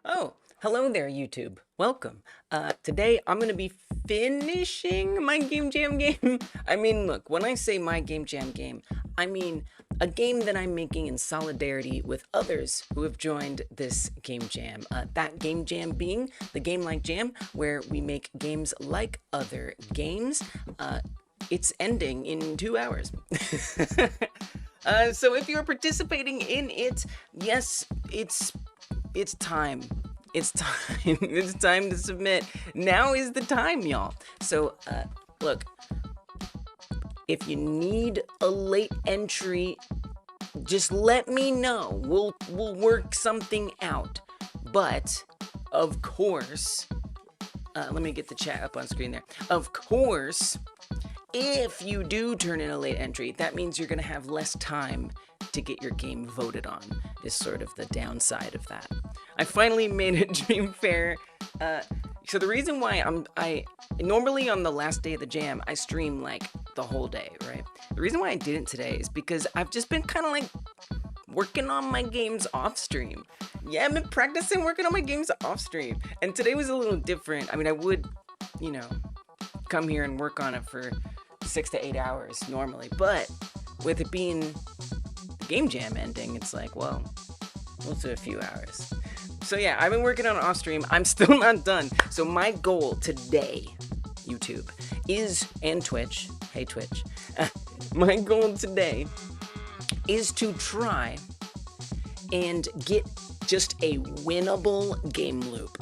Oh, hello there, YouTube. Welcome. Today I'm going to be finishing my Game Jam game. I mean, look, when I say my Game Jam game, I mean a game that I'm making in solidarity with others who have joined this Game Jam. That Game Jam being the Game Like Jam, where we make games like other games. It's ending in 2 hours. So if you're participating in it, yes, it's time. It's time. It's time to submit. Now is the time, y'all. So, look, if you need a late entry, just let me know. We'll work something out. But, of course, let me get the chat up on screen there. Of course, if you do turn in a late entry, that means you're going to have less time to get your game voted on, is sort of the downside of that. I finally made a dream fair. So the reason why I normally on the last day of the jam, I stream like the whole day, right? The reason why I didn't today is because I've just been kind of like working on my games off stream. Yeah, I've been practicing working on my games off stream. And today was a little different. I mean, I would, you know, come here and work on it for 6 to 8 hours normally, but with it being the Game Jam ending, it's like, well, we'll do a few hours. So yeah, I've been working on it off stream. I'm still not done. So my goal today, YouTube, is, and Twitch, hey Twitch, my goal today is to try and get just a winnable game loop.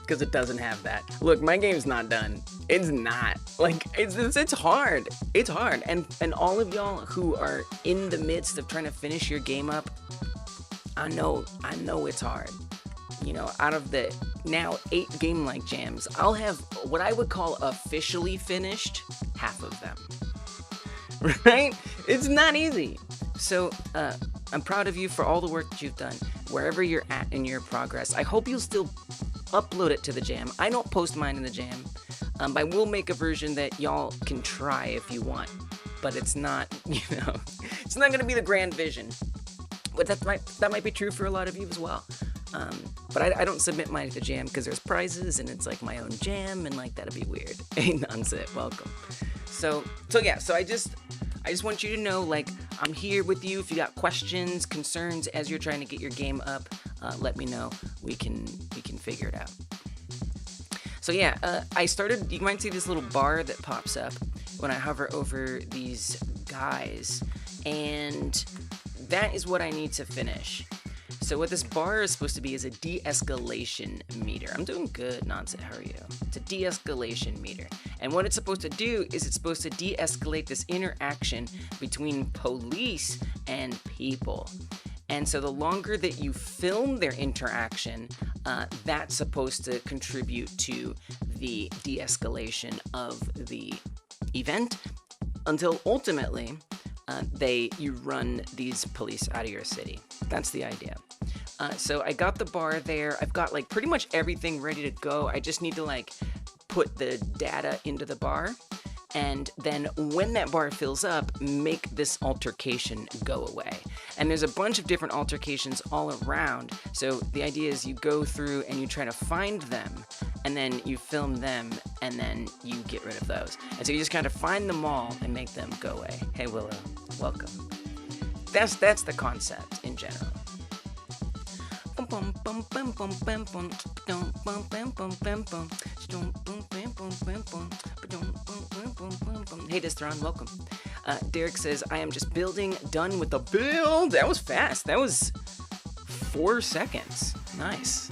Because it doesn't have that. Look, my game's not done. It's not. Like, it's hard. It's hard. And all of y'all who are in the midst of trying to finish your game up, I know it's hard. You know, out of the now 8 Game Like Jams, I'll have what I would call officially finished half of them. Right? It's not easy. So, I'm proud of you for all the work that you've done, wherever you're at in your progress. I hope you'll still upload it to the jam. I don't post mine in the jam. I will make a version that y'all can try if you want, but it's not, you know, it's not going to be the grand vision. But that might be true for a lot of you as well. But I don't submit mine to the jam because there's prizes and it's like my own jam and like that'd be weird. Hey, Nonset, welcome. So yeah, so I just want you to know, like, I'm here with you. If you got questions, concerns as you're trying to get your game up, let me know. We can figure it out. So yeah, I started, you might see this little bar that pops up when I hover over these guys, and that is what I need to finish. So what this bar is supposed to be is a de-escalation meter. I'm doing good, Nonsense, how are you? It's a de-escalation meter. And what it's supposed to do is it's supposed to de-escalate this interaction between police and people. And so the longer that you film their interaction, that's supposed to contribute to the de-escalation of the event until ultimately you run these police out of your city. That's the idea. So I got the bar there. I've got like pretty much everything ready to go. I just need to like put the data into the bar. And then when that bar fills up, make this altercation go away. And there's a bunch of different altercations all around. So the idea is you go through and you try to find them, and then you film them, and then you get rid of those. And so you just kind of find them all and make them go away. Hey Willow, welcome. That's the concept in general. Hey Distron, welcome. Derek says, I am just building, done with the build. That was fast. That was 4 seconds. Nice.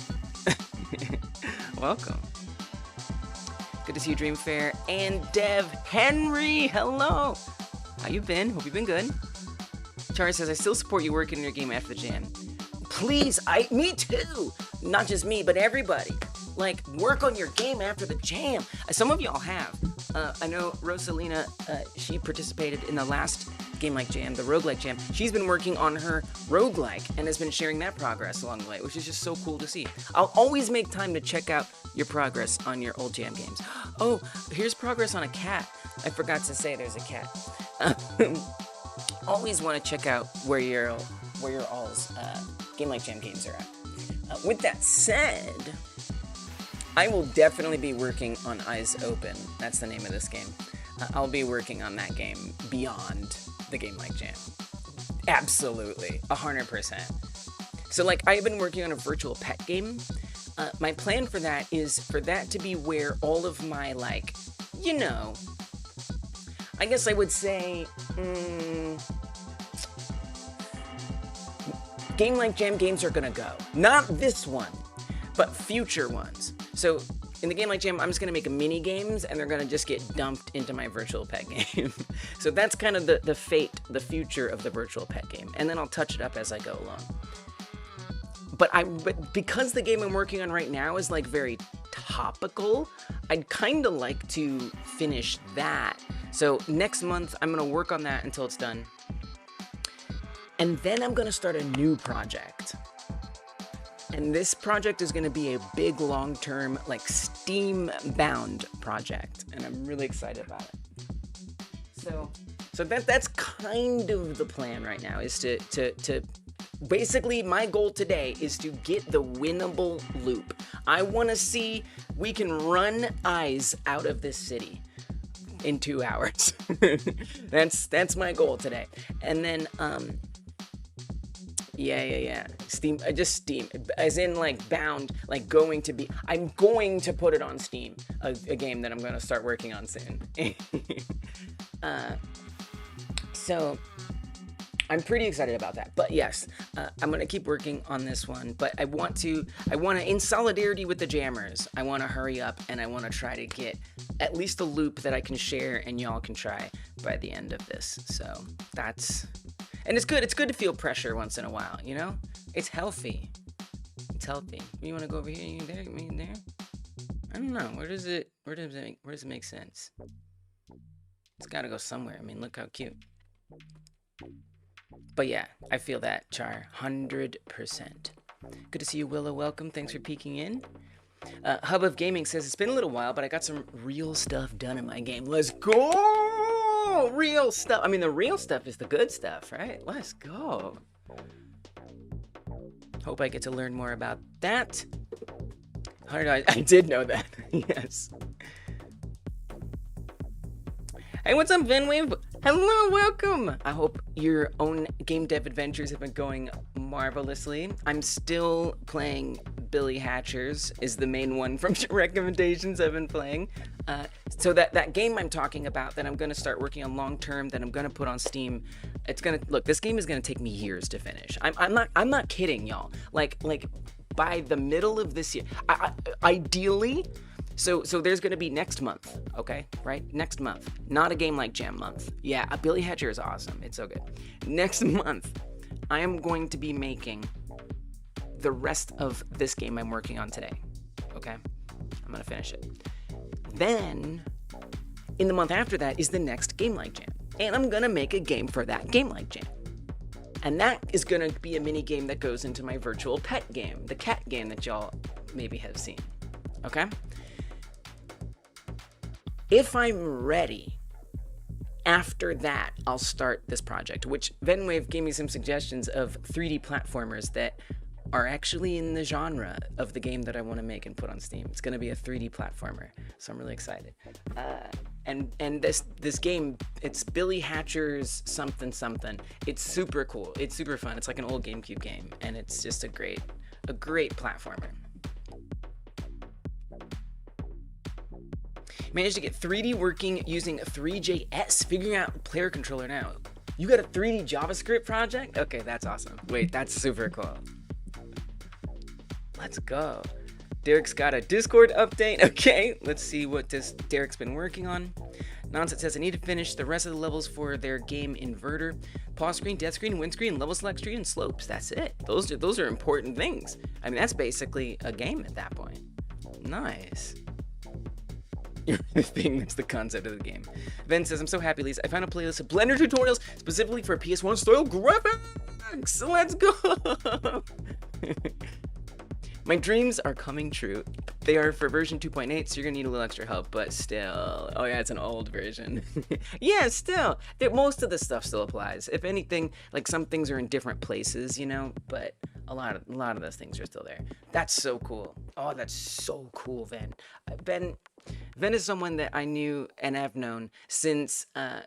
Welcome. Good to see you, Dream Fair. And Dev Henry, hello. How you been? Hope you've been good. Charlie says, I still support you working in your game after the jam. Please, me too. Not just me, but everybody. Like, work on your game after the jam. Some of y'all have. I know Rosalina, she participated in the last Game Like Jam, the roguelike jam. She's been working on her roguelike and has been sharing that progress along the way, which is just so cool to see. I'll always make time to check out your progress on your old jam games. Oh, here's progress on a cat. I forgot to say there's a cat. Always want to check out where your all's Game Like Jam games are With that said, I will definitely be working on Eyes Open. That's the name of this game. I'll be working on that game beyond the Game Like Jam. Absolutely, 100%. So like, I've been working on a virtual pet game. My plan for that is for that to be where all of my, like, you know, I guess I would say, Game Like Jam games are gonna go. Not this one, but future ones. So in the Game Like Jam, I'm just gonna make mini games and they're gonna just get dumped into my virtual pet game. So that's kind of the fate, the future of the virtual pet game. And then I'll touch it up as I go along. But because the game I'm working on right now is like very topical, I'd kind of like to finish that. So next month, I'm gonna work on that until it's done. And then I'm gonna start a new project. And this project is gonna be a big long-term, like Steam-bound project. And I'm really excited about it. So that's kind of the plan right now, is to basically, my goal today is to get the winnable loop. I want to see we can run eyes out of this city in 2 hours. That's my goal today. And then, yeah. Steam, just Steam, as in like bound, like going to be, I'm going to put it on Steam, a game that I'm going to start working on soon. So I'm pretty excited about that, but yes, I'm gonna keep working on this one, but I want to, in solidarity with the jammers, I want to hurry up and I want to try to get at least a loop that I can share and y'all can try by the end of this. So that's, and it's good to feel pressure once in a while, you know? It's healthy. It's healthy. You want to go over here, you there, me there? I don't know, where does it make sense? It's gotta go somewhere. I mean, look how cute. But yeah, I feel that, Char, 100%. Good to see you, Willow. Welcome. Thanks for peeking in. Hub of Gaming says, it's been a little while, but I got some real stuff done in my game. Let's go! Real stuff. I mean, the real stuff is the good stuff, right? Let's go. Hope I get to learn more about that. I did know that. Yes. Hey, what's up, Venwave? Hello, welcome! I hope your own game dev adventures have been going marvelously. I'm still playing Billy Hatchers, is the main one from your recommendations I've been playing. So that game I'm talking about that I'm gonna start working on long term, that I'm gonna put on Steam, it's gonna, look, this game is gonna take me years to finish. I'm not kidding, y'all. Like by the middle of this year, ideally, so there's gonna be next month, okay, right? Next month, not a Game Like Jam month. Yeah, Billy Hatcher is awesome, it's so good. Next month, I am going to be making the rest of this game I'm working on today, okay? I'm gonna finish it. Then, in the month after that is the next Game Like Jam, and I'm gonna make a game for that Game Like Jam. And that is gonna be a mini game that goes into my virtual pet game, the cat game that y'all maybe have seen, okay? If I'm ready, after that, I'll start this project, which Venwave gave me some suggestions of 3D platformers that are actually in the genre of the game that I want to make and put on Steam. It's going to be a 3D platformer, so I'm really excited. And this game, it's Billy Hatcher's something. It's super cool. It's super fun. It's like an old GameCube game, and it's just a great platformer. Managed to get 3D working using 3JS, figuring out player controller now. You got a 3D JavaScript project? Okay, that's awesome. Wait, that's super cool. Let's go. Derek's got a Discord update. Okay, let's see what Derek's been working on. Nonsense says I need to finish the rest of the levels for their game inverter. Pause screen, death screen, win screen, level select screen, and slopes. That's it. Those are important things. I mean, that's basically a game at that point. Nice. The thing that's the concept of the game. Ben says, I'm so happy, Lisa. I found a playlist of Blender tutorials specifically for PS1 style graphics. Let's go. My dreams are coming true. They are for version 2.8, so you're gonna need a little extra help, but still. Oh yeah, it's an old version. Yeah, still. Most of the stuff still applies. If anything, like some things are in different places, you know, but a lot of those things are still there. That's so cool. Oh, that's so cool, Ben. Ben is someone that I knew and have known since, and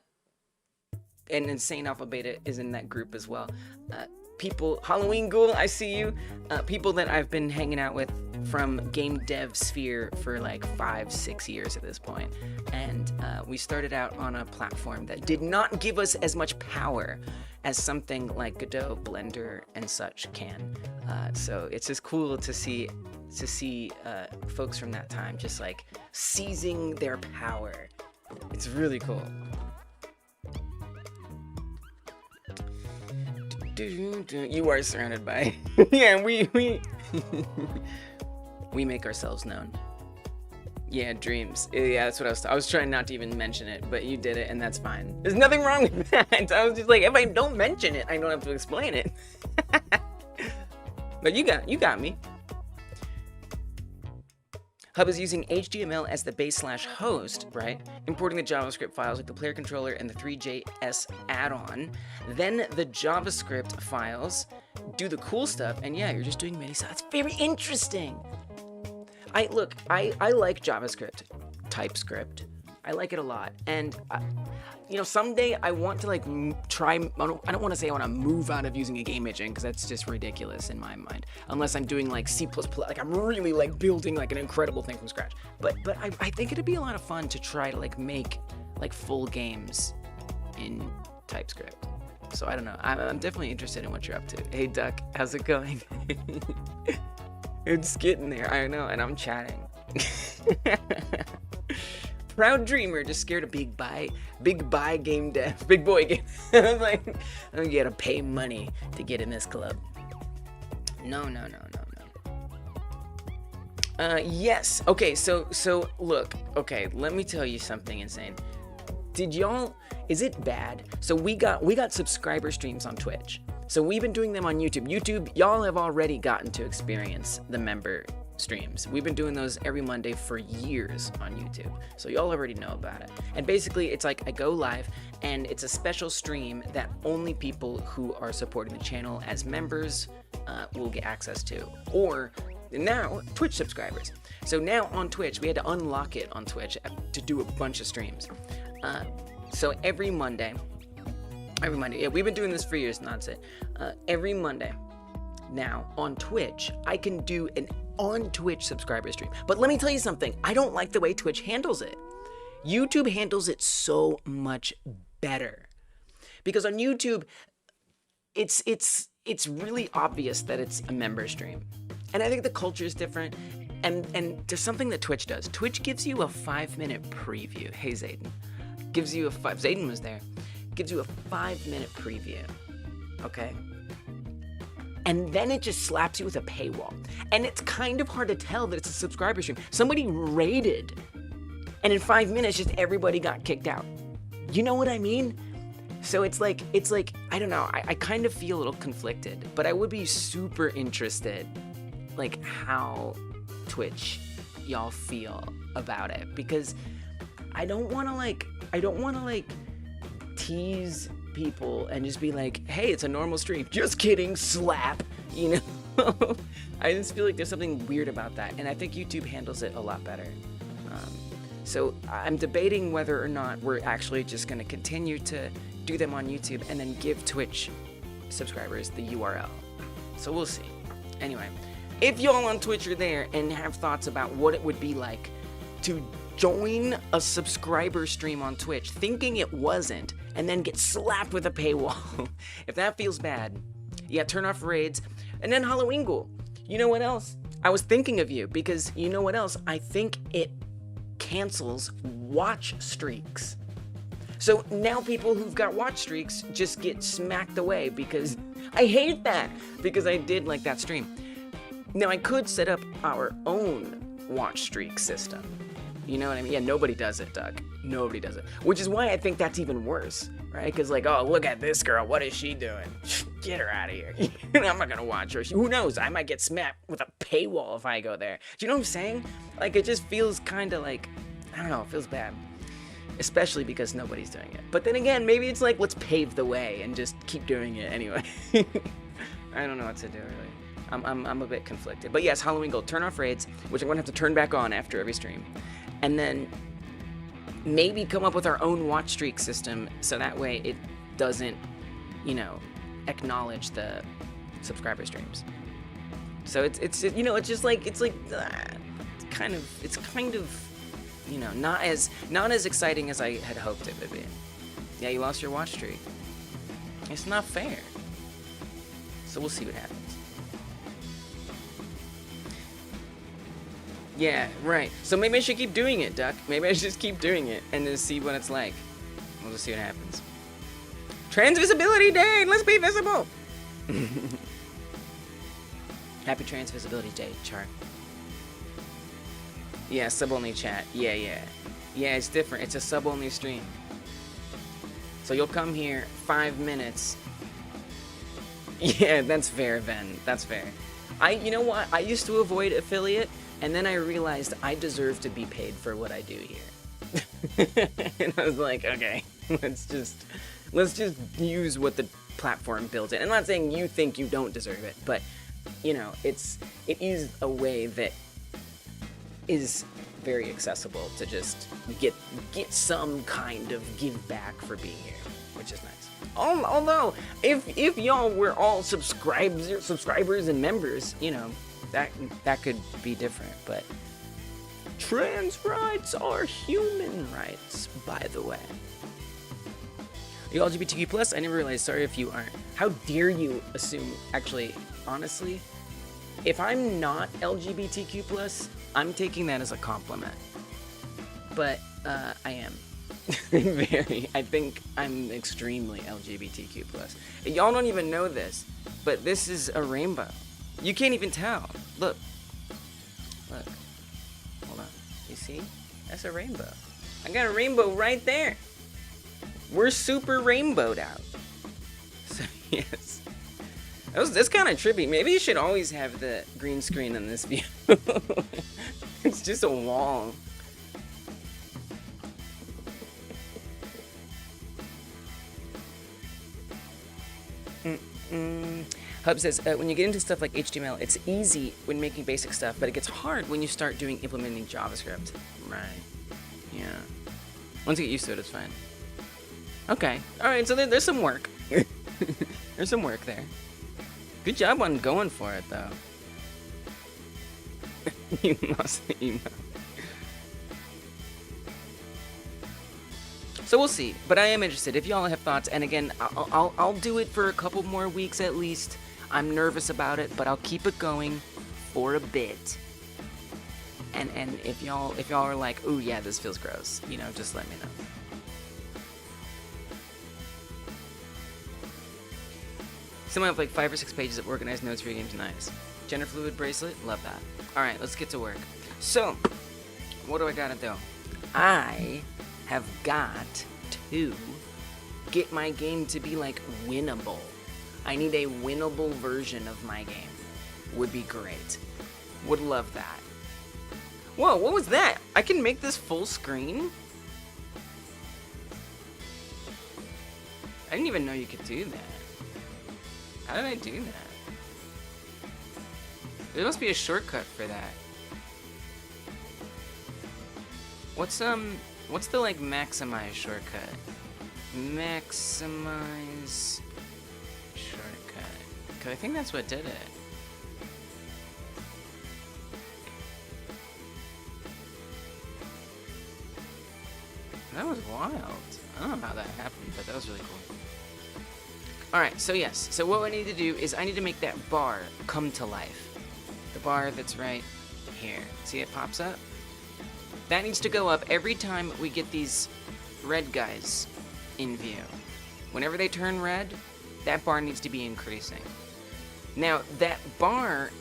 Insane Alpha Beta is in that group as well. People, Halloween Ghoul, I see you. People that I've been hanging out with from game dev sphere for like 5-6 years at this point. And we started out on a platform that did not give us as much power as something like Godot, Blender, and such can. So it's just cool to see folks from that time just like seizing their power. It's really cool. You are surrounded by yeah, we we make ourselves known. Yeah, dreams. Yeah, that's what I was trying not to even mention it, but you did it, and that's fine. There's nothing wrong with that. I was just like, if I don't mention it, I don't have to explain it. But you got me. Hub is using HTML as the base/host, right? Importing the JavaScript files like the player controller and the 3JS add-on. Then the JavaScript files do the cool stuff, and yeah, you're just doing mini sites. It's very interesting. I like JavaScript, TypeScript. I like it a lot, and you know, someday I want to like try. I don't want to say I want to move out of using a game engine because that's just ridiculous in my mind. Unless I'm doing like C++, like I'm really like building like an incredible thing from scratch. But I think it'd be a lot of fun to try to like make like full games in TypeScript. So I don't know. I'm definitely interested in what you're up to. Hey Duck, how's it going? It's getting there. I know, and I'm chatting. Proud dreamer, just scared of big buy game dev, big boy game. I was like, I gotta pay money to get in this club. No. Yes. Okay. So look. Okay. Let me tell you something insane. Is it bad? So we got subscriber streams on Twitch. So we've been doing them on YouTube. Y'all have already gotten to experience the member streams. We've been doing those every Monday for years on YouTube. So y'all already know about it. And basically it's like I go live and it's a special stream that only people who are supporting the channel as members will get access to. Or now Twitch subscribers. So now on Twitch, we had to unlock it on Twitch to do a bunch of streams. So every Monday, yeah, we've been doing this for years, that's it. Every Monday now on Twitch, I can do an on Twitch subscriber stream. But let me tell you something, I don't like the way Twitch handles it. YouTube handles it so much better. Because on YouTube, it's really obvious that it's a member stream. And I think the culture is different. And there's something that Twitch does. Twitch gives you a 5-minute preview. Hey Zayden. Zayden was there. Gives you a 5-minute preview. Okay? And then it just slaps you with a paywall. And it's kind of hard to tell that it's a subscriber stream. Somebody raided, and in 5 minutes, just everybody got kicked out. You know what I mean? So it's like, I don't know, I kind of feel a little conflicted, but I would be super interested, like, how Twitch y'all feel about it, because I don't want to tease people and just be like, hey, it's a normal stream. Just kidding, slap, you know? I just feel like there's something weird about that, and I think YouTube handles it a lot better. So I'm debating whether or not we're actually just going to continue to do them on YouTube and then give Twitch subscribers the URL. So we'll see. Anyway, if y'all on Twitch are there and have thoughts about what it would be like to join a subscriber stream on Twitch thinking it wasn't and then get slapped with a paywall, if that feels bad, yeah, turn off raids. And then Halloween Ghoul, you know what else? I was thinking of you because you know what else? I think it cancels watch streaks. So now people who've got watch streaks just get smacked away because I hate that, because I did like that stream. Now I could set up our own watch streak system. You know what I mean? Yeah, nobody does it, Doug. Nobody does it. Which is why I think that's even worse, right? Because like, oh, look at this girl. What is she doing? Get her out of here. I'm not going to watch her. Who knows? I might get smacked with a paywall if I go there. Do you know what I'm saying? Like, it just feels kind of like, I don't know, it feels bad. Especially because nobody's doing it. But then again, maybe it's like, let's pave the way and just keep doing it anyway. I don't know what to do, really. I'm a bit conflicted. But yes, Halloween goal, turn off raids, which I'm gonna have to turn back on after every stream. And then maybe come up with our own watch streak system so that way it doesn't, you know, acknowledge the subscriber streams. So it's you know, it's kind of you know, not as exciting as I had hoped it would be. Yeah, you lost your watch streak. It's not fair. So we'll see what happens. Yeah, right. So maybe I should keep doing it, Duck. Maybe I should just keep doing it and just see what it's like. We'll just see what happens. Transvisibility Day! Let's be visible! Happy Transvisibility Day, Chart. Yeah, sub-only chat. Yeah. Yeah, it's different. It's a sub-only stream. So you'll come here 5 minutes. Yeah, that's fair, Ben. That's fair. You know what? I used to avoid affiliate, and then I realized I deserve to be paid for what I do here. And I was like, okay, let's just use what the platform built in. I'm not saying you think you don't deserve it, but you know, it is a way that is very accessible to just get some kind of give back for being here, which is nice. Although, if y'all were all subscribers and members, you know, that could be different. But trans rights are human rights, by the way. Are you LGBTQ plus? I never realized. Sorry if you aren't. How dare you assume? Actually, honestly, if I'm not LGBTQ plus, I'm taking that as a compliment. But I am. I think I'm extremely LGBTQ plus. Y'all don't even know this, but this is a rainbow. You can't even tell. Look. Hold on. You see? That's a rainbow. I got a rainbow right there. We're super rainbowed out. So yes. That's kind of trippy. Maybe you should always have the green screen on this view. It's just a wall. Hub says, when you get into stuff like HTML, it's easy when making basic stuff, but it gets hard when you start doing implementing JavaScript. Right. Yeah. Once you get used to it, it's fine. Okay. Alright, so there's some work. There's some work there. Good job on going for it, though. You lost the email. So we'll see, but I am interested. If y'all have thoughts, and again, I'll do it for a couple more weeks at least. I'm nervous about it, but I'll keep it going for a bit. And if y'all are like, ooh yeah, this feels gross, you know, just let me know. Someone have like 5 or 6 pages of organized notes for your games. Nice. Gender fluid bracelet, love that. All right, let's get to work. So, what do I gotta do? I have got to get my game to be like winnable. I need a winnable version of my game. Would be great. Would love that. Whoa, what was that? I can make this full screen? I didn't even know you could do that. How did I do that? There must be a shortcut for that. What's the like maximize shortcut? Maximize shortcut. Cause I think that's what did it. That was wild. I don't know how that happened, but that was really cool. Alright, so yes. So what I need to do is I need to make that bar come to life. The bar that's right here. See it pops up? That needs to go up every time we get these red guys in view. Whenever they turn red, that bar needs to be increasing. Now, that bar,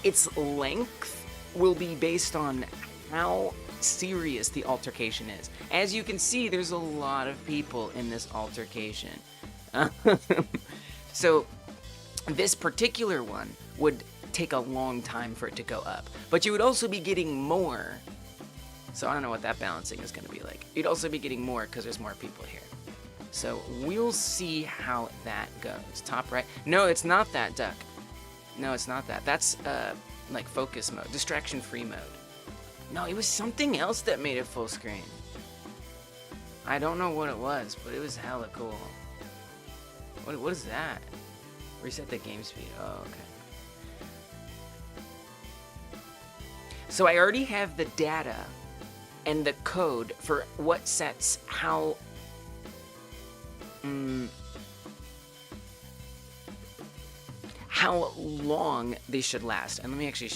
its length will be based on how serious the altercation is. As you can see, there's a lot of people in this altercation. So, this particular one would take a long time for it to go up. But you would also be getting more. So I don't know what that balancing is going to be like. You'd also be getting more because there's more people here. So we'll see how that goes. Top right. No, it's not that, Duck. No, it's not that. That's like focus mode, distraction free mode. No, it was something else that made it full screen. I don't know what it was, but it was hella cool. What is that? Reset the game speed. Oh, okay. So I already have the data and the code for what sets how how long they should last. And let me actually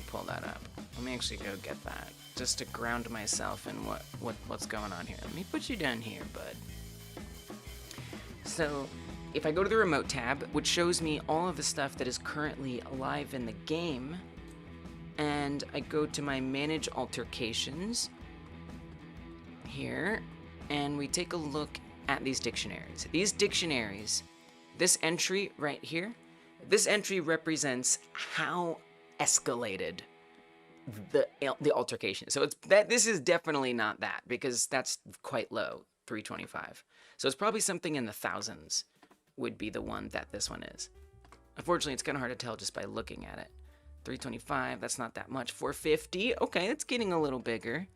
pull that up. Let me actually go get that just to ground myself in what's going on here. Let me put you down here, bud. So if I go to the remote tab, which shows me all of the stuff that is currently alive in the game, and I go to my manage altercations here, and we take a look at these dictionaries. These dictionaries, this entry right here, this entry represents how escalated the altercation. So it's that this is definitely not that, because that's quite low, 325. So it's probably something in the thousands would be the one that this one is. Unfortunately, it's kind of hard to tell just by looking at it. 325, that's not that much. 450, okay, it's getting a little bigger.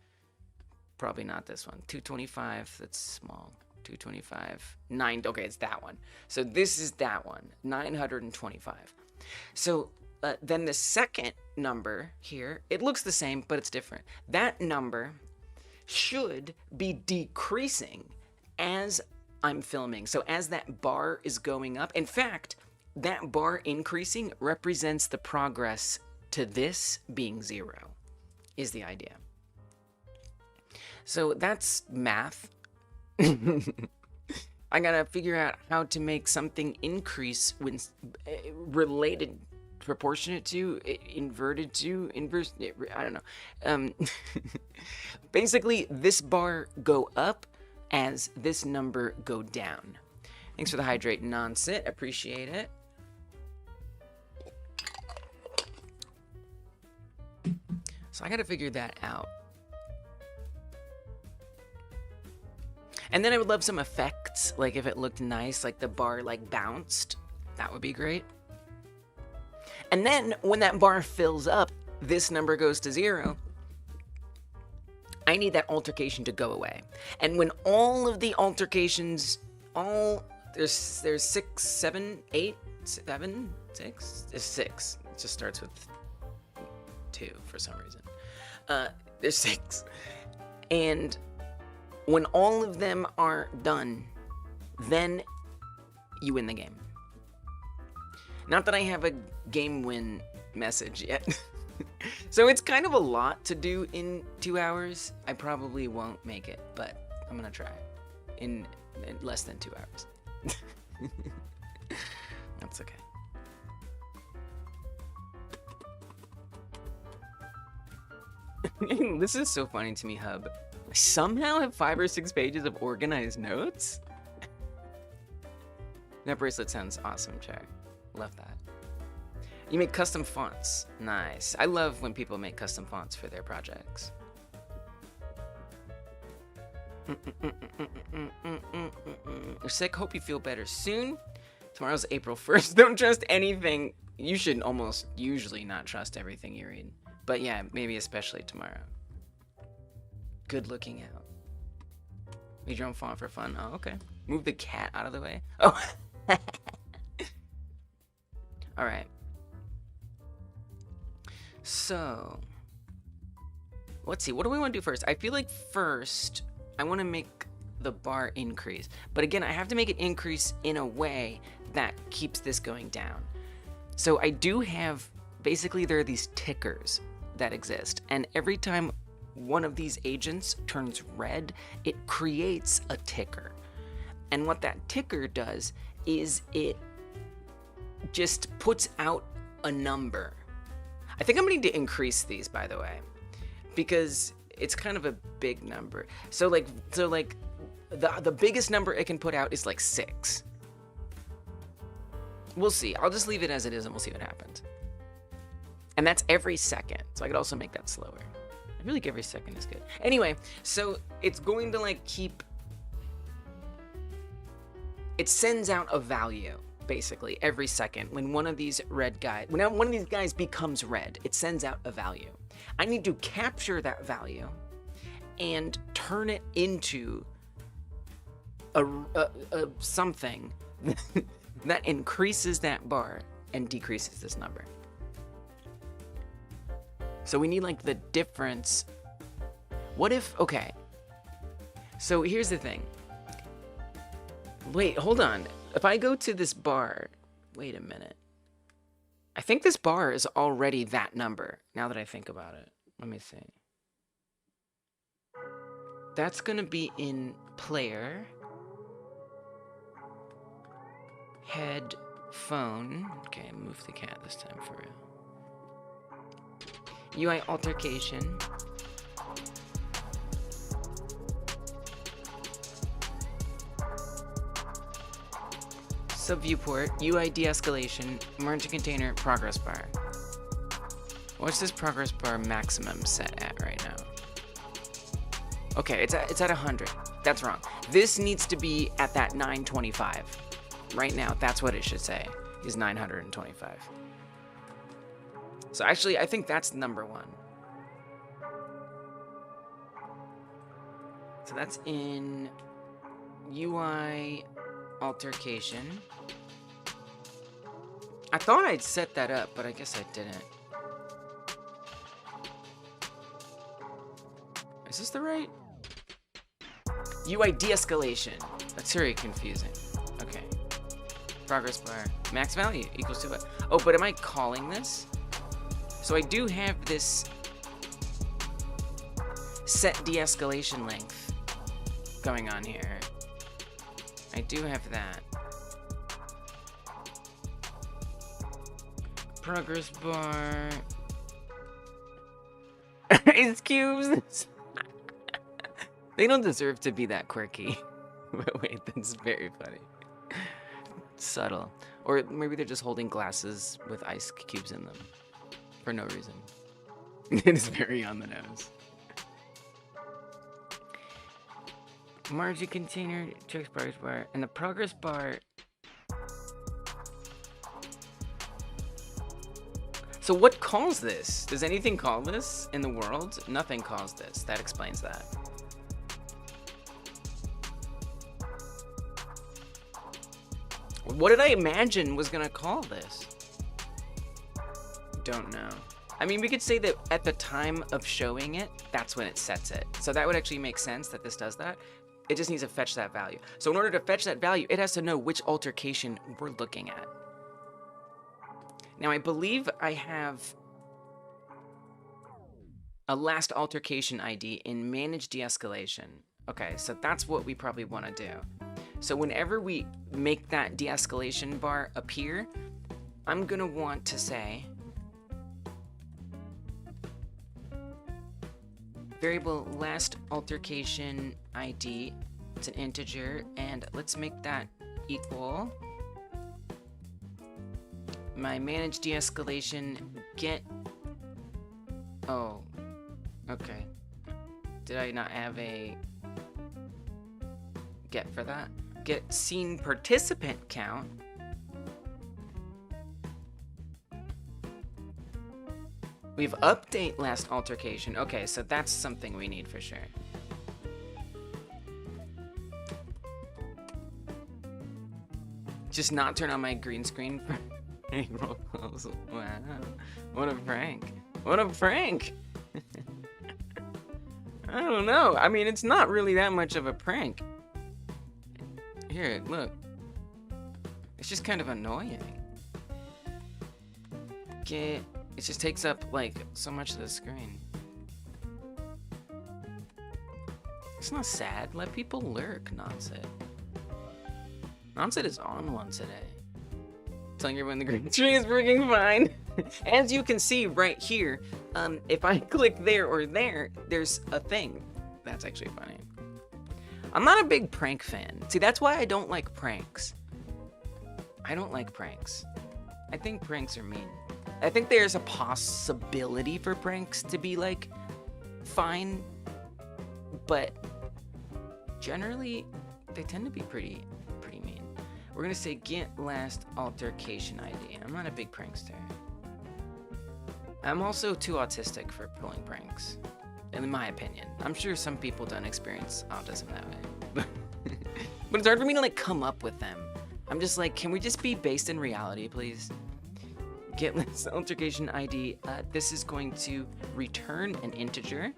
Probably not this one. 225, that's small. 225, 9, okay, it's that one. So this is that one, 925. So then the second number here, it looks the same, but it's different. That number should be decreasing as I'm filming. So as that bar is going up, in fact, that bar increasing represents the progress to this being 0, is the idea. So that's math. I gotta figure out how to make something increase when related, proportionate to, inverted to, inverse, I don't know. Basically, this bar go up as this number go down. Thanks for the hydrate, non-sit, appreciate it. So I gotta figure that out. And then I would love some effects, like if it looked nice, like the bar like bounced, that would be great. And then when that bar fills up, this number goes to 0. I need that altercation to go away. And when all of the altercations, there's 6, 7, 8, 7, 6, there's 6. It just starts with 2 for some reason. There's 6. And when all of them are done, then you win the game. Not that I have a game win message yet. So it's kind of a lot to do in 2 hours. I probably won't make it, but I'm gonna try in less than 2 hours. That's okay. This is so funny to me, Hub. I somehow have 5 or 6 pages of organized notes. That bracelet sounds awesome, Char. Love that. You make custom fonts. Nice. I love when people make custom fonts for their projects. You're sick. Hope you feel better soon. Tomorrow's April 1st. Don't trust anything. You should almost usually not trust everything you read. But yeah, maybe especially tomorrow. Good looking out. Made your own font for fun. Oh, okay. Move the cat out of the way. Oh. All right. So, let's see. What do we want to do first? I feel like first, I want to make the bar increase. But again, I have to make it increase in a way that keeps this going down. So I do have, basically there are these tickers that exist. And every time one of these agents turns red, it creates a ticker. And what that ticker does is it just puts out a number. I think I'm gonna need to increase these, by the way, because it's kind of a big number. So like the biggest number it can put out is like 6. We'll see. I'll just leave it as it is and we'll see what happens. And that's every second. So I could also make that slower. I feel like every second is good. Anyway, so it's going to like keep, it sends out a value basically, every second, when one of these one of these guys becomes red, it sends out a value. I need to capture that value and turn it into a something that increases that bar and decreases this number. So we need like the difference. What if, okay, so here's the thing. Wait, hold on. If I go to this bar, wait a minute. I think this bar is already that number, now that I think about it. Let me see. That's gonna be in player, head, phone. Okay, move the cat this time for real. UI altercation. Sub-viewport, UI de-escalation, margin container, progress bar. What's this progress bar maximum set at right now? Okay, it's at 100. That's wrong. This needs to be at that 925. Right now, that's what it should say, is 925. So actually, I think that's number one. So that's in UI altercation. I thought I'd set that up, but I guess I didn't. Is this the right? UI de-escalation. That's very confusing. Okay. Progress bar. Max value equals to what? Oh, but am I calling this? So I do have this set de-escalation length going on here. I do have that. Progress bar. Ice cubes. They don't deserve to be that quirky. But wait, that's very funny. Subtle. Or maybe they're just holding glasses with ice cubes in them. For no reason. It is very on the nose. Margin container, check progress bar, and the progress bar. So what calls this? Does anything call this in the world? Nothing calls this. That explains that. What did I imagine was gonna call this? Don't know. I mean, we could say that at the time of showing it, that's when it sets it. So that would actually make sense that this does that. It just needs to fetch that value. So in order to fetch that value, it has to know which altercation we're looking at. Now, I believe I have a last altercation ID in manage de-escalation. Okay, so that's what we probably want to do. So whenever we make that de-escalation bar appear, I'm gonna want to say variable last altercation ID. It's an integer, and let's make that equal my manage de-escalation get. Oh, okay. Did I not have a get for that? Get scene participant count. We've update last altercation. Okay, so that's something we need for sure. Just not turn on my green screen for roll calls. Wow, what a prank. What a prank. I don't know. I mean, it's not really that much of a prank. Here, look. It's just kind of annoying. It just takes up, like, so much of the screen. It's not sad. Let people lurk, Nonset. Nonset is on one today. Telling everyone the green screen is working fine. As you can see right here, if I click there or there, there's a thing. That's actually funny. I'm not a big prank fan. See, that's why I don't like pranks. I don't like pranks. I think pranks are mean. I think there's a possibility for pranks to be, like, fine. But generally, they tend to be pretty mean. we're gonna say get last altercation ID. I'm not a big prankster. I'm also too autistic for pulling pranks, in my opinion. I'm sure some people don't experience autism that way, but it's hard for me to like come up with them. I'm just like, can we just be based in reality, please? Get last altercation ID. This is going to return an integer,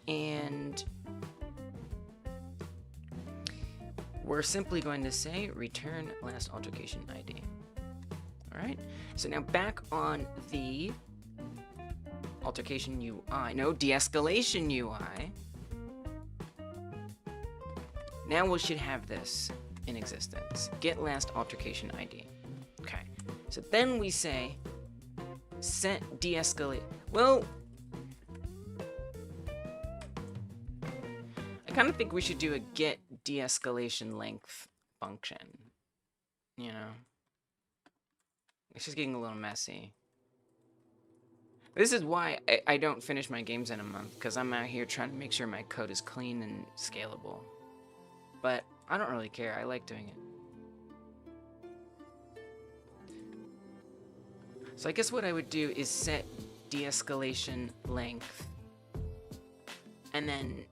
and we're simply going to say return last altercation ID. All right, so now back on the altercation UI, no, de-escalation UI. Now we should have this in existence. Get last altercation ID. Okay, so then we say set de-escalate. Well, I kind of think we should do a get de-escalation length function. You know, it's just getting a little messy. This is why I don't finish my games in a month, because I'm out here trying to make sure my code is clean and scalable. But I don't really care. I like doing it. So I guess what I would do is set de-escalation length and then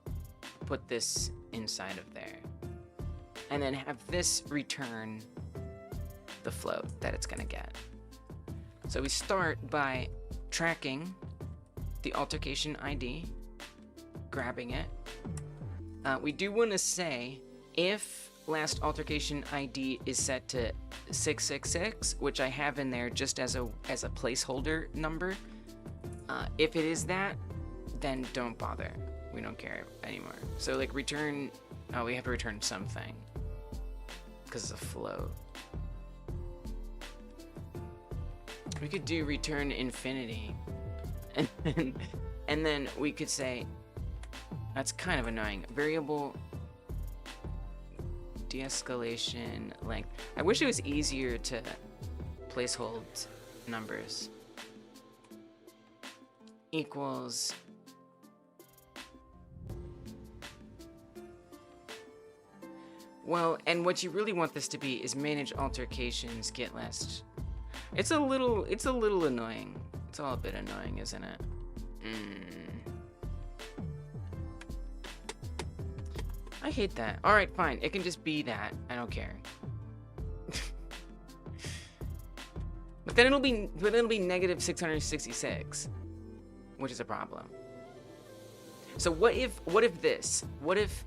put this inside of there. And then have this return the float that it's gonna get. So we start by tracking the altercation ID, grabbing it. We do want to say if last altercation ID is set to 666, which I have in there just as a placeholder number. If it is that, then don't bother. We don't care anymore. So like return, oh, we have to return something because it's a float. We could do return infinity, and then we could say, that's kind of annoying, variable de-escalation length. I wish it was easier to placehold numbers. Equals well, and what you really want this to be is manage altercations, get last. It's a little annoying. It's all a bit annoying, isn't it? I hate that. All right, fine. It can just be that. I don't care. But then it'll be negative 666, which is a problem. So what if this? What if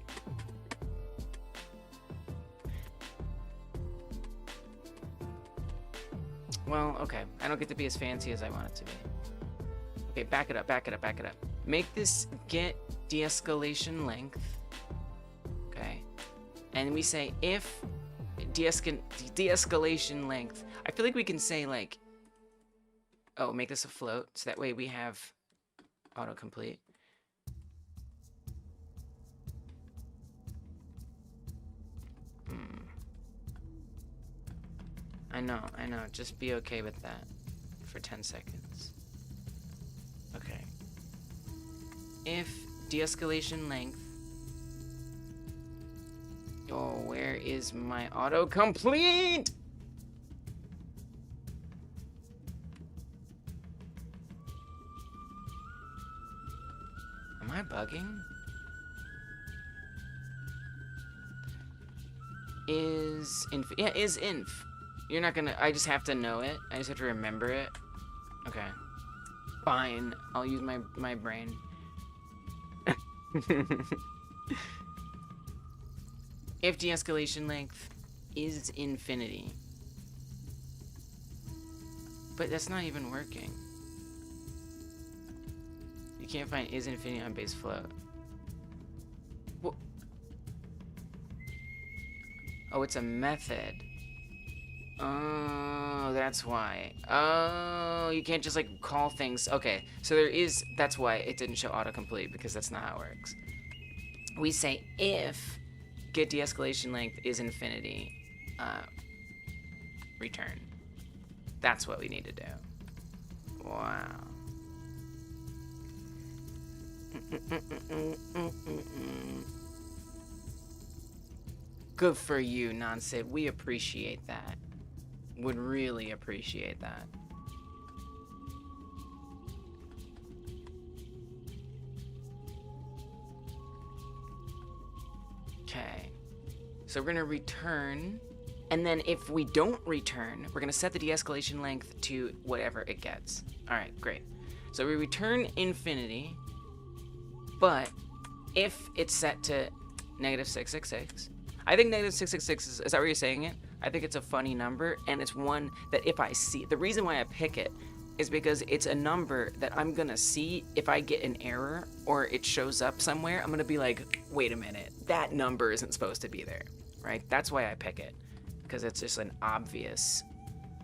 well, okay. I don't get to be as fancy as I want it to be. Okay, back it up. Make this get de-escalation length. Okay. And we say if de-escalation length. I feel like we can say like, oh, make this a float. So that way we have autocomplete. I know. Just be okay with that for 10 seconds. Okay. If de-escalation length. Oh, where is my autocomplete? Am I bugging? Is inf. You're not gonna, I just have to know it. I just have to remember it. Okay. Fine. I'll use my brain. If de-escalation length is infinity. But that's not even working. You can't find is infinity on base float. What? Oh, it's a method. Oh, that's why. Oh, you can't just like call things. Okay, so there is, that's why it didn't show autocomplete, because that's not how it works. We say if get de-escalation length is infinity, return. That's what we need to do. Wow. Good for you, non-sib. We appreciate that. Would really appreciate that. Okay. So we're gonna return, and then if we don't return, we're gonna set the de-escalation length to whatever it gets. All right, great. So we return infinity, but if it's set to -666, I think -666 is that what you're saying it? I think it's a funny number, and it's one that if I see, the reason why I pick it is because it's a number that I'm gonna see if I get an error or it shows up somewhere. I'm gonna be like, wait a minute, that number isn't supposed to be there, right? That's why I pick it, because it's just an obvious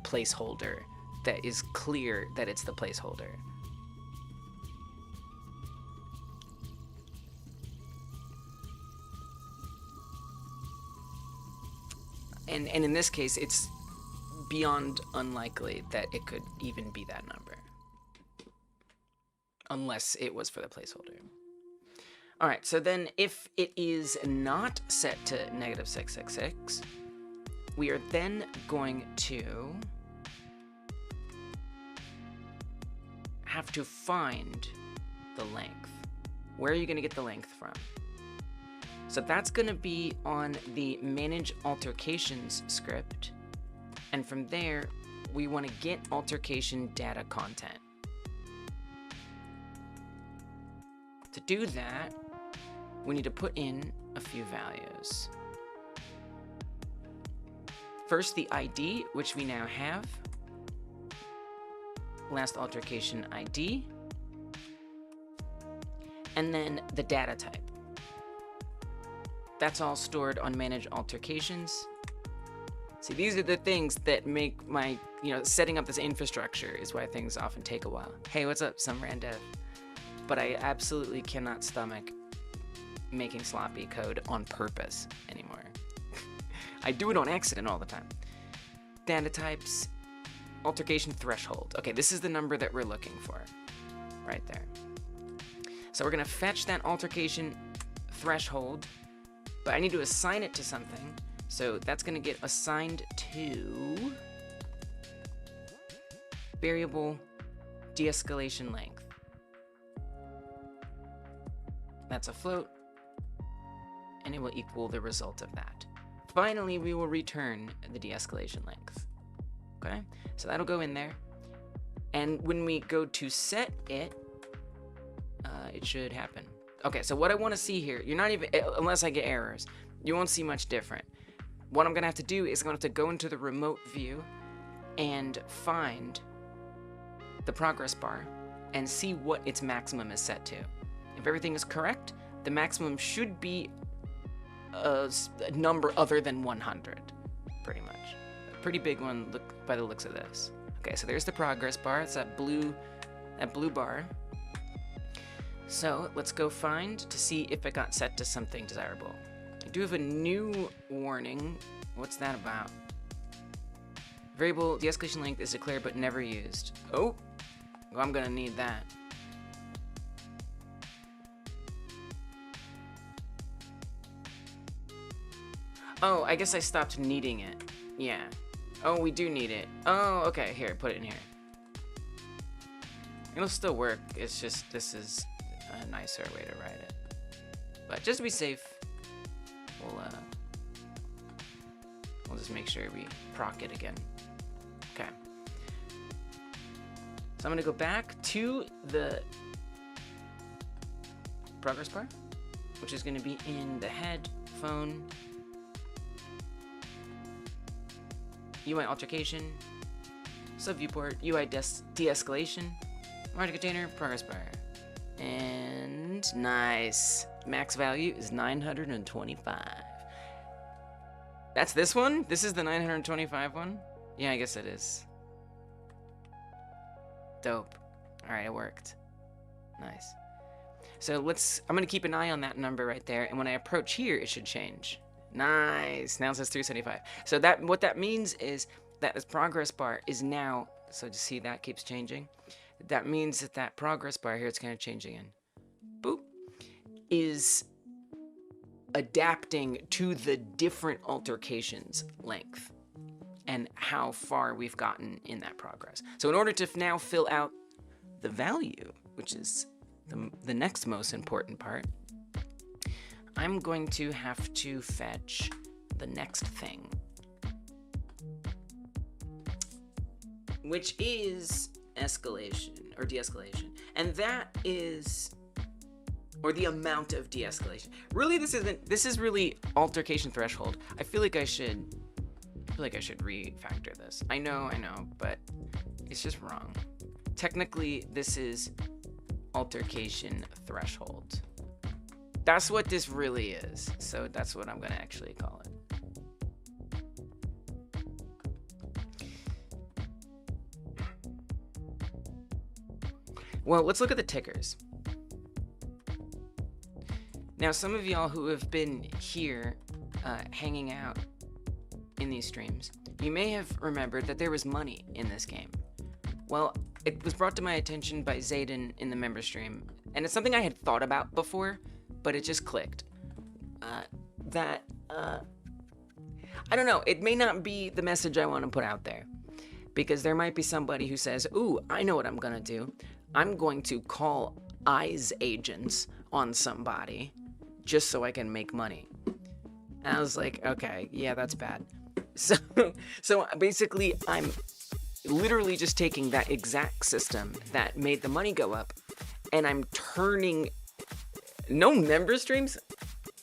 placeholder that is clear that it's the placeholder. And in this case, it's beyond unlikely that it could even be that number. Unless it was for the placeholder. All right, so then if it is not set to -666, we are then going to have to find the length. Where are you gonna get the length from? So that's gonna be on the manage altercations script. And from there, we wanna get altercation data content. To do that, we need to put in a few values. First, the ID, which we now have. Last altercation ID. And then the data type. That's all stored on manage altercations. See, these are the things that make my, setting up this infrastructure is why things often take a while. Hey, what's up, some randev? But I absolutely cannot stomach making sloppy code on purpose anymore. I do it on accident all the time. Data types, altercation threshold. Okay, this is the number that we're looking for, right there. So we're gonna fetch that altercation threshold, but I need to assign it to something. So that's gonna get assigned to variable de-escalation length. That's a float, and it will equal the result of that. Finally, we will return the de-escalation length. Okay, so that'll go in there. And when we go to set it, it should happen. Okay, so what I want to see here, you're not even, unless I get errors, you won't see much different. What I'm gonna have to do is I'm gonna have to go into the remote view and find the progress bar and see what its maximum is set to. If everything is correct, the maximum should be a number other than 100, pretty much. A pretty big one by the looks of this. Okay, so there's the progress bar. It's that blue bar. So let's go find to see if it got set to something desirable. I do have a new warning. What's that about? Variable de-escalation length is declared but never used. Oh, well, I'm gonna need that. Oh, I guess I stopped needing it. Yeah. Oh, we do need it. Oh, okay, here, put it in here. It'll still work, it's just, this is a nicer way to write it. But just to be safe, we'll just make sure we proc it again. Okay. So I'm gonna go back to the progress bar, which is gonna be in the head, phone, UI altercation, sub viewport, UI de-escalation, margin container, progress bar. And nice. Max value is 925. That's this one? This is the 925 one? Yeah, I guess it is. Dope. Alright, it worked. Nice. So I'm gonna keep an eye on that number right there, and when I approach here, it should change. Nice. Now it says 375. So what that means is that this progress bar is now, so you see that keeps changing. That means that progress bar here, it's gonna change again. Boop. Is adapting to the different altercations length and how far we've gotten in that progress. So in order to now fill out the value, which is the next most important part, I'm going to have to fetch the next thing, which is escalation or de-escalation. And that is, or the amount of de-escalation. Really, this is really altercation threshold. I feel like I should refactor this. I know, but it's just wrong. Technically, this is altercation threshold. That's what this really is. So that's what I'm gonna actually call it. Well, let's look at the tickers. Now, some of y'all who have been here hanging out in these streams, you may have remembered that there was money in this game. Well, it was brought to my attention by Zayden in the member stream, and it's something I had thought about before, but it just clicked. I don't know, it may not be the message I want to put out there, because there might be somebody who says, ooh, I know what I'm gonna do. I'm going to call eyes agents on somebody just so I can make money. And I was like, okay, yeah, that's bad. So basically, I'm literally just taking that exact system that made the money go up, and I'm turning no member streams?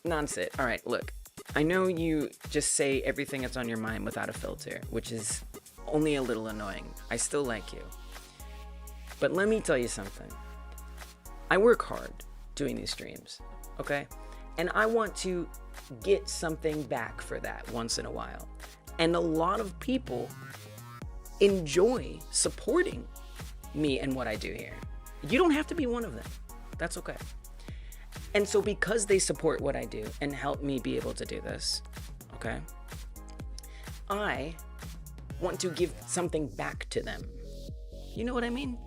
Nonsense. All right, look, I know you just say everything that's on your mind without a filter, which is only a little annoying. I still like you. But let me tell you something. I work hard doing these streams, okay? And I want to get something back for that once in a while. And a lot of people enjoy supporting me and what I do here. You don't have to be one of them. That's okay. And so because they support what I do and help me be able to do this, okay, I want to give something back to them. You know what I mean?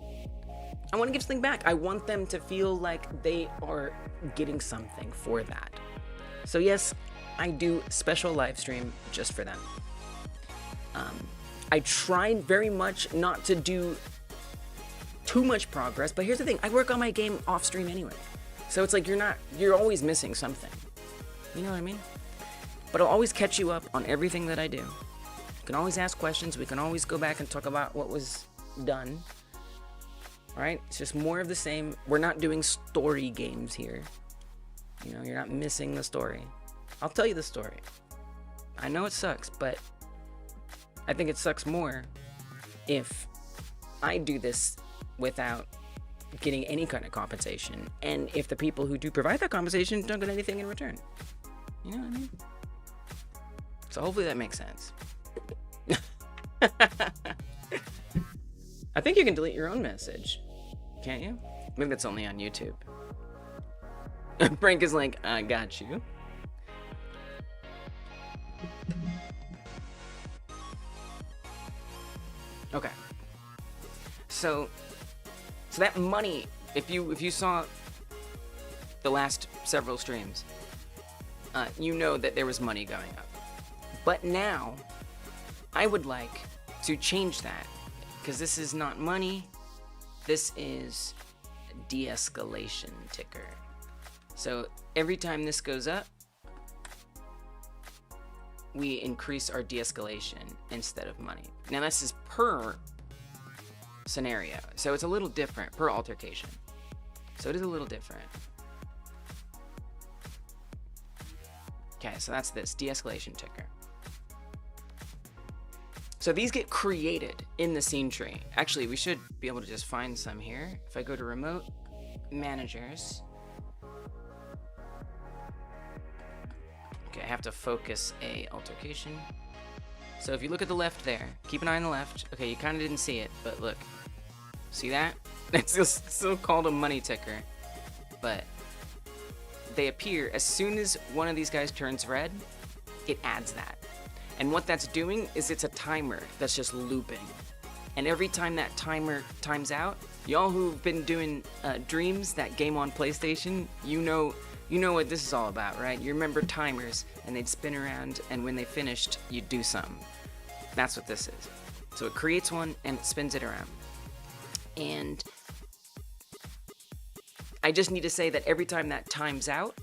I want to give something back. I want them to feel like they are getting something for that. So yes, I do special live stream just for them. I tried very much not to do too much progress, but here's the thing, I work on my game off stream anyway. So it's like you're always missing something. You know what I mean? But I'll always catch you up on everything that I do. You can always ask questions. We can always go back and talk about what was done. All right? It's just more of the same. We're not doing story games here. You know, you're not missing the story. I'll tell you the story. I know it sucks, but I think it sucks more if I do this without getting any kind of compensation, and if the people who do provide that compensation don't get anything in return. You know what I mean? So hopefully that makes sense. I think you can delete your own message, can't you? Maybe that's only on YouTube. Frank is like, I got you. Okay. So that money, if you saw the last several streams, you know that there was money going up. But now, I would like to change that, because this is not money, this is de-escalation ticker. So every time this goes up, we increase our de-escalation instead of money. Now this is per scenario, so it's a little different per altercation. So it is a little different. Okay, so that's this de-escalation ticker. So these get created in the scene tree. Actually, we should be able to just find some here. If I go to remote managers. Okay, I have to focus a altercation. So if you look at the left there, keep an eye on the left. Okay, you kind of didn't see it, but look. See that? It's still called a money ticker, but they appear as soon as one of these guys turns red, it adds that. And what that's doing is it's a timer that's just looping. And every time that timer times out, y'all who've been doing Dreams, that game on PlayStation, you know You know what this is all about, right? You remember timers, and they'd spin around, and when they finished, you'd do something. That's what this is. So it creates one, and it spins it around. And I just need to say that every time that times out,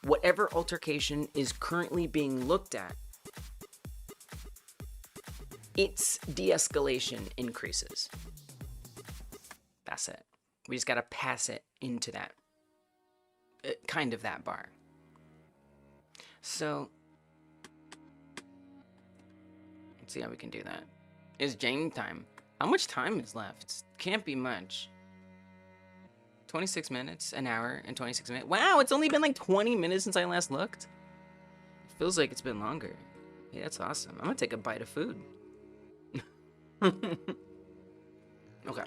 whatever altercation is currently being looked at, its de-escalation increases. That's it. We just gotta pass it into that, kind of that bar. So, let's see how we can do that. It's game time. How much time is left? Can't be much. 26 minutes, an hour and 26 minutes. Wow, it's only been like 20 minutes since I last looked. It feels like it's been longer. Yeah, that's awesome. I'm gonna take a bite of food. Okay.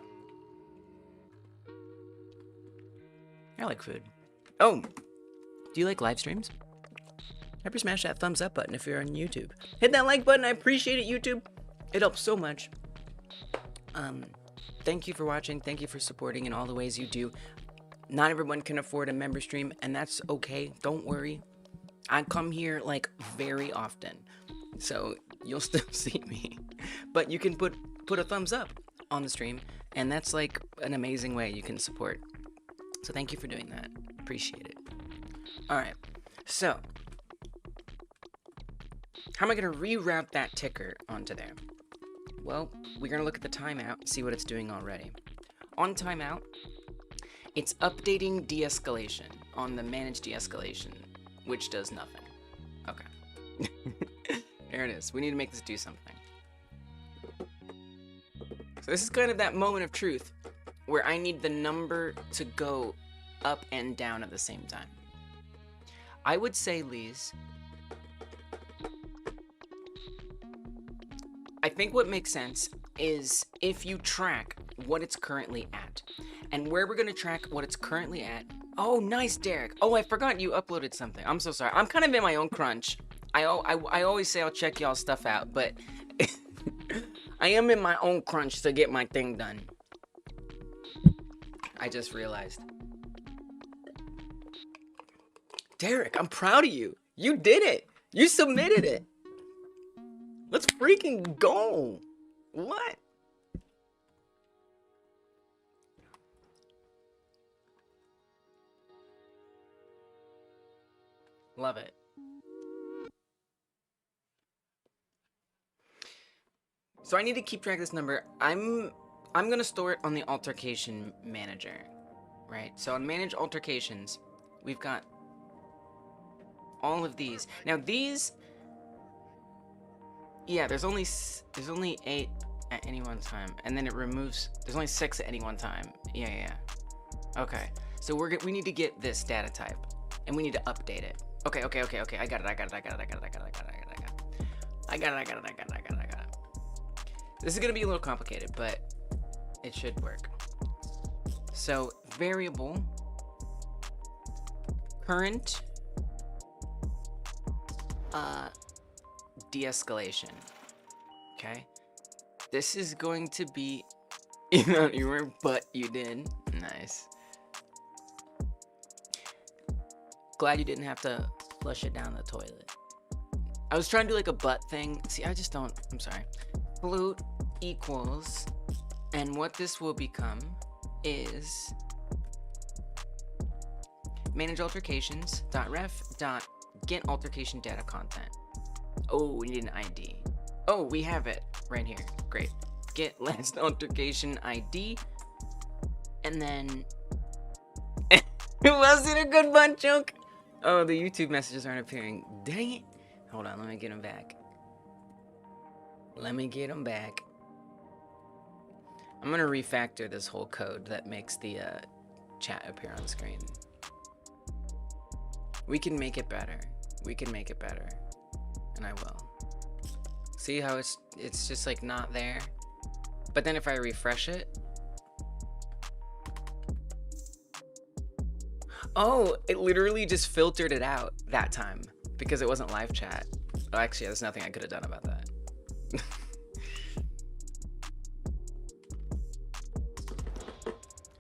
I like food. Oh, do you like live streams? Ever smash that thumbs up button if you're on YouTube. Hit that like button. I appreciate it, YouTube. It helps so much. Thank you for watching. Thank you for supporting in all the ways you do. Not everyone can afford a member stream, and that's okay. Don't worry. I come here like very often, so you'll still see me. But you can put a thumbs up on the stream, and that's like an amazing way you can support. So thank you for doing that. Appreciate it. All right. So how am I going to reroute that ticker onto there? Well, we're going to look at the timeout and see what it's doing already. On timeout, it's updating de-escalation on the manage de-escalation, which does nothing. Okay. There it is. We need to make this do something. So this is kind of that moment of truth where I need the number to go up and down at the same time. I would say, Lise, I think what makes sense is if you track what it's currently at. And where we're going to track what it's currently at. Oh, nice, Derek. Oh, I forgot you uploaded something. I'm so sorry. I'm kind of in my own crunch. I always say I'll check y'all stuff out, but I am in my own crunch to get my thing done. I just realized. Derek, I'm proud of you. You did it. You submitted it. Let's freaking go. What? Love it. So I need to keep track of this number. I'm gonna store it on the altercation manager, right? So on manage altercations, we've got all of these. Now these, yeah, there's only 8 at any one time, and then it removes. There's only 6 at any one time. Yeah. Okay. So we need to get this data type, and we need to update it. Okay. I got it. This is gonna be a little complicated, but it should work. So variable current de-escalation. Okay. This is going to be, you know, you were, but you did. Nice. Glad you didn't have to flush it down the toilet. I was trying to do like a butt thing. See, I just don't, I'm sorry. Float equals, and what this will become is manage altercations .ref .get altercation data content. Oh, we need an ID. Oh, we have it right here. Great. Get last altercation ID, and then was it a good butt joke? Oh, the YouTube messages aren't appearing. Dang it. Hold on, let me get them back. I'm gonna refactor this whole code that makes the chat appear on screen. We can make it better. And I will. See how it's just like not there? But then if I refresh it, oh, it literally just filtered it out that time because it wasn't live chat. Oh, actually, there's nothing I could have done about that.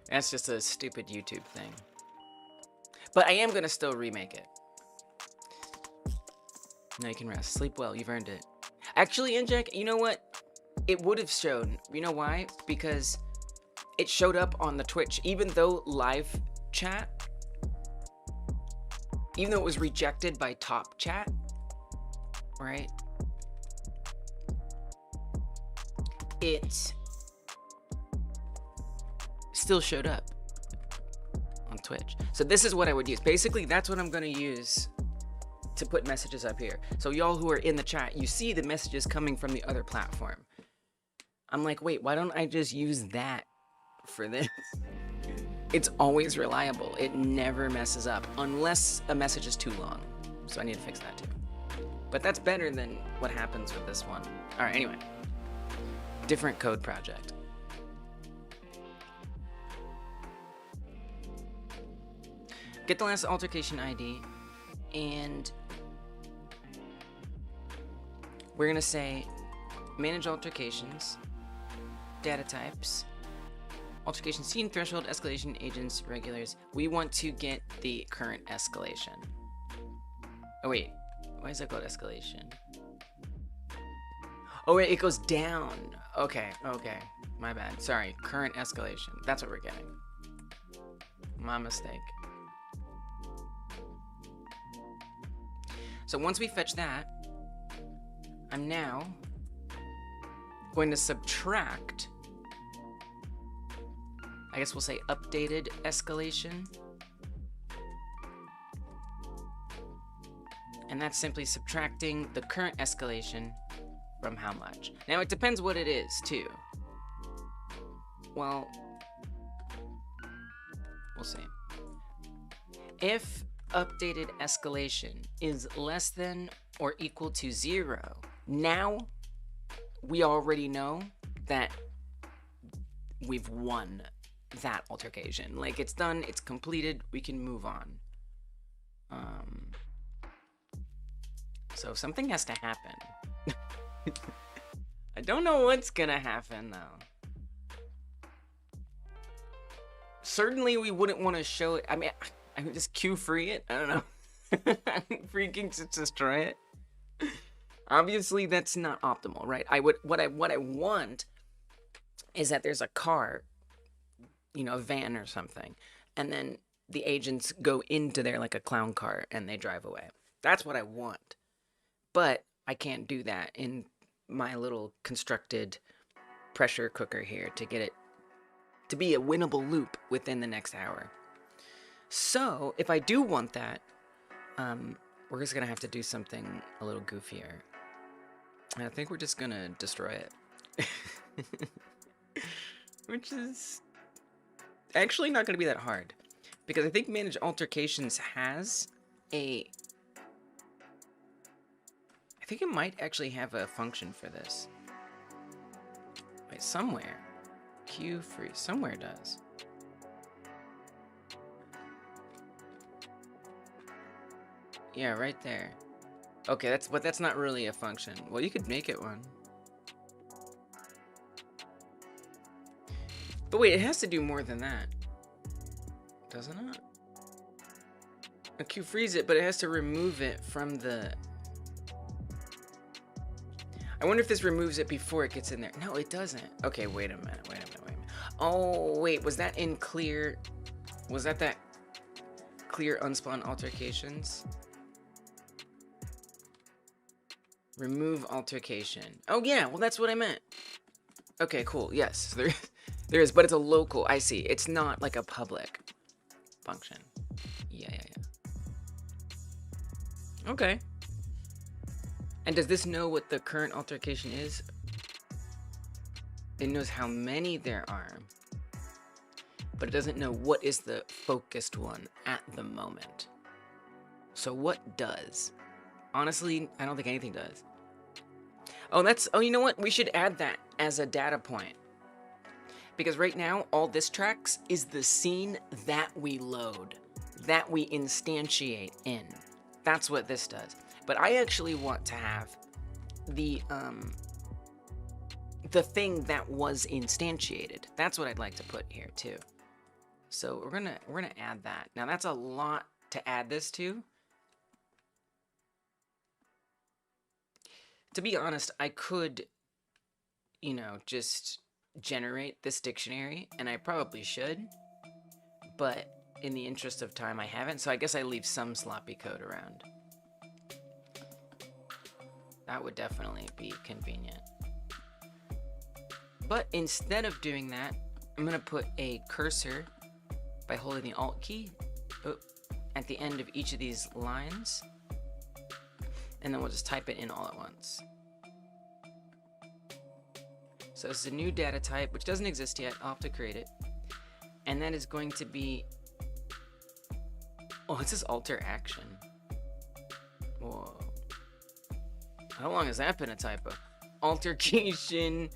That's just a stupid YouTube thing. But I am gonna still remake it. Now you can rest. Sleep well. You've earned it. Actually, Inject, you know what? It would have shown. You know why? Because it showed up on the Twitch, even though live chat, even though it was rejected by top chat, right? It still showed up on Twitch. So this is what I would use. Basically, that's what I'm going to use to put messages up here. So y'all who are in the chat, you see the messages coming from the other platform. I'm like, wait, why don't I just use that for this? It's always reliable. It never messes up unless a message is too long. So I need to fix that too. But that's better than what happens with this one. All right, anyway. Different code project. Get the last altercation ID, and we're gonna say manage altercations, data types, altercation scene, threshold, escalation, agents, regulars. We want to get the current escalation. Oh wait, why is that called escalation? Oh wait, it goes down. Okay, okay, my bad. Sorry, current escalation. That's what we're getting. My mistake. So once we fetch that, I'm now going to subtract, I guess we'll say updated escalation. And that's simply subtracting the current escalation from how much. Now it depends what it is too. Well, we'll see. If updated escalation is less than or equal to 0, now we already know that we've won that altercation. Like, it's done, it's completed, we can move on. So something has to happen. I don't know what's gonna happen though. Certainly we wouldn't want to show it. I mean just queue free it. I don't know. Freaking just destroy it. Obviously that's not optimal, right? What I want is that there's a car, you know, a van or something, and then the agents go into there like a clown car and they drive away. That's what I want. But I can't do that in my little constructed pressure cooker here to get it to be a winnable loop within the next hour. So if I do want that, we're just gonna have to do something a little goofier. And I think we're just gonna destroy it. Which is actually not gonna be that hard. Because I think manage altercations has a... I think it might actually have a function for this. Wait, somewhere. Queue free. Somewhere it does. Yeah, right there. Okay, but that's not really a function. Well, you could make it one. But wait, it has to do more than that. Doesn't it? A queue frees it, but it has to remove it from the... I wonder if this removes it before it gets in there. No, it doesn't. Okay, wait a minute. Oh, wait, was that in clear? Was that clear unspawn altercations? Remove altercation. Oh yeah, well that's what I meant. Okay, cool. Yes, there is, but it's a local. I see. It's not like a public function. Yeah. Okay. And does this know what the current altercation is? It knows how many there are, but it doesn't know what is the focused one at the moment. So what does? Honestly, I don't think anything does. Oh, you know what? We should add that as a data point. Because right now, all this tracks is the scene that we load, that we instantiate in. That's what this does. But I actually want to have the thing that was instantiated. That's what I'd like to put here too. So we're gonna add that. Now that's a lot to add this to. To be honest, I could, you know, just generate this dictionary, and I probably should, but in the interest of time, I haven't, so I guess I leave some sloppy code around. That would definitely be convenient. But instead of doing that, I'm going to put a cursor by holding the Alt key at the end of each of these lines, and then we'll just type it in all at once. So this is a new data type, which doesn't exist yet. I'll have to create it. And that is going to be, oh, it says alter action. Whoa. How long has that been a typo? Altercation.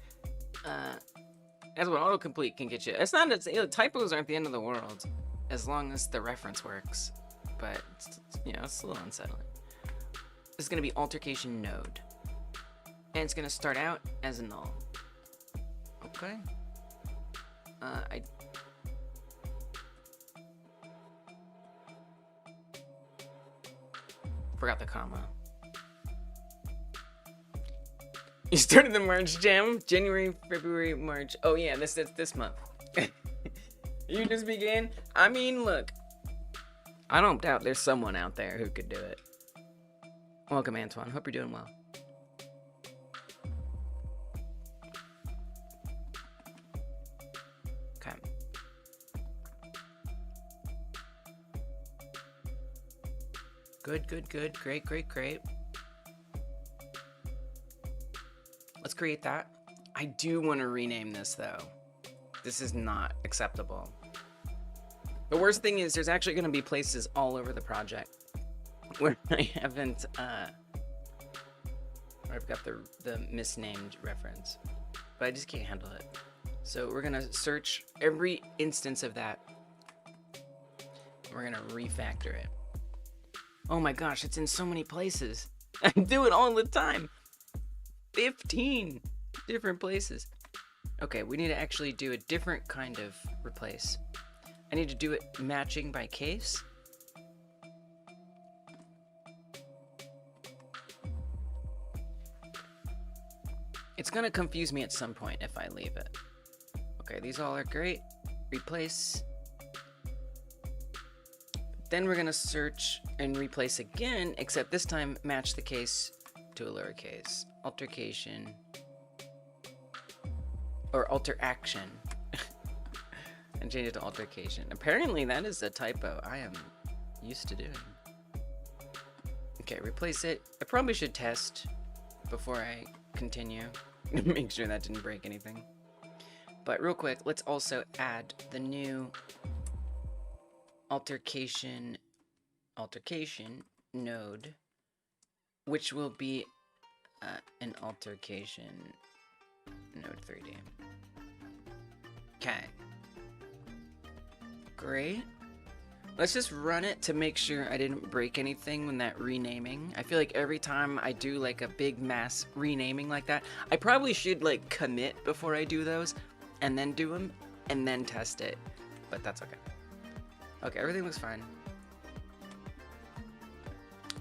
That's what autocomplete can get you. It's not, typos aren't the end of the world, as long as the reference works. But, you know, it's a little unsettling. This is going to be altercation node. And it's going to start out as a null. Okay. I forgot the comma. You started the March Jam, January, February, March. Oh yeah, this month. You just began. I mean, look, I don't doubt there's someone out there who could do it. Welcome, Antoine. Hope you're doing well. Okay. Good, good, good. Great, great, great. Let's create that. I do want to rename this though. This is not acceptable. The worst thing is there's actually going to be places all over the project where I haven't, where I've got the misnamed reference, but I just can't handle it. So we're going to search every instance of that. We're going to refactor it. Oh my gosh, it's in so many places. I do it all the time. 15 different places. Okay, we need to actually do a different kind of replace. I need to do it matching by case. It's gonna confuse me at some point if I leave it. Okay, these all are great. Replace. Then we're gonna search and replace again, except this time match the case to a lowercase. Altercation. Or alter action. And change it to altercation. Apparently that is a typo I am used to doing. Okay, replace it. I probably should test before I continue. Make sure that didn't break anything. But real quick, let's also add the new altercation node, which will be an altercation node 3D. Okay. Great. Let's just run it to make sure I didn't break anything when that renaming. I feel like every time I do like a big mass renaming like that, I probably should like commit before I do those and then do them and then test it. But that's okay. Okay, everything looks fine.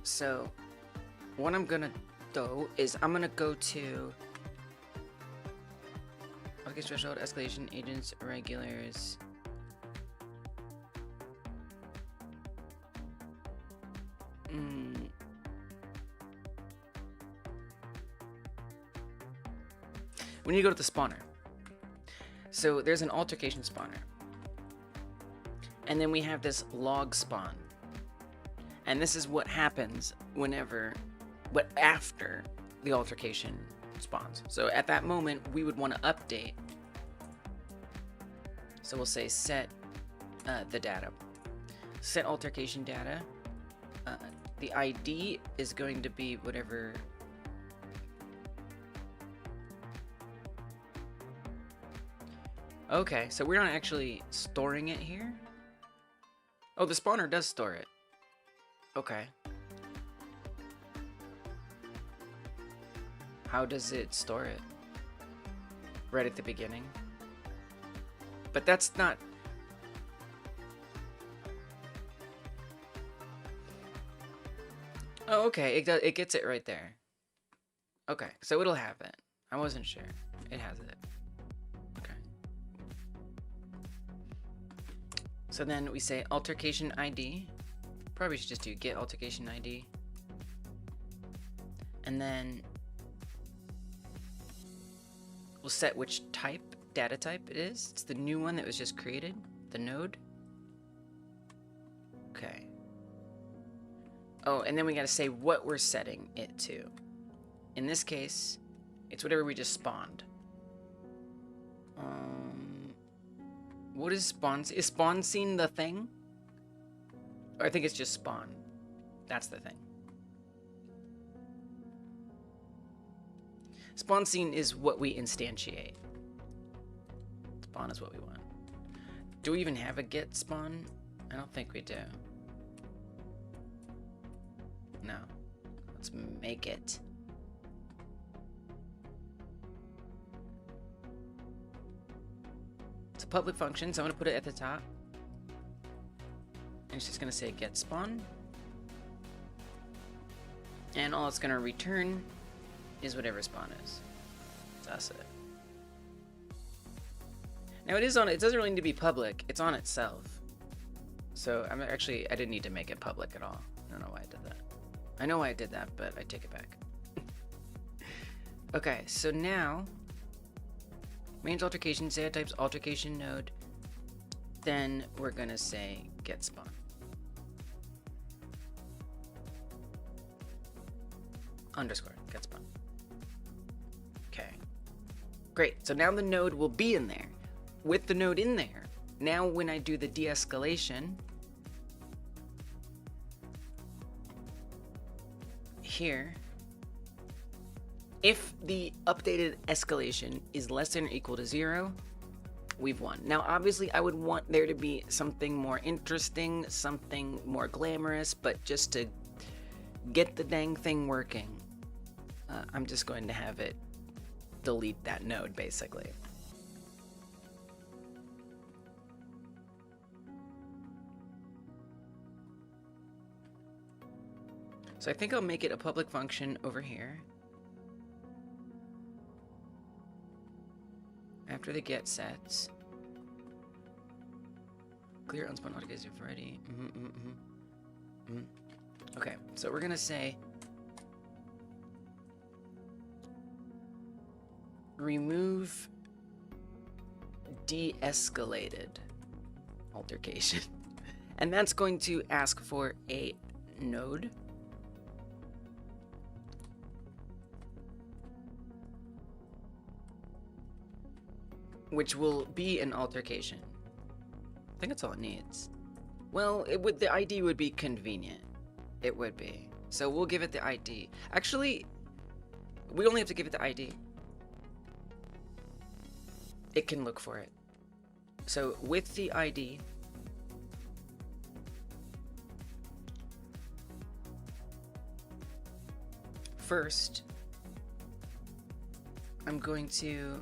So what I'm gonna do is I'm gonna go to okay, threshold, escalation, agents, regulars. We need to go to the spawner. So there's an altercation spawner. And then we have this log spawn. And this is what happens after the altercation spawns. So at that moment, we would want to update. So we'll say set the data. Set altercation data. The ID is going to be whatever. Okay, so we're not actually storing it here. Oh, the spawner does store it. Okay. How does it store it? Right at the beginning? But that's not... Oh, okay, it gets it right there. Okay, so it'll have it. I wasn't sure. It has it. Okay. So then we say altercation ID. Probably should just do get altercation ID. And then we'll set which type, data type it is. It's the new one that was just created, the node. Okay. Oh, and then we gotta say what we're setting it to. In this case, it's whatever we just spawned. What is spawn? Is spawn scene the thing? Or I think it's just spawn. That's the thing. Spawn scene is what we instantiate. Spawn is what we want. Do we even have a get spawn? I don't think we do. No. Let's make it. It's a public function, so I'm going to put it at the top. And it's just going to say get spawn. And all it's going to return is whatever spawn is. That's it. Now it doesn't really need to be public. It's on itself. So I didn't need to make it public at all. I don't know why I did that. I know why I did that, but I take it back. Okay, so now mains altercation, data types altercation node. Then we're gonna say get spawn. Underscore get spawn. Okay. Great. So now the node will be in there. With the node in there, now when I do the de-escalation here, if the updated escalation is less than or equal to 0, we've won. Now, obviously, I would want there to be something more interesting, something more glamorous, but just to get the dang thing working, I'm just going to have it delete that node, basically. So I think I'll make it a public function over here. After the get sets. Clear unspawn autocase if ready. Okay, so we're gonna say remove de-escalated altercation. And that's going to ask for a node. Which will be an altercation. I think that's all it needs. Well, the ID would be convenient. It would be. So we'll give it the ID. Actually, we only have to give it the ID. It can look for it. So with the ID, first, I'm going to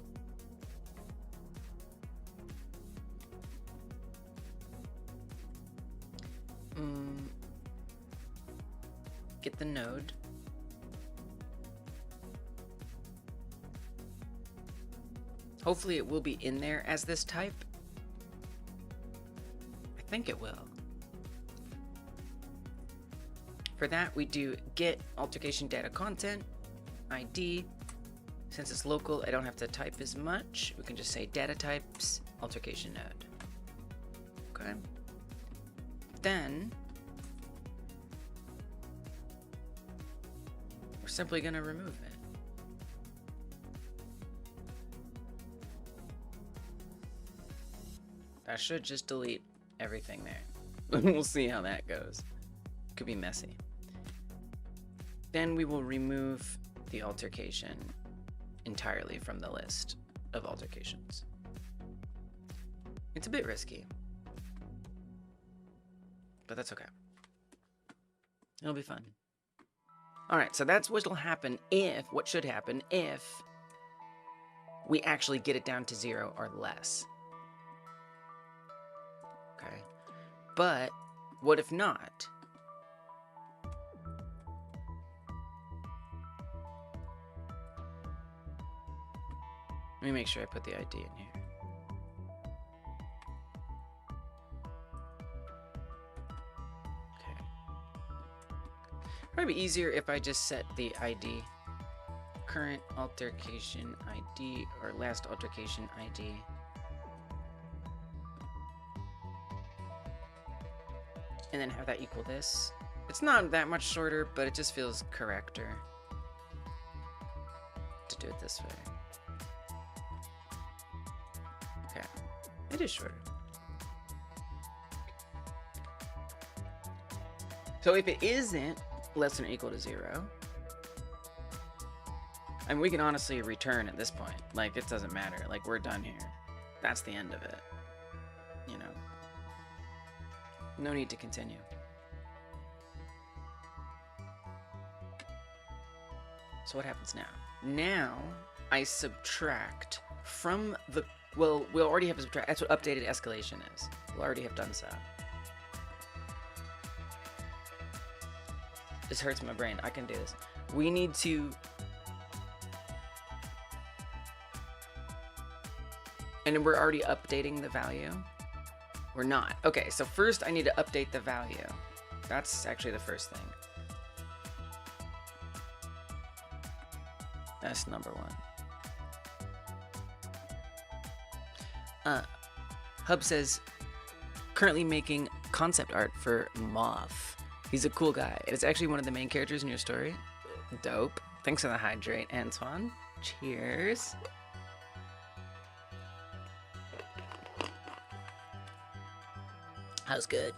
get the node. Hopefully it will be in there as this type. I think it will. For that, we do get altercation data content, ID. Since it's local, I don't have to type as much. We can just say data types, altercation node. Okay. Then we're simply going to remove it. That should just delete everything there. We'll see how that goes. Could be messy. Then we will remove the altercation entirely from the list of altercations. It's a bit risky, but that's okay. It'll be fun. All right, so that's what should happen if we actually get it down to 0 or less. Okay, but what if not? me make sure I put the ID in here. Okay. Probably be easier if I just set the ID. Current altercation ID or last altercation ID. And then have that equal this. It's not that much shorter, but it just feels correcter to do it this way. Okay, it is shorter. So if it isn't less than or equal to 0, I mean, we can honestly return at this point. Like, it doesn't matter. Like, we're done here. That's the end of it. You know? No need to continue. So what happens now? Now, I subtract from the... Well, we'll already have to subtract. That's what updated escalation is. We'll already have done so. This hurts my brain. I can do this. We need to... And we're already updating the value. We're not. Okay, so first I need to update the value. That's actually the first thing. That's number one. Hub says, currently making concept art for Moth. He's a cool guy. It's actually one of the main characters in your story. Dope. Thanks for the hydrate, Antoine. Cheers. That was good.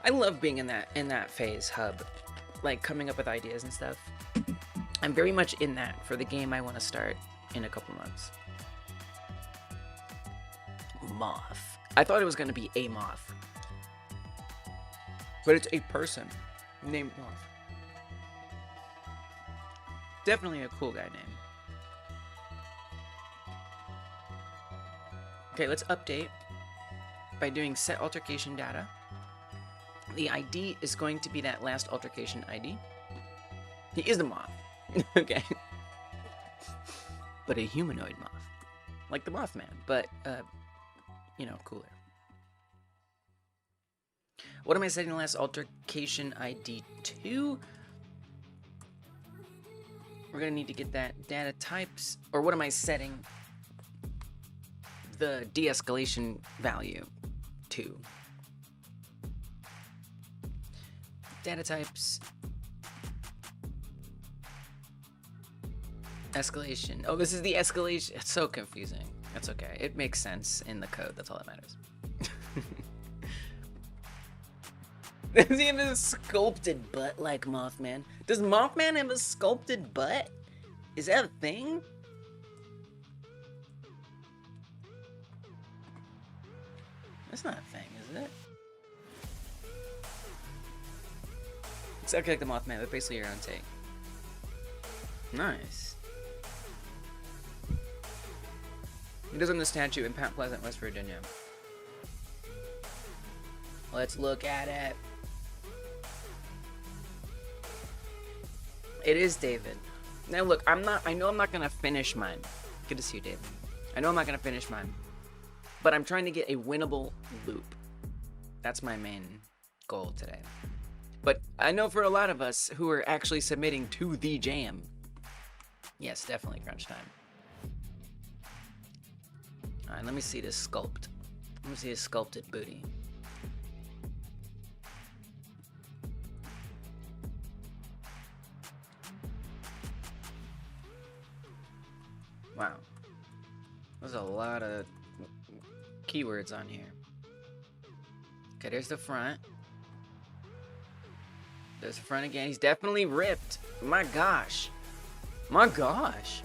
I love being in that phase, Hub, like coming up with ideas and stuff. I'm very much in that for the game I want to start in a couple months. Moth. I thought it was going to be a moth, but it's a person named Moth. Definitely a cool guy name. Okay, let's update by doing set altercation data. The ID is going to be that last altercation ID. He is a moth. Okay. But a humanoid moth. Like the Mothman, but, you know, cooler. What am I setting the last altercation ID to? We're going to need to get that data types, or what am I setting the de-escalation value to? Data types. Escalation. Oh, this is the escalation. It's so confusing. That's okay. It makes sense in the code. That's all that matters. Does he have a sculpted butt like Mothman? Does Mothman have a sculpted butt? Is that a thing? That's not a thing, is it? It's exactly like the Mothman, but basically your own take. Nice. He does on the statue in Mount Pleasant, West Virginia. Let's look at it. It is David. Now look, I know I'm not gonna finish mine. Good to see you, David. I know I'm not gonna finish mine, but I'm trying to get a winnable loop. That's my main goal today. But I know for a lot of us who are actually submitting to the jam, yes, definitely crunch time. All right, let me see this sculpt. Let me see his sculpted booty. Wow. There's a lot of keywords on here. Okay, there's the front. There's the front again. He's definitely ripped. My gosh. My gosh.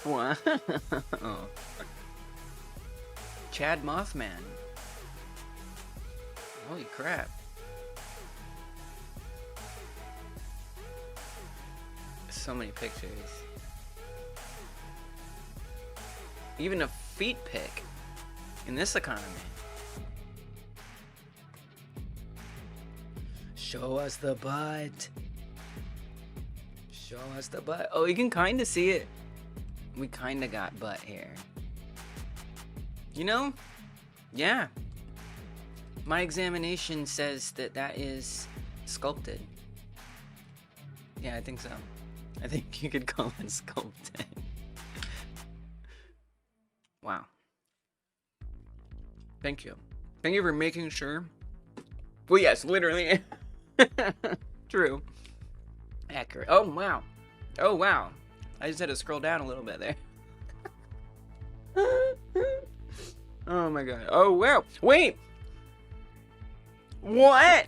Wow. Chad Mothman. Holy crap. So many pictures. Even a feet pic in this economy. Show us the butt. Show us the butt. Oh, you can kind of see it. We kind of got butt here. You know? Yeah. My examination says that that is sculpted. Yeah, I think so. I think you could call it sculpted. Wow. Thank you. Thank you for making sure. Well, yes, literally. True. Accurate. Oh, wow. Oh, wow. I just had to scroll down a little bit there. Oh, my God. Oh, wow. Wait. What?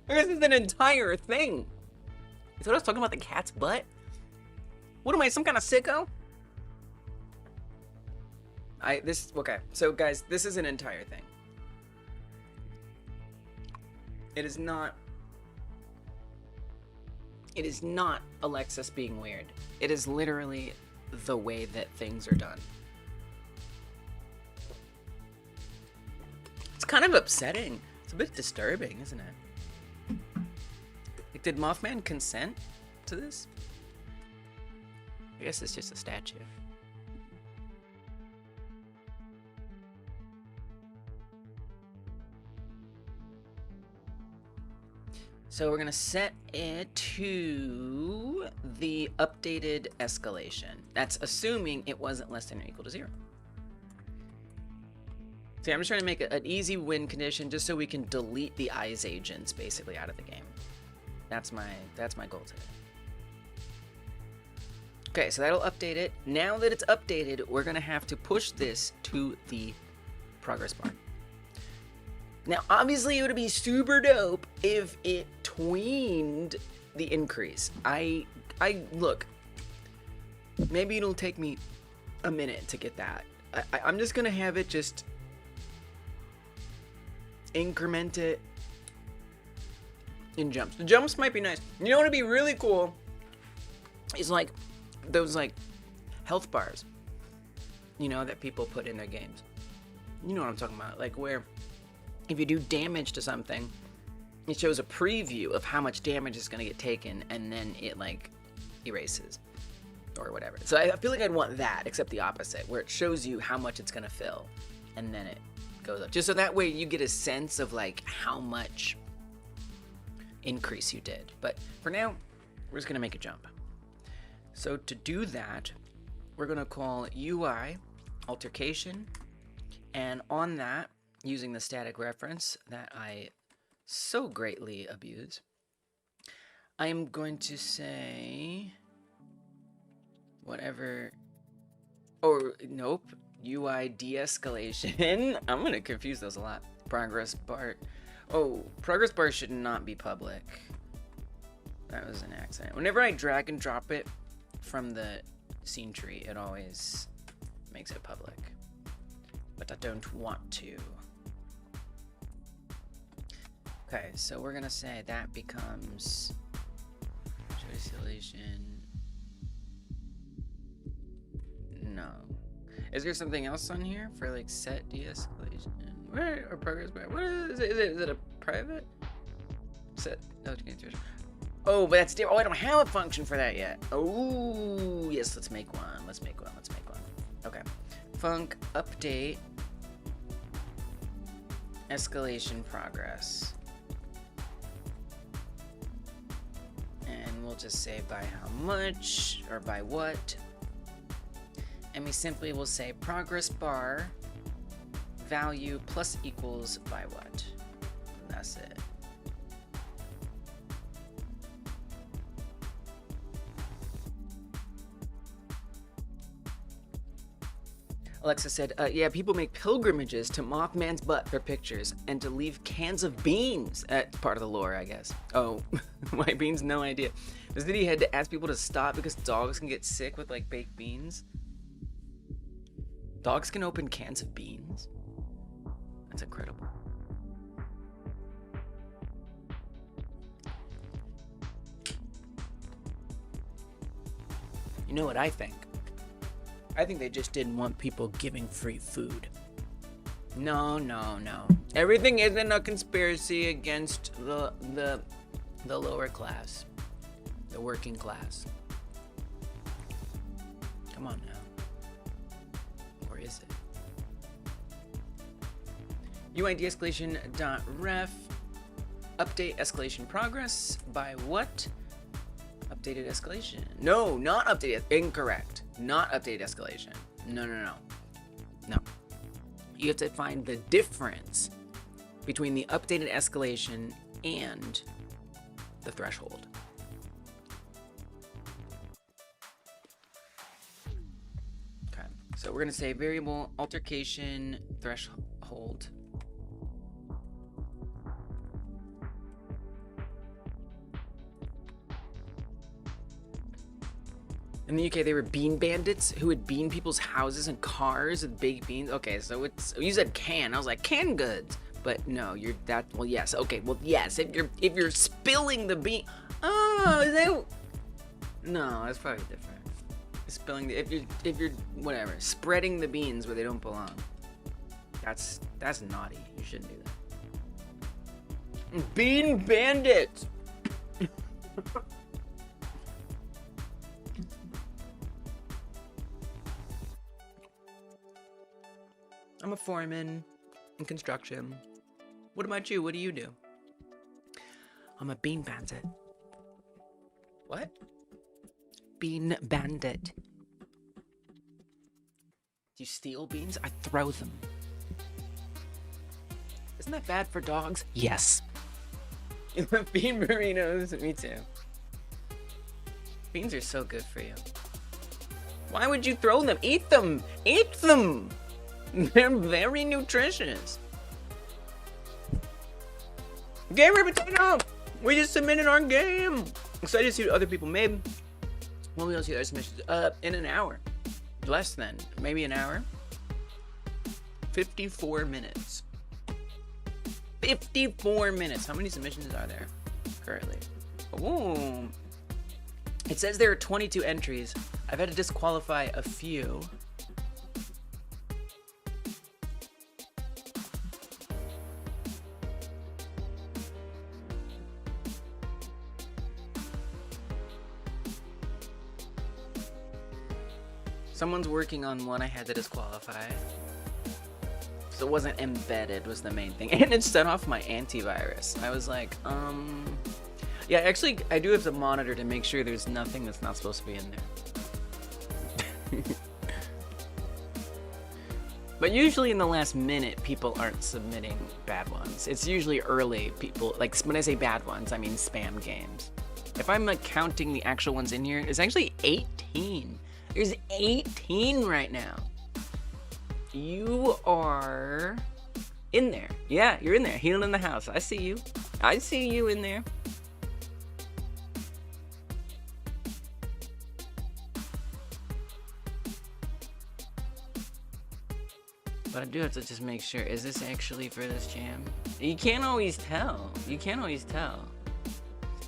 This is an entire thing. Is what I was talking about, the cat's butt? What am I, some kind of sicko? Okay. So, guys, this is an entire thing. It is not Alexis being weird. It is literally the way that things are done. It's kind of upsetting. It's a bit disturbing, isn't it? Like, did Mothman consent to this? I guess it's just a statue. So we're gonna set it to the updated escalation. That's assuming it wasn't less than or equal to 0. See, I'm just trying to make an easy win condition just so we can delete the eyes agents basically out of the game. That's my goal today. Okay, so that'll update it. Now that it's updated, we're gonna have to push this to the progress bar. Now, obviously, it would be super dope if it tweened the increase. Look, maybe it'll take me a minute to get that. I'm just gonna have it just increment it in jumps. The jumps might be nice. You know what would be really cool is like those like health bars, you know, that people put in their games. You know what I'm talking about, like where if you do damage to something, it shows a preview of how much damage is going to get taken, and then it, like, erases, or whatever. So I feel like I'd want that, except the opposite, where it shows you how much it's going to fill, and then it goes up. Just so that way you get a sense of, like, how much increase you did. But for now, we're just going to make a jump. So to do that, we're going to call UI altercation, and on that, using the static reference that I so greatly abuse, I am going to say whatever, or nope, UI de-escalation. I'm going to confuse those a lot. Progress bar. Oh, progress bar should not be public. That was an accident. Whenever I drag and drop it from the scene tree, it always makes it public. But I don't want to. Okay, so we're gonna say that becomes de-escalation. No. Is there something else on here for like set de-escalation? Where or progress bar? What is it? Is it a private? Set. Oh, but that's different. Oh, I don't have a function for that yet. Oh, yes. Let's make one. Let's make one. Okay. Func update escalation progress. We'll just say by how much or by what, and we simply will say progress bar value plus equals by what, and that's it. Alexa said, yeah, people make pilgrimages to Mothman's butt for pictures and to leave cans of beans. That's part of the lore, I guess. Oh, white beans? No idea. Was that he had to ask people to stop because dogs can get sick with, like, baked beans? Dogs can open cans of beans? That's incredible. You know what I think? I think they just didn't want people giving free food. No. Everything isn't a conspiracy against the lower class. The working class. Come on now. Or is it? UI de-escalation.ref. Update escalation progress by what? Updated escalation. No, not updated. Incorrect. Not updated escalation. No. No. You have to find the difference between the updated escalation and the threshold. Okay. So we're going to say variable altercation threshold. In the UK, they were bean bandits who would bean people's houses and cars with big beans. Okay, so it's, you said can. I was like, canned goods. But no, you're that, well, yes. Okay, well, yes, if you're spilling the bean. Oh, is that? No, that's probably different. Spilling the, if you're whatever, spreading the beans where they don't belong. That's naughty. You shouldn't do that. Bean bandits. I'm a foreman in construction. What about you? What do you do? I'm a bean bandit. What? Bean bandit. Do you steal beans? I throw them. Isn't that bad for dogs? Yes. Bean burritos. Me too. Beans are so good for you. Why would you throw them? Eat them! Eat them! They're very nutritious. Gamer potato! We just submitted our game! Excited to see what other people made. When we will see their submissions in an hour. Less than. Maybe an hour. 54 minutes. 54 minutes. How many submissions are there currently? Ooh. It says there are 22 entries. I've had to disqualify a few. Someone's working on one I had to disqualify. So it wasn't embedded was the main thing. And it set off my antivirus. I was like, yeah, actually, I do have to monitor to make sure there's nothing that's not supposed to be in there. But usually in the last minute, people aren't submitting bad ones. It's usually early people, like when I say bad ones, I mean spam games. If I'm like counting the actual ones in here, it's actually 18. There's 18 right now. You are in there. Yeah, you're in there. Healing in the house. I see you. I see you in there. But I do have to just make sure. Is this actually for this jam? You can't always tell. You can't always tell.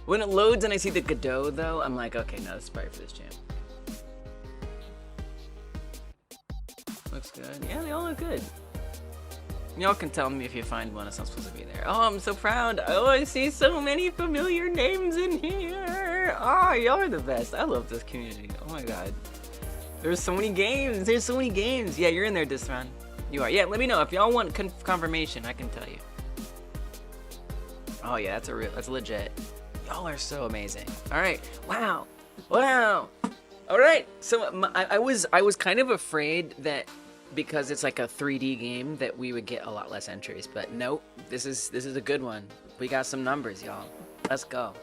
When it loads and I see the godot though, I'm like, okay, no, this is probably for this jam. Looks good. Yeah, they all look good. Y'all can tell me if you find one that's not supposed to be there. Oh, I'm so proud. Oh, I see so many familiar names in here. Oh, y'all are the best. I love this community. Oh my god. There's so many games. There's so many games. Yeah, you're in there this round. You are. Yeah, let me know. If y'all want confirmation, I can tell you. Oh yeah, that's legit. Y'all are so amazing. All right. Wow. Wow. All right. So I was kind of afraid that because it's like a 3D game that we would get a lot less entries, but nope. This is a good one. We got some numbers, y'all. Let's go.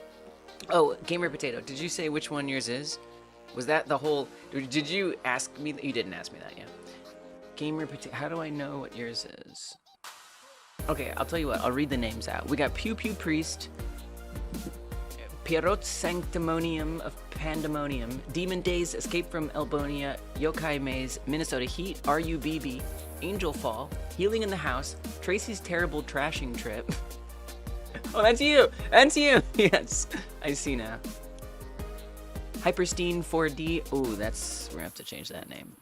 Oh, Gamer Potato, did you say which one yours is? Was that the whole? Did you ask me? You didn't ask me that, yeah. Gamer Potato. How do I know what yours is? Okay, I'll tell you what. I'll read the names out. We got Pew Pew Priest, Pierrot Sanctimonium of Pandemonium, Demon Days, Escape from Elbonia, Yokai Maze, Minnesota Heat, RUBB, Angel Fall, Healing in the House, Tracy's Terrible Trashing Trip. Oh, that's you! That's you! Yes, I see now. Hyperstein 4D. Oh, we're gonna have to change that name.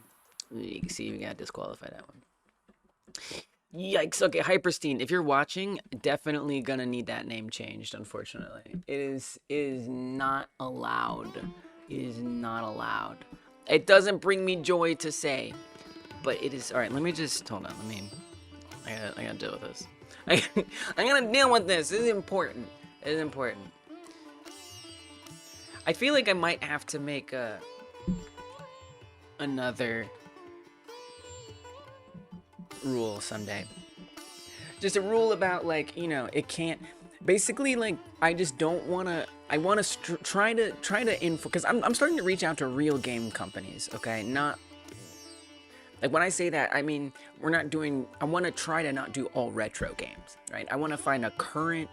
You can see we gotta disqualify that one. Yikes. Okay, Hyperstein, if you're watching, definitely gonna need that name changed, unfortunately. It is not allowed. It is not allowed. It doesn't bring me joy to say, but it is. All right, let me just, hold on. I gotta deal with this. I gotta deal with this. This is important. It is important. I feel like I might have to make another rule someday. Just a rule about, like, you know, it can't, basically, like, I just don't want to, I want to try to info, because I'm starting to reach out to real game companies, okay? Not, like, when I say that, I mean, we're not doing, I want to try to not do all retro games, right? I want to find a current,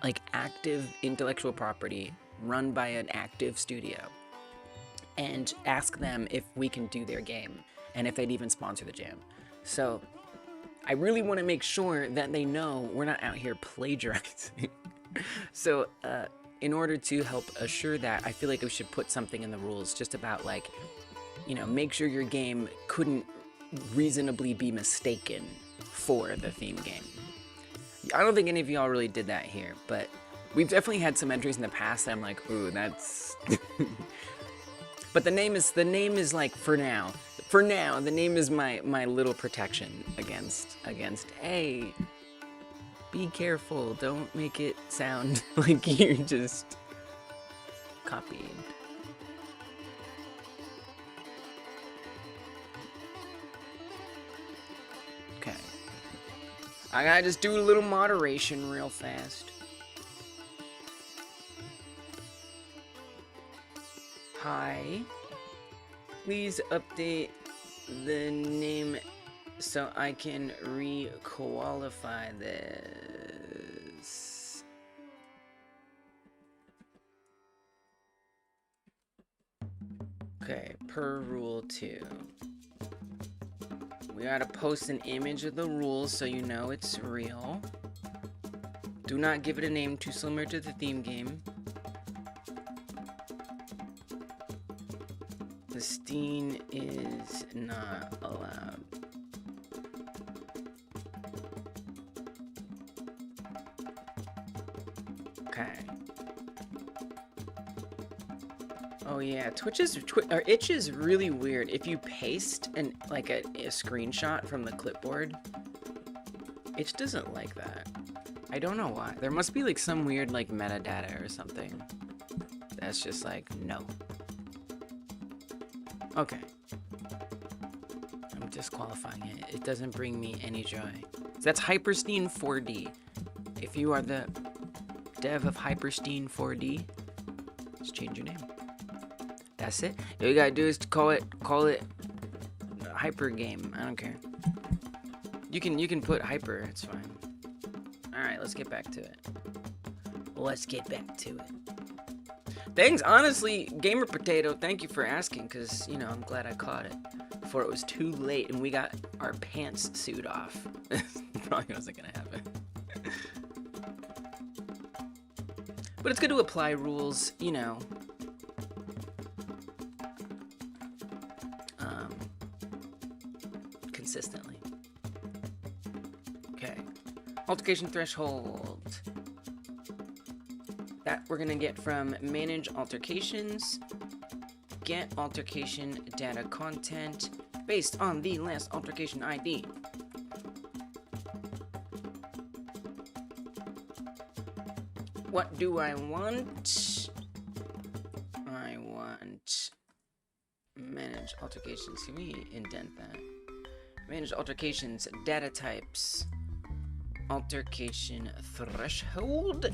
like, active intellectual property run by an active studio and ask them if we can do their game and if they'd even sponsor the jam. So I really want to make sure that they know we're not out here plagiarizing. So in order to help assure that, I feel like we should put something in the rules just about, like, you know, make sure your game couldn't reasonably be mistaken for the theme game. I don't think any of y'all really did that here, but we've definitely had some entries in the past that I'm like, ooh, that's... But the name is like, for now, the name is my little protection against, hey, be careful, don't make it sound like you just copied. Okay. I gotta just do a little moderation real fast. Hi. Please update the name so I can re-qualify this. Okay, per rule 2. We gotta post an image of the rules so you know it's real. Do not give it a name too similar to the theme game. The Stein is not allowed. Okay. Oh yeah, Itch is really weird. If you paste a screenshot from the clipboard, Itch doesn't like that. I don't know why. There must be like some weird like metadata or something. That's just like, no. Okay. I'm disqualifying it. It doesn't bring me any joy. So that's Hyperstein 4D. If you are the dev of Hyperstein 4D, just change your name. That's it. All you gotta do is call it Hyper Game. I don't care. You can put Hyper. It's fine. All right, let's get back to it. Thanks, honestly, Gamer Potato, thank you for asking, because, you know, I'm glad I caught it before it was too late and we got our pants suit off. Probably wasn't gonna happen. But it's good to apply rules, you know. Consistently. Okay. Altercation threshold. That we're gonna get from manage altercations, get altercation data content based on the last altercation ID. What do I want? I want manage altercations. Can we indent that? Manage altercations, data types, altercation threshold.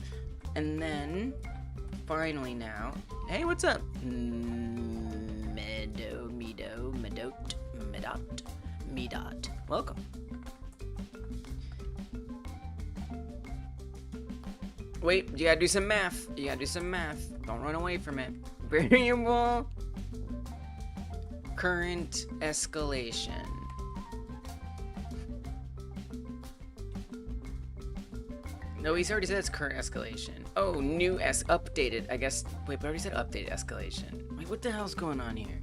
And then, finally now, hey, what's up? Medot. Welcome. Wait, you gotta do some math. Don't run away from it. Variable current escalation. No, he's already said it's current escalation. Oh, new updated, I guess. Wait, but I already said updated escalation. Wait, what the hell's going on here?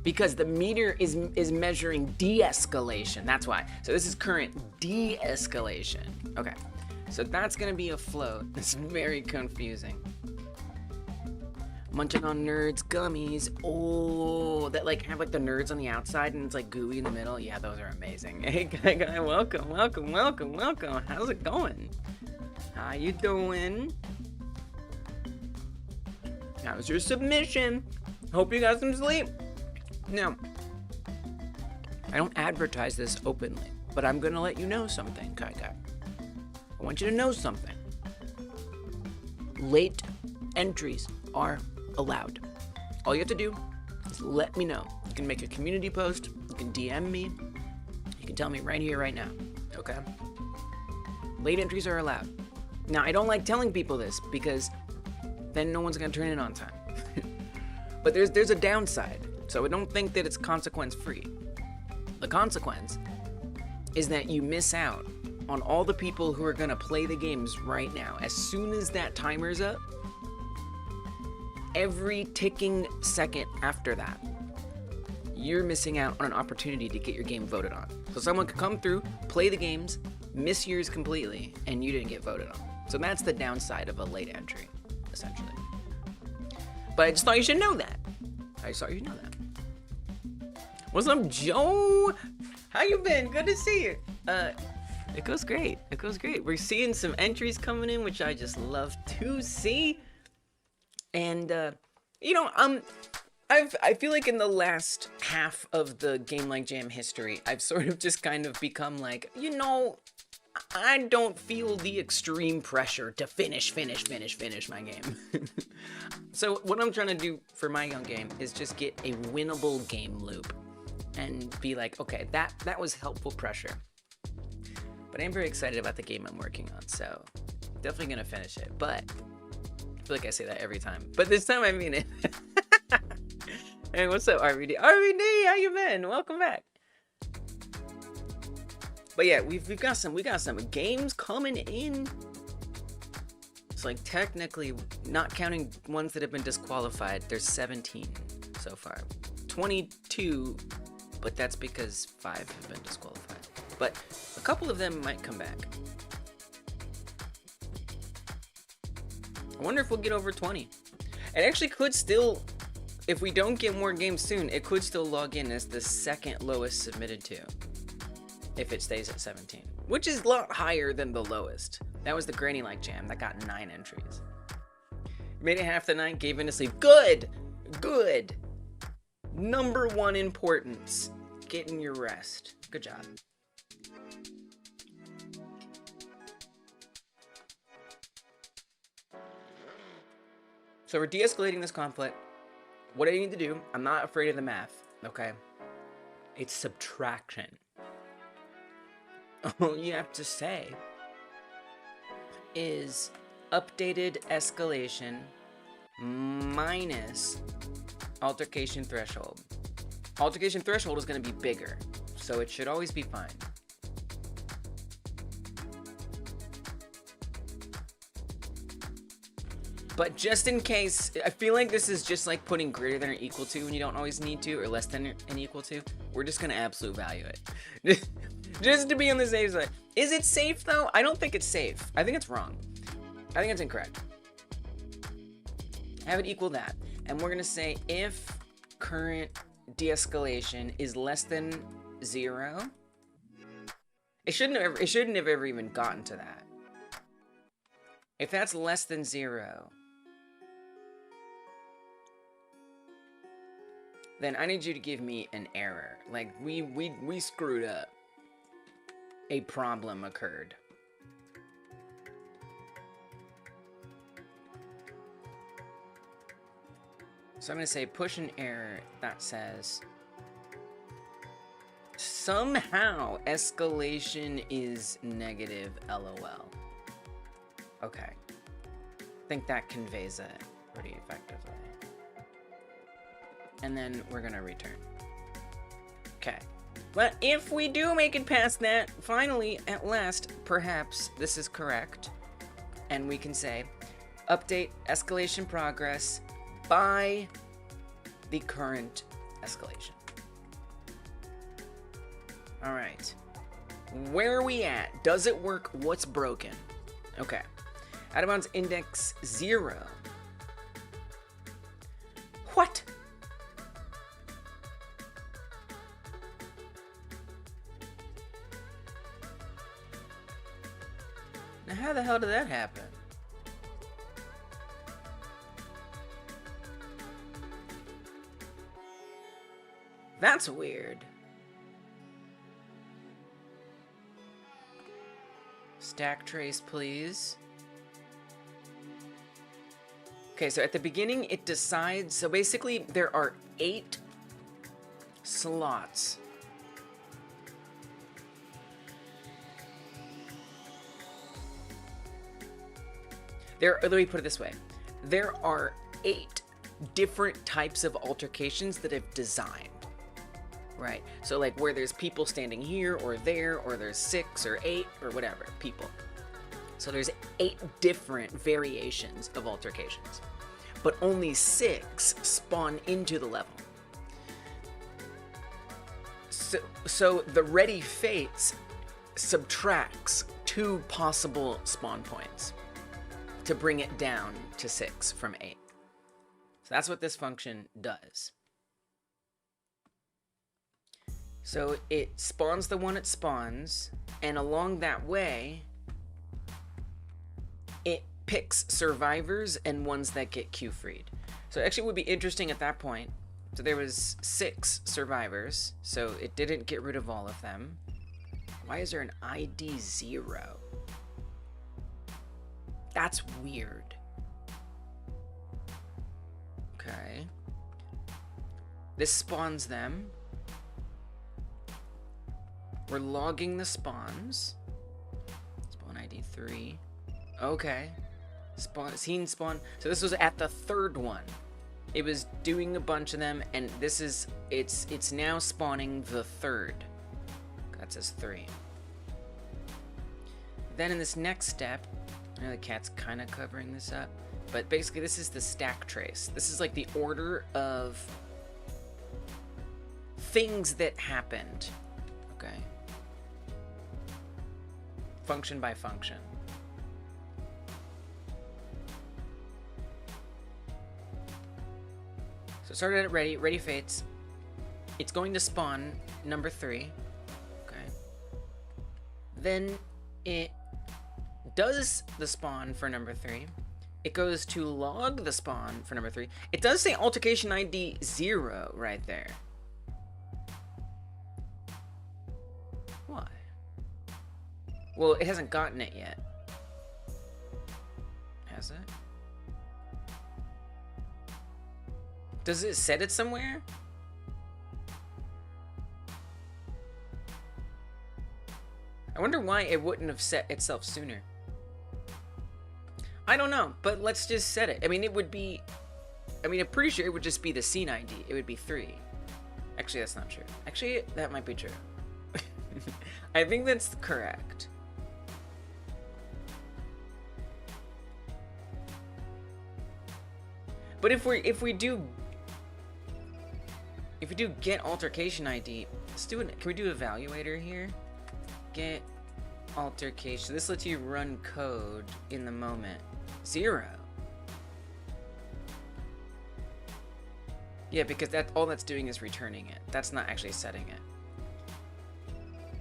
because the meter is measuring de-escalation. That's why. So this is current de-escalation. Okay, so that's gonna be a float. It's very confusing. Munching on nerds gummies. Oh, that like have like the nerds on the outside and it's like gooey in the middle. Yeah, those are amazing. Hey guy, welcome. How's it going? How you doing? How's your submission? Hope you got some sleep. Now, I don't advertise this openly, but I'm gonna let you know something, Kai. I want you to know something. Late entries are allowed. All you have to do is let me know. You can make a community post, you can DM me, you can tell me right here, right now, okay? Late entries are allowed. Now, I don't like telling people this because then no one's gonna turn in on time. But there's a downside, so I don't think that it's consequence free. The consequence is that you miss out on all the people who are gonna play the games right now. As soon as that timer's up, every ticking second after that, you're missing out on an opportunity to get your game voted on. So someone could come through, play the games, miss yours completely, and you didn't get voted on. So that's the downside of a late entry, essentially. But I just thought you should know that. What's up, Joe? How you been? Good to see you. It goes great. We're seeing some entries coming in, which I just love to see. And, I feel like in the last half of the Game Like Jam history, I've sort of just kind of become like, I don't feel the extreme pressure to finish my game. So what I'm trying to do for my young game is just get a winnable game loop and be like, okay, that was helpful pressure. But I'm very excited about the game I'm working on, so definitely gonna finish it. But I feel like I say that every time, but this time I mean it. Hey, what's up, RVD? RVD, how you been? Welcome back. But yeah, we got some games coming in. It's like technically, not counting ones that have been disqualified, there's 17 so far. 22, but that's because 5 have been disqualified. But a couple of them might come back. I wonder if we'll get over 20. It actually could still, if we don't get more games soon, it could still log in as the second lowest submitted to, if it stays at 17, which is a lot higher than the lowest. That was the Granny Like Jam that got 9 entries. Made it half the night, gave in to sleep. Good. Number 1 importance, getting your rest. Good job. So we're de-escalating this conflict. What I need to do, I'm not afraid of the math, okay? It's subtraction. All you have to say is updated escalation minus altercation threshold. Altercation threshold is going to be bigger, so it should always be fine. But just in case, I feel like this is just like putting greater than or equal to when you don't always need to, or less than and equal to. We're just going to absolute value it. Just to be on the safe side. Is it safe though? I don't think it's safe. I think it's wrong. I think it's incorrect. Have it equal that. And we're going to say if current de-escalation is less than 0. It shouldn't have ever even gotten to that. If that's less than 0, then I need you to give me an error. Like, we screwed up. A problem occurred. So I'm going to say push an error that says somehow escalation is negative LOL. Okay. I think that conveys it pretty effectively. And then we're going to return. Okay. But if we do make it past that, finally, at last, perhaps this is correct. And we can say, update escalation progress by the current de-escalation. All right. Where are we at? Does it work? What's broken? Okay. Out of bounds index 0. What? Now, how the hell did that happen? That's weird. Stack trace, please. Okay, so at the beginning it decides, so basically there are 8 slots. Let me put it this way. There are 8 different types of altercations that I've designed. Right, so like where there's people standing here or there, or there's 6 or 8 or whatever, people. So there's 8 different variations of altercations, but only 6 spawn into the level. So the ready fates subtracts 2 possible spawn points to bring it down to 6 from 8. So that's what this function does. So it spawns the one it spawns, and along that way, it picks survivors and ones that get queue-freed. So it actually would be interesting at that point. So there was 6 survivors, so it didn't get rid of all of them. Why is there an ID 0? That's weird. Okay. This spawns them. We're logging the spawns. Spawn ID 3. Okay. Scene spawn. So this was at the 3rd one. It was doing a bunch of them, and this is it's now spawning the 3rd. That says 3. Then in this next step, I know the cat's kind of covering this up, but basically this is the stack trace. This is like the order of things that happened. Okay. Function by function. So started at ready fates. It's going to spawn number 3. Okay. Then it does the spawn for number 3. It goes to log the spawn for number 3. It does say altercation ID 0 right there. Why? Well, it hasn't gotten it yet. Has it? Does it set it somewhere? I wonder why it wouldn't have set itself sooner. I don't know, but let's just set it. I mean, it would be... I'm pretty sure it would just be the scene ID. It would be 3. Actually, that's not true. Actually, that might be true. I think that's correct. But if we do get altercation ID, let's do it. Can we do evaluator here? Get altercation. This lets you run code in the moment. 0. Yeah, because all that's doing is returning it. That's not actually setting it.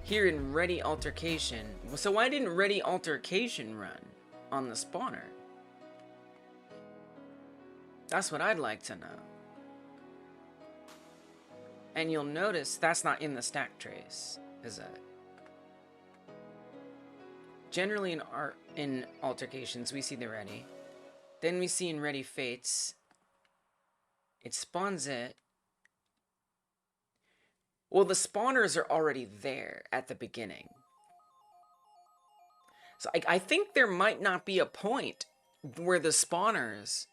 Here in ready altercation. So why didn't ready altercation run on the spawner? That's what I'd like to know. And you'll notice that's not in the stack trace, is it? Generally in altercations, we see the ready. Then we see in ready fates, it spawns it. Well, the spawners are already there at the beginning. So I think there might not be a point where the spawners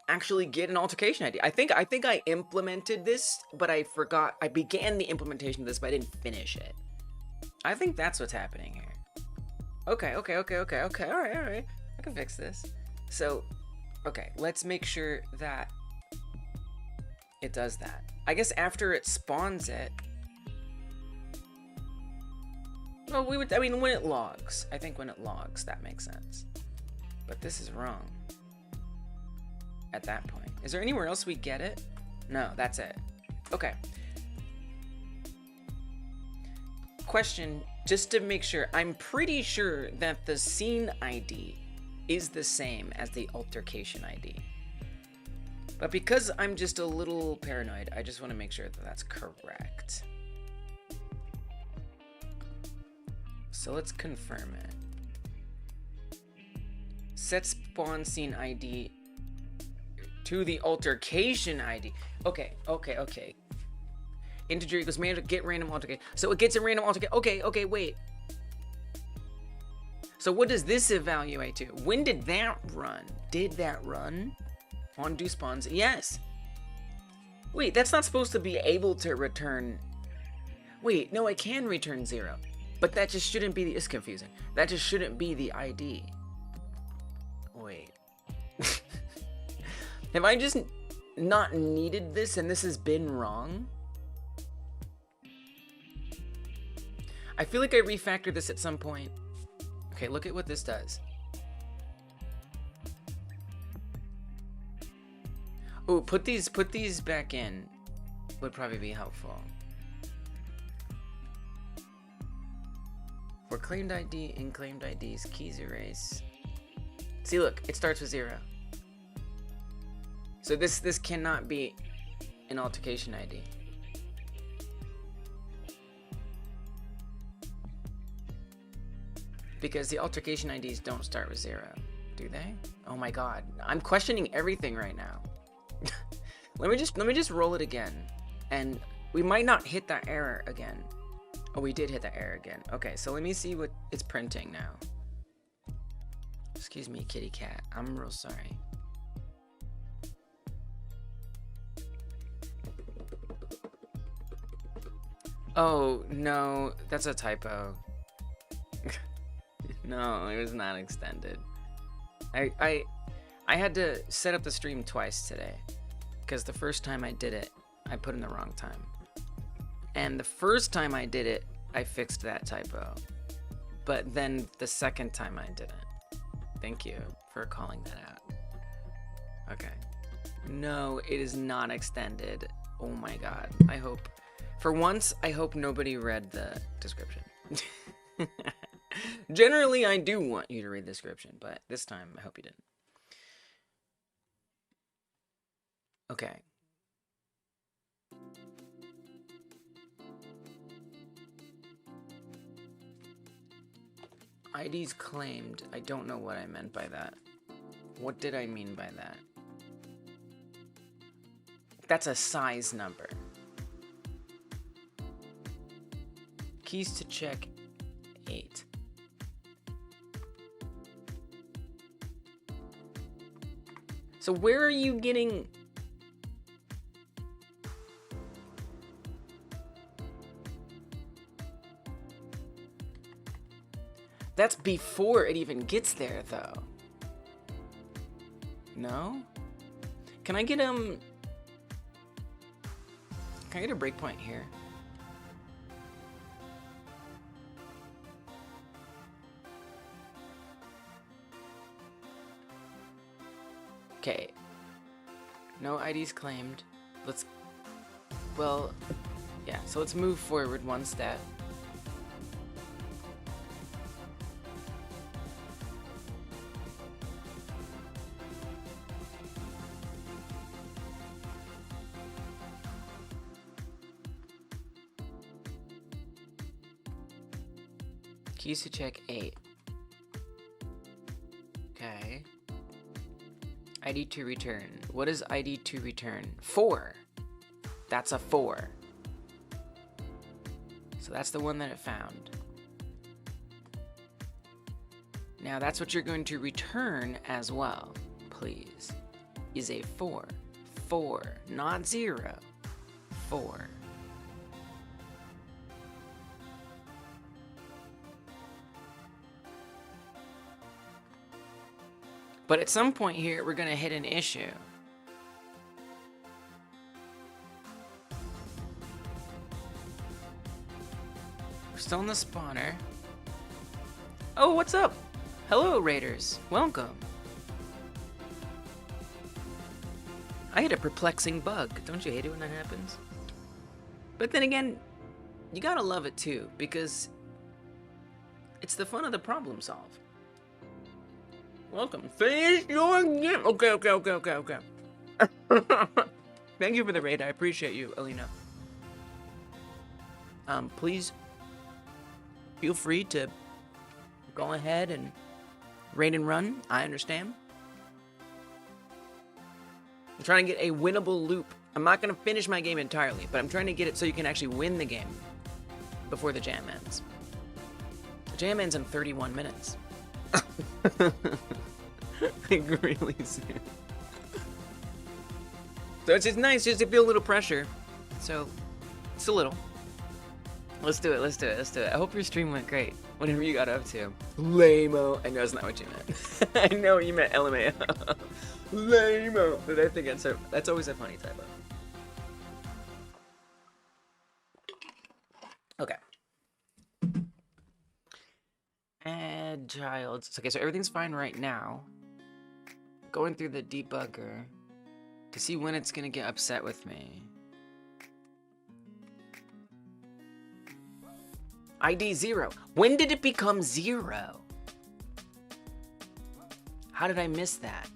actually get an altercation ID. I think I implemented this, but I forgot. I began the implementation of this, but I didn't finish it. I think that's what's happening here. Okay. All right. I can fix this. So, okay, let's make sure that it does that. I guess after it spawns it, well, I mean, when it logs. I think when it logs, that makes sense. But this is wrong. At that point. Is there anywhere else we get it? No, that's it. Okay. Question, just to make sure. I'm pretty sure that the scene ID is the same as the altercation ID. But because I'm just a little paranoid, I just want to make sure that that's correct. So let's confirm it. Set spawn scene ID to the altercation ID. Okay. Integer equals get random altercation. So it gets a random altercation. Okay, wait. So what does this evaluate to? When did that run? Did that run on do spawns? Yes. Wait, that's not supposed to be able to return. Wait, no, it can return 0. But that just shouldn't be it's confusing. That just shouldn't be the ID. Wait. Have I just not needed this and this has been wrong? I feel like I refactored this at some point. Okay, look at what this does. Oh, put these back in would probably be helpful. For claimed ID and claimed IDs, keys erase. See, look, it starts with 0. So this cannot be an altercation ID. Because the altercation IDs don't start with 0, do they? Oh my god, I'm questioning everything right now. let me just roll it again, and we might not hit that error again. Oh, we did hit that error again. Okay, so let me see what it's printing now. Excuse me, kitty cat. I'm real sorry. Oh no, that's a typo. No, it was not extended. I had to set up the stream twice today because the first time I did it, I put in the wrong time. And the first time I did it, I fixed that typo. But then the second time I didn't. Thank you for calling that out. Okay. No, it is not extended. Oh my god. I hope, for once, I hope nobody read the description. Generally, I do want you to read the description, but this time, I hope you didn't. Okay. IDs claimed. I don't know what I meant by that. What did I mean by that? That's a size number. Keys to check 8. So where are you getting... That's before it even gets there, though. No? Can I get a breakpoint here? Okay. No IDs claimed. Well, yeah, so let's move forward one step. Keys to check 8. Okay. ID to return. What is ID to return? 4. That's a 4. So that's the one that it found. Now that's what you're going to return as well, please. Is a 4. 4, not 0. 4. But at some point here, we're going to hit an issue. still in the spawner. Oh, what's up? Hello, raiders. Welcome. I hit a perplexing bug. Don't you hate it when that happens? But then again, you gotta love it too, because it's the fun of the problem solve. Welcome. Finish your game. Okay. Thank you for the raid. I appreciate you, Alina. Please feel free to go ahead and raid and run. I understand. I'm trying to get a winnable loop. I'm not going to finish my game entirely, but I'm trying to get it so you can actually win the game before the jam ends. The jam ends in 31 minutes. Like, really soon. So it's just nice just to feel a little pressure. So, it's a little. Let's do it. I hope your stream went great. Whatever you got up to. Lame-o. I know it's not what you meant. I know you meant LMAO. Lame-o. But I think that's always a funny typo. Okay. Add childs. Okay, so everything's fine right now. Going through the debugger to see when it's gonna get upset with me. ID 0. When did it become 0? How did I miss that?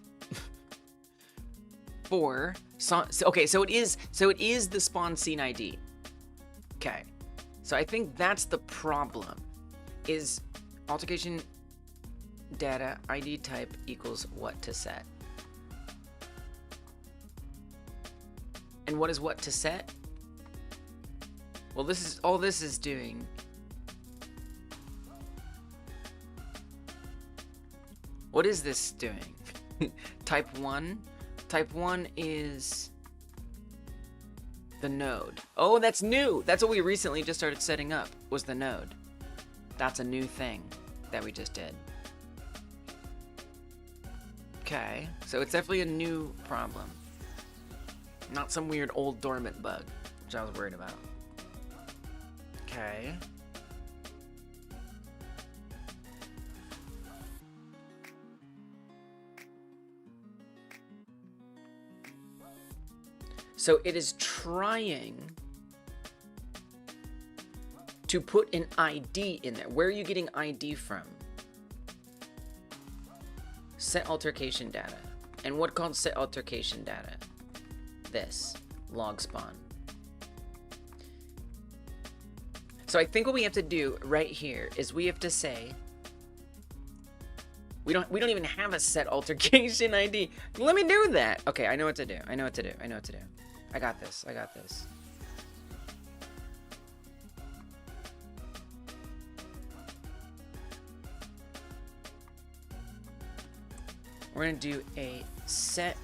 4. Okay, so it is the spawn scene ID. Okay. So I think that's the problem. Is altercation data ID type equals what to set. And what is what to set? Well, this is all this is doing. What is this doing? Type 1? Type 1 is the node. Oh, that's new. That's what we recently just started setting up, was the node. That's a new thing that we just did. Okay, so it's definitely a new problem. Not some weird old dormant bug, which I was worried about. Okay. So it is trying to put an ID in there. Where are you getting ID from? Set altercation data. And what called set altercation data? This log spawn. So I think what we have to do right here is we have to say we don't even have a set altercation ID. Let me do that. Okay, I know what to do. I got this. We're gonna do a set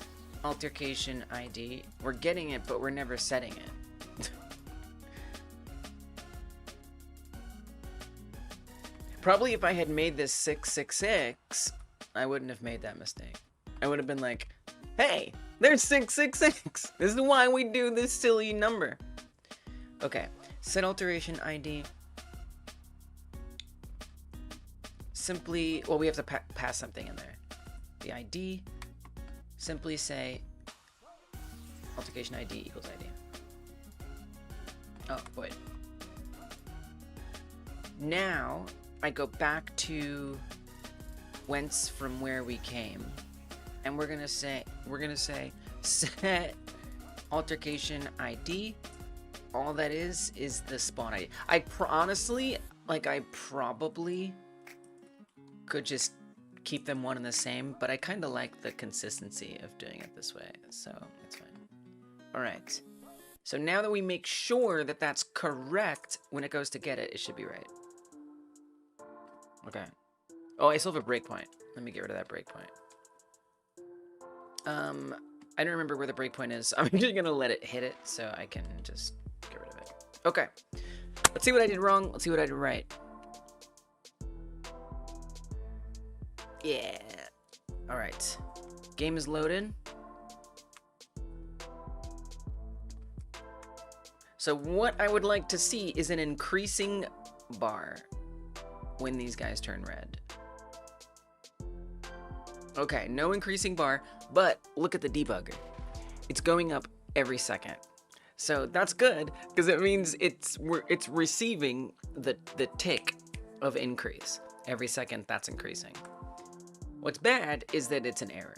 altercation ID. We're getting it, but we're never setting it. Probably if I had made this 666, I wouldn't have made that mistake. I would have been like, hey, there's 666. This is why we do this silly number. Okay, set alteration ID. Simply, well, we have to pass something in there. The ID, simply say altercation ID equals ID. Oh, boy. Now, I go back to whence from where we came. And we're gonna say set altercation ID. All that is the spawn ID. Honestly, like, I probably could just keep them one and the same, but I kind of like the consistency of doing it this way, so it's fine. All right. So now that we make sure that that's correct, when it goes to get it, it should be right. Okay. Oh, I still have a breakpoint. Let me get rid of that breakpoint. I don't remember where the breakpoint is. I'm just gonna let it hit it so I can just get rid of it. Okay. Let's see what I did wrong. Let's see what I did right. Yeah. All right. Game is loaded. So what I would like to see is an increasing bar when these guys turn red. Okay, no increasing bar, but look at the debugger. It's going up every second. So that's good, because it means it's receiving the tick of increase. Every second that's increasing. What's bad is that it's an error.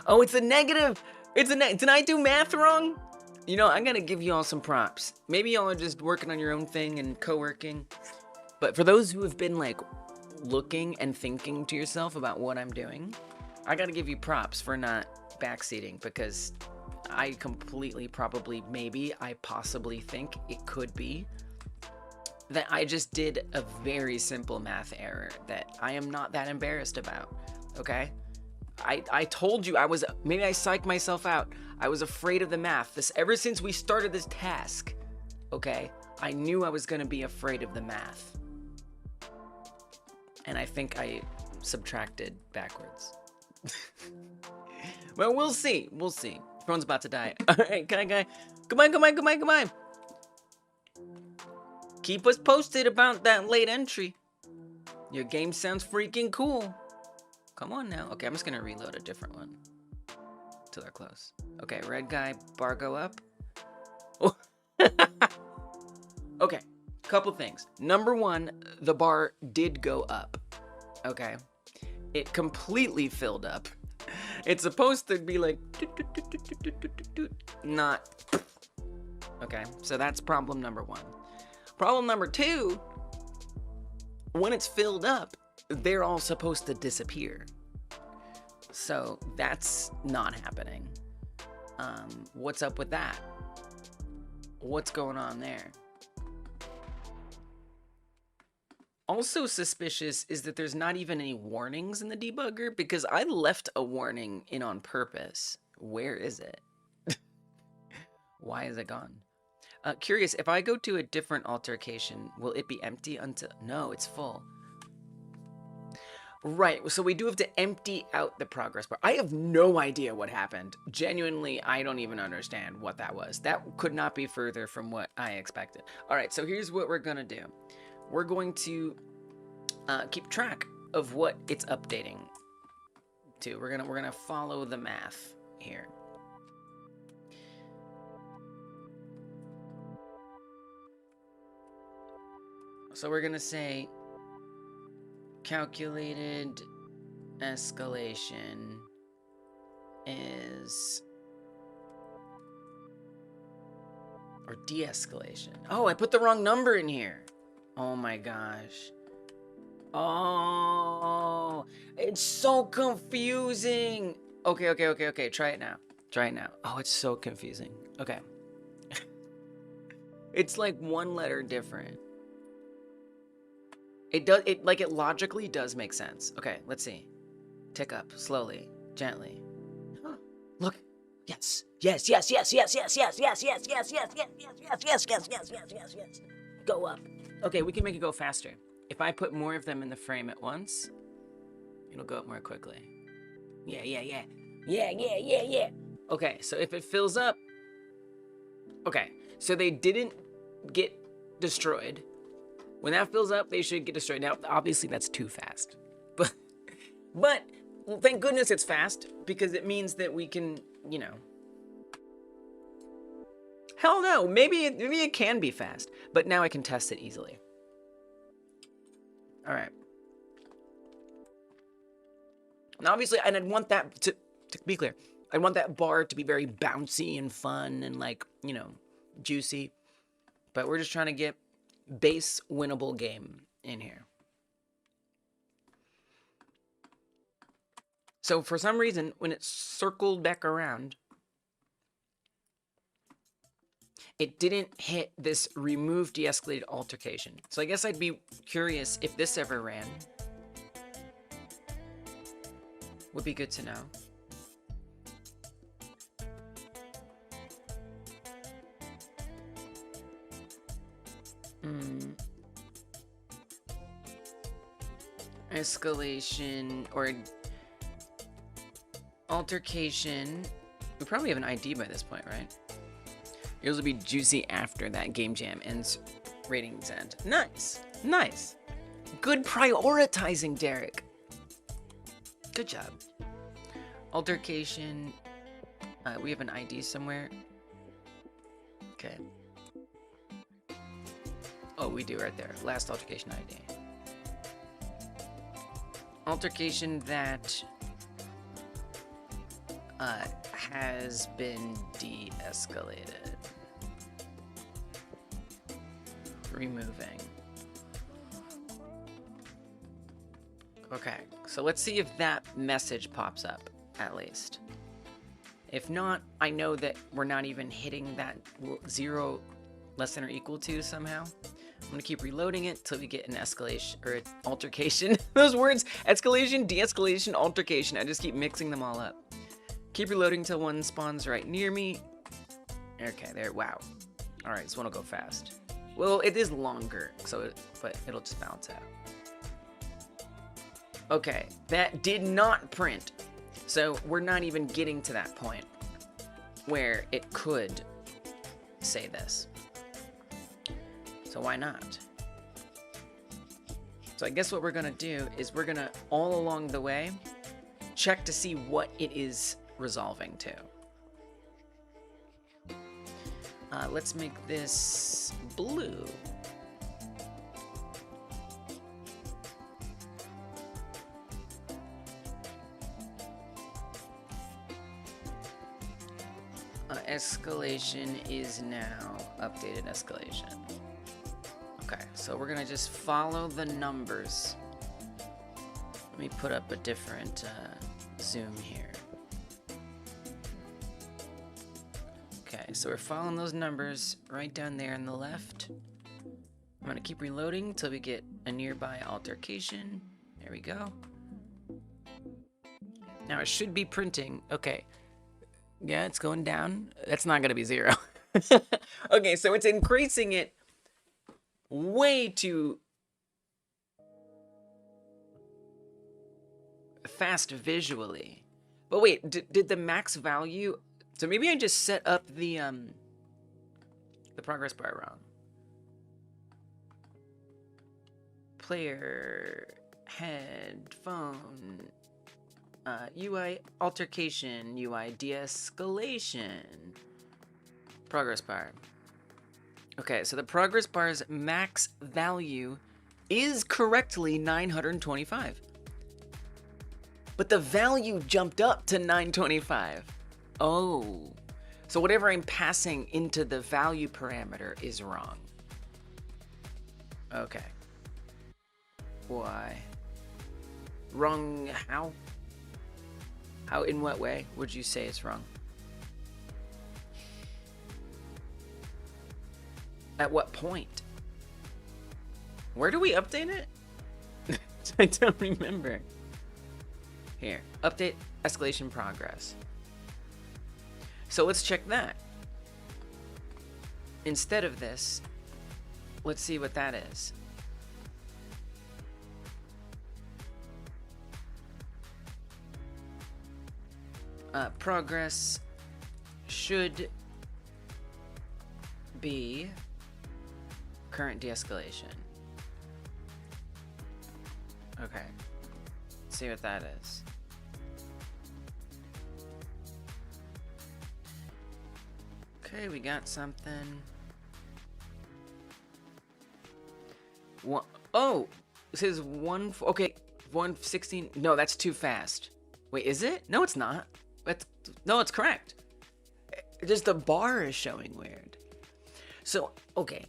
Oh, it's a negative! Did I do math wrong? You know, I'm gonna give you all some props. Maybe y'all are just working on your own thing and co-working. But for those who have been like looking and thinking to yourself about what I'm doing, I gotta give you props for not backseating, because I completely, probably, maybe, I possibly think it could be that I just did a very simple math error that I am not that embarrassed about, okay? I told you maybe I psyched myself out. I was afraid of the math. Ever since we started this task, okay? I knew I was gonna be afraid of the math. And I think I subtracted backwards. Well, we'll see. We'll see. Phone's about to die. All right, guy. Goodbye. Keep us posted about that late entry. Your game sounds freaking cool. Come on now. Okay, I'm just gonna reload a different one till they're close. Okay, red guy, bar go up. Oh. Okay, couple things. Number one, the bar did go up. Okay, it completely filled up. It's supposed to be like not. Okay, so that's problem number one. Problem number two, when it's filled up, they're all supposed to disappear. So that's not happening. What's up with that? What's going on there? Also suspicious is that there's not even any warnings in the debugger, because I left a warning in on purpose. Where is it? Why is it gone? Curious, if I go to a different altercation, will it be empty until... No, it's full. Right, so we do have to empty out the progress bar. I have no idea what happened. Genuinely, I don't even understand what that was. That could not be further from what I expected. All right, so here's what we're gonna do. We're going to keep track of what it's updating to. We're gonna follow the math here. So we're gonna say calculated escalation is, or de-escalation. Oh, I put the wrong number in here. Oh my gosh. Oh, it's so confusing. Okay. Try it now. Oh, it's so confusing. Okay. It's like one letter different. It logically does make sense. Okay, let's see. Tick up, slowly, gently. Huh. Look. Yes. Go up. Okay, we can make it go faster. If I put more of them in the frame at once, it'll go up more quickly. Yeah. Okay, so if it fills up... Okay, so they didn't get destroyed. When that fills up, they should get destroyed. Now, obviously, that's too fast. But well, thank goodness it's fast, because it means that we can, you know... Hell no, maybe it can be fast, but now I can test it easily. All right. Now, obviously, and I'd want that to be clear, I want that bar to be very bouncy and fun and, like, you know, juicy. But we're just trying to get base winnable game in here. So for some reason, when it circled back around, it didn't hit this remove de-escalated altercation. So I guess I'd be curious if this ever ran. Would be good to know. Escalation or altercation. We probably have an ID by this point, right? Yours will be juicy after that game jam ends ratings end. Nice. Nice. Good prioritizing, Derek. Good job. Altercation. We have an ID somewhere. Okay. Oh, we do right there. Last altercation ID. Altercation that has been de-escalated. Removing. Okay, so let's see if that message pops up, at least. If not, I know that we're not even hitting that 0 less than or equal to somehow. I'm gonna keep reloading it till we get an escalation, or an altercation. Those words, escalation, de-escalation, altercation, I just keep mixing them all up. Keep reloading till one spawns right near me. Okay, there, wow. All right, this one will go fast. Well, it is longer, but it'll just bounce out. Okay, that did not print. So we're not even getting to that point where it could say this. So why not? So I guess what we're gonna do is we're gonna, all along the way, check to see what it is resolving to. Let's make this blue. Escalation is now updated escalation. Okay, so we're gonna just follow the numbers. Let me put up a different zoom here. Okay, so we're following those numbers right down there on the left. I'm gonna keep reloading until we get a nearby altercation. There we go. Now it should be printing. Okay. Yeah, it's going down. That's not gonna be 0. Okay, so it's increasing it way too fast visually. But wait, did the max value? So maybe I just set up the progress bar wrong. Player, headphone, UI altercation, UI de-escalation, progress bar. Okay, so the progress bar's max value is correctly 925. But the value jumped up to 925. Oh, so whatever I'm passing into the value parameter is wrong. Okay. Why? Wrong how? How, in what way would you say it's wrong? At what point? Where do we update it? I don't remember. Here, update escalation progress. So let's check that. Instead of this, let's see what that is. Progress should be current de-escalation. Okay, let's see what that is. Okay, we got something. One, oh, it says one. Okay, 116. No, that's too fast. Wait, is it? No, it's not. No, it's correct. Just the bar is showing weird. So, okay.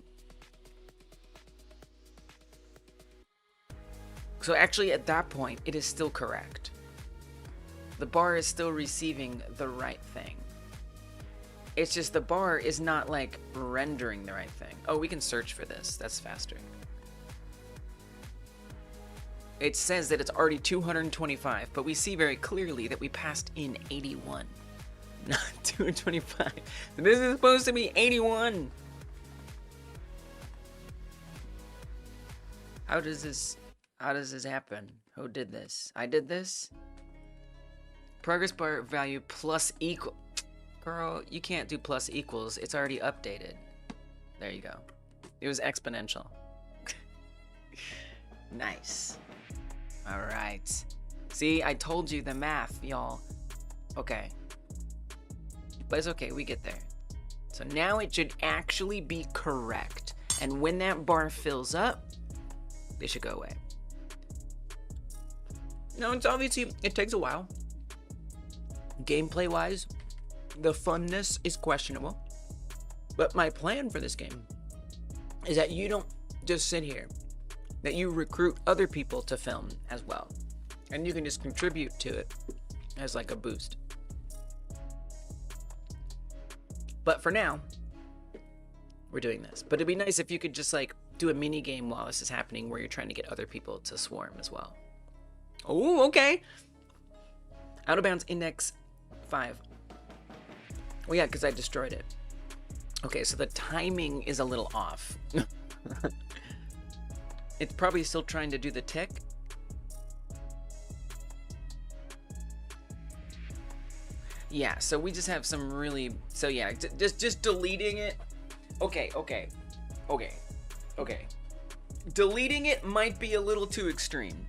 So actually at that point, it is still correct. The bar is still receiving the right thing. It's just the bar is not like rendering the right thing. Oh, we can search for this. That's faster. It says that it's already 225, but we see very clearly that we passed in 81, not 225. This is supposed to be 81. How does this happen? Who did this? I did this? Progress bar value plus equal. Girl, you can't do plus equals. It's already updated. There you go. It was exponential. Nice. All right. See, I told you the math, y'all. Okay. But it's okay, we get there. So now it should actually be correct. And when that bar fills up, they should go away. No, it's obviously, it takes a while. Gameplay-wise, the funness is questionable. But my plan for this game is that you don't just sit here, that you recruit other people to film as well. And you can just contribute to it as like a boost. But for now, we're doing this. But it'd be nice if you could just like do a mini game while this is happening where you're trying to get other people to swarm as well. Oh, okay. Out of bounds index 5. Well, yeah, because I destroyed it. Okay, so the timing is a little off. It's probably still trying to do the tick. Yeah, so we just have some really, so yeah, just deleting it. Okay. Deleting it might be a little too extreme.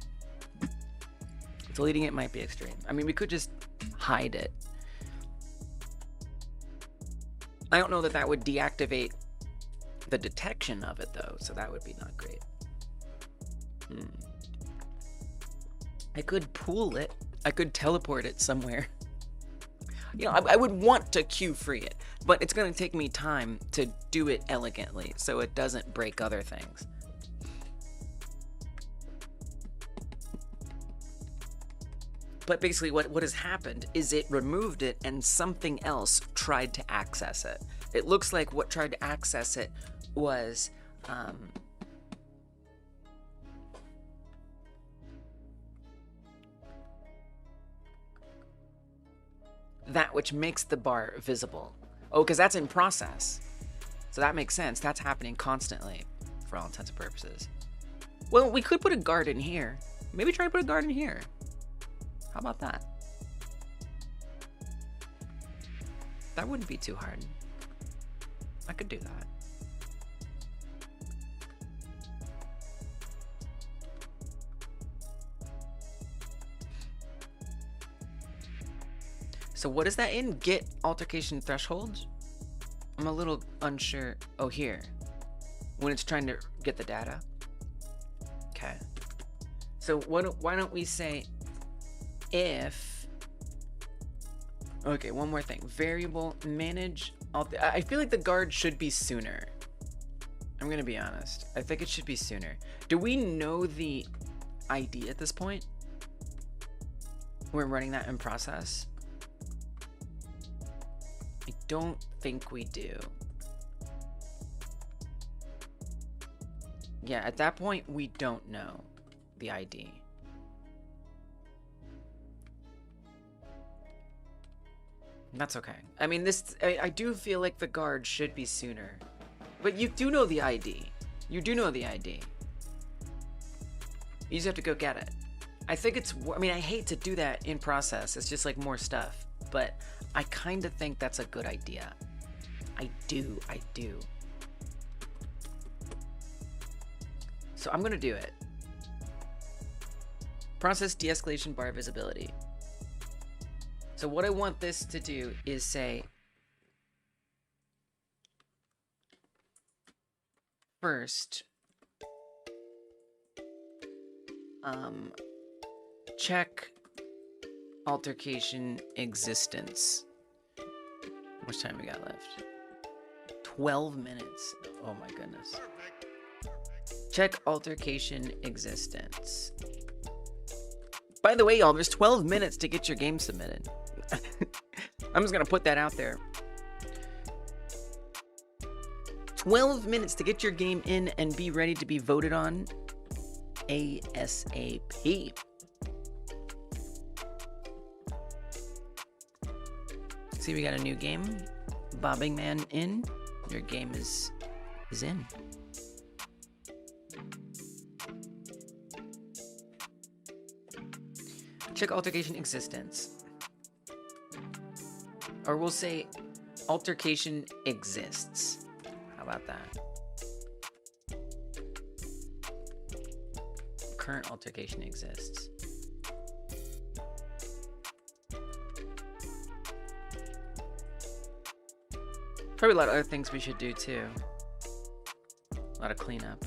Deleting it might be extreme. I mean, we could just hide it. I don't know that that would deactivate the detection of it though, so that would be not great. I could pool it. I could teleport it somewhere. You know, I would want to queue free it, but it's going to take me time to do it elegantly so it doesn't break other things. But basically what has happened is it removed it and something else tried to access it. It looks like what tried to access it was that which makes the bar visible. Oh, because that's in process. So that makes sense. That's happening constantly for all intents and purposes. Well, we could put a guard in here. Maybe try to put a guard in here. How about that? That wouldn't be too hard. I could do that. So what is that in? Get altercation thresholds? I'm a little unsure. Oh, here. When it's trying to get the data. Okay. So why don't we say if... Okay, one more thing. Variable manage... I feel like the guard should be sooner. I'm gonna be honest. I think it should be sooner. Do we know the ID at this point? We're running that in process. I don't think we do. Yeah, at that point, we don't know the ID. That's okay. I mean, I do feel like the guard should be sooner. But you do know the ID. You do know the ID. You just have to go get it. I think it's... I mean, I hate to do that in process. It's just like more stuff. But I kind of think that's a good idea. I do. So I'm going to do it. Process de-escalation bar visibility. So what I want this to do is say, first, check altercation existence. How much time we got left? 12 minutes. Oh my goodness. Check altercation existence. By the way, y'all, there's 12 minutes to get your game submitted. I'm just gonna put that out there. 12 minutes to get your game in and be ready to be voted on ASAP. See, we got a new game. Bobbing Man in. Your game is in. Check altercation existence. Or we'll say altercation exists. How about that? current altercation exists. Probably a lot of other things we should do too. A lot of cleanup.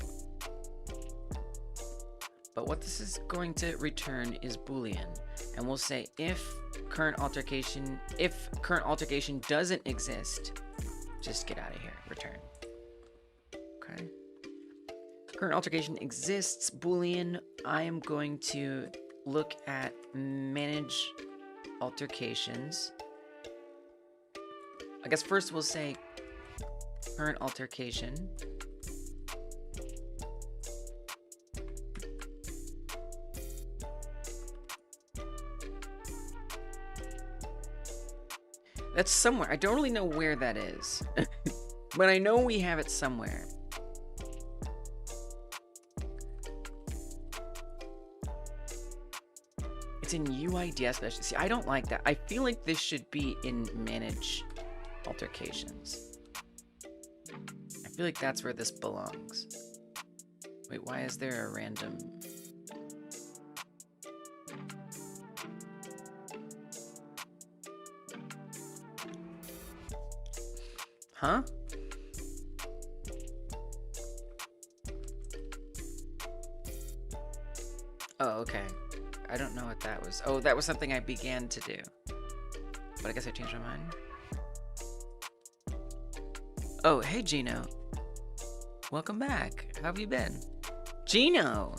But what this is going to return is Boolean. And we'll say if current altercation doesn't exist, just get out of here, return. Okay. Current altercation exists, Boolean. I am going to look at manage altercations. I guess first we'll say current altercation. That's somewhere. I don't really know where that is, but I know we have it somewhere. It's in UI de-escalation. See, I don't like that. I feel like this should be in manage altercations. I feel like that's where this belongs. Wait, why is there a random? Huh? Oh, okay. I don't know what that was. Oh, that was something I began to do. But I guess I changed my mind. Oh, hey, Gino. Welcome back. How have you been? Gino!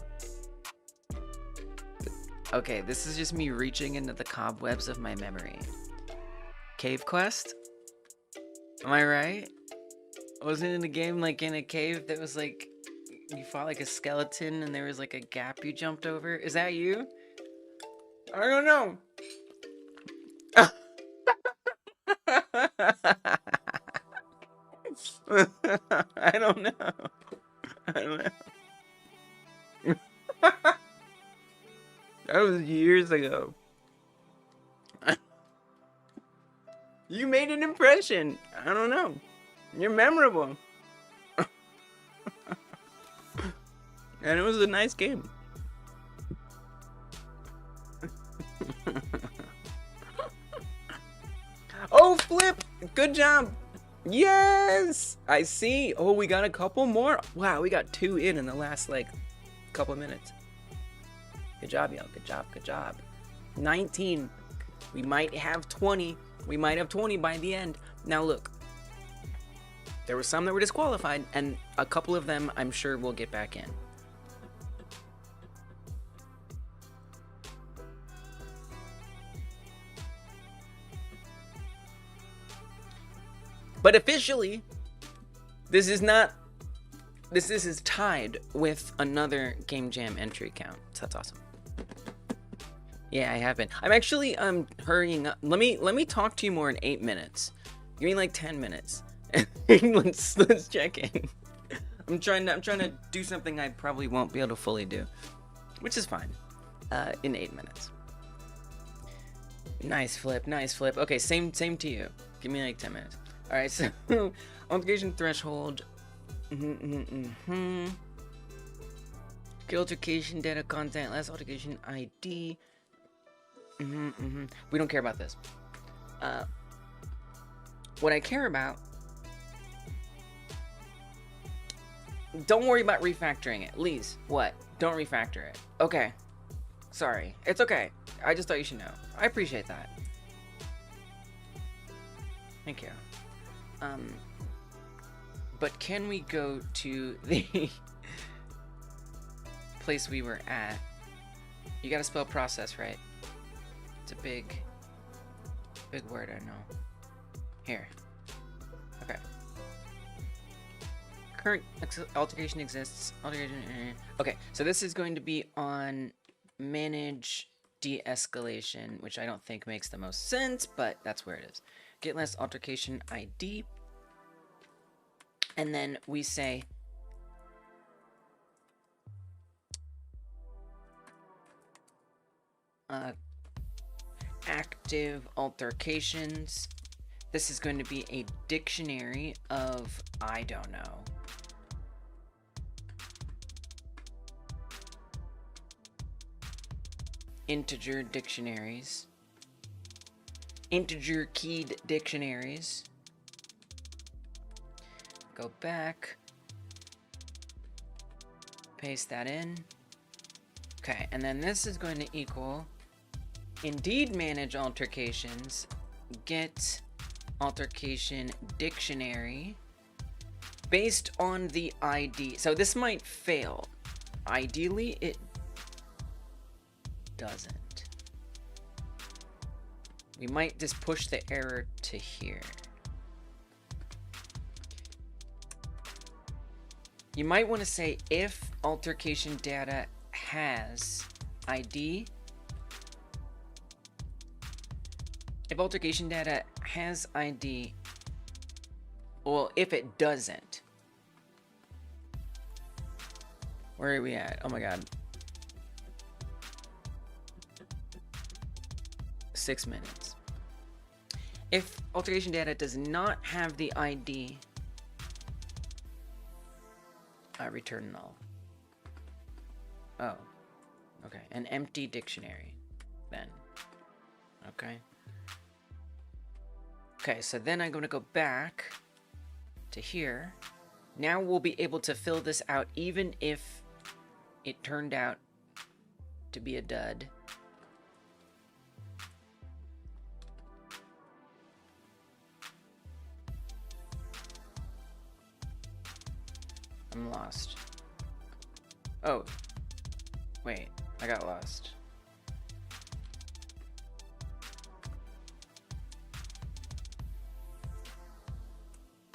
Okay, this is just me reaching into the cobwebs of my memory. Cave quest? Am I right? Wasn't it in a game like in a cave that was like you fought like a skeleton and there was like a gap you jumped over? Is that you? I don't know. I don't know. I don't know. That was years ago. You made an impression. I don't know. You're memorable. And it was a nice game. Oh, Flip! Good job! Yes! I see. Oh, we got a couple more. Wow, we got 2 in the last, like, couple of minutes. Good job, y'all. Good job, good job. 19. We might have 20. We might have 20 by the end. Now, look. There were some that were disqualified, and a couple of them I'm sure we'll get back in. But officially, this is tied with another Game Jam entry count. So that's awesome. Yeah, I have been. I'm actually hurrying up. Let me talk to you more in 8 minutes. Give me like 10 minutes. let's check in. I'm trying to do something I probably won't be able to fully do, which is fine. In 8 minutes. Nice flip, nice flip. Okay, same to you. Give me like 10 minutes. All right, so altercation threshold. Altercation data content, less altercation ID. We don't care about this. What I care about. Don't worry about refactoring it. Lise, what? Don't refactor it. Okay. Sorry. It's okay. I just thought you should know. I appreciate that. Thank you. But can we go to the place we were at? You gotta spell process, right? It's a big word, I know. Here. Okay. Current altercation exists. Okay, so this is going to be on manage de-escalation, which I don't think makes the most sense, but that's where it is. Get less altercation ID. And then we say active altercations. This is going to be a dictionary of, I don't know. integer dictionaries, integer keyed dictionaries. Go back, paste that in. Okay, and then this is going to equal indeed manage altercations, get altercation dictionary based on the ID. So this might fail. Ideally, it doesn't. We might just push the error to here. You might want to say if altercation data has ID. If altercation data has ID, well, if it doesn't. Where are we at? Oh my god. 6 minutes. If altercation data does not have the ID, I return null. Oh, okay. An empty dictionary, then. Okay. Okay, so then I'm going to go back to here. Now we'll be able to fill this out even if it turned out to be a dud. I'm lost. Oh, wait, I got lost.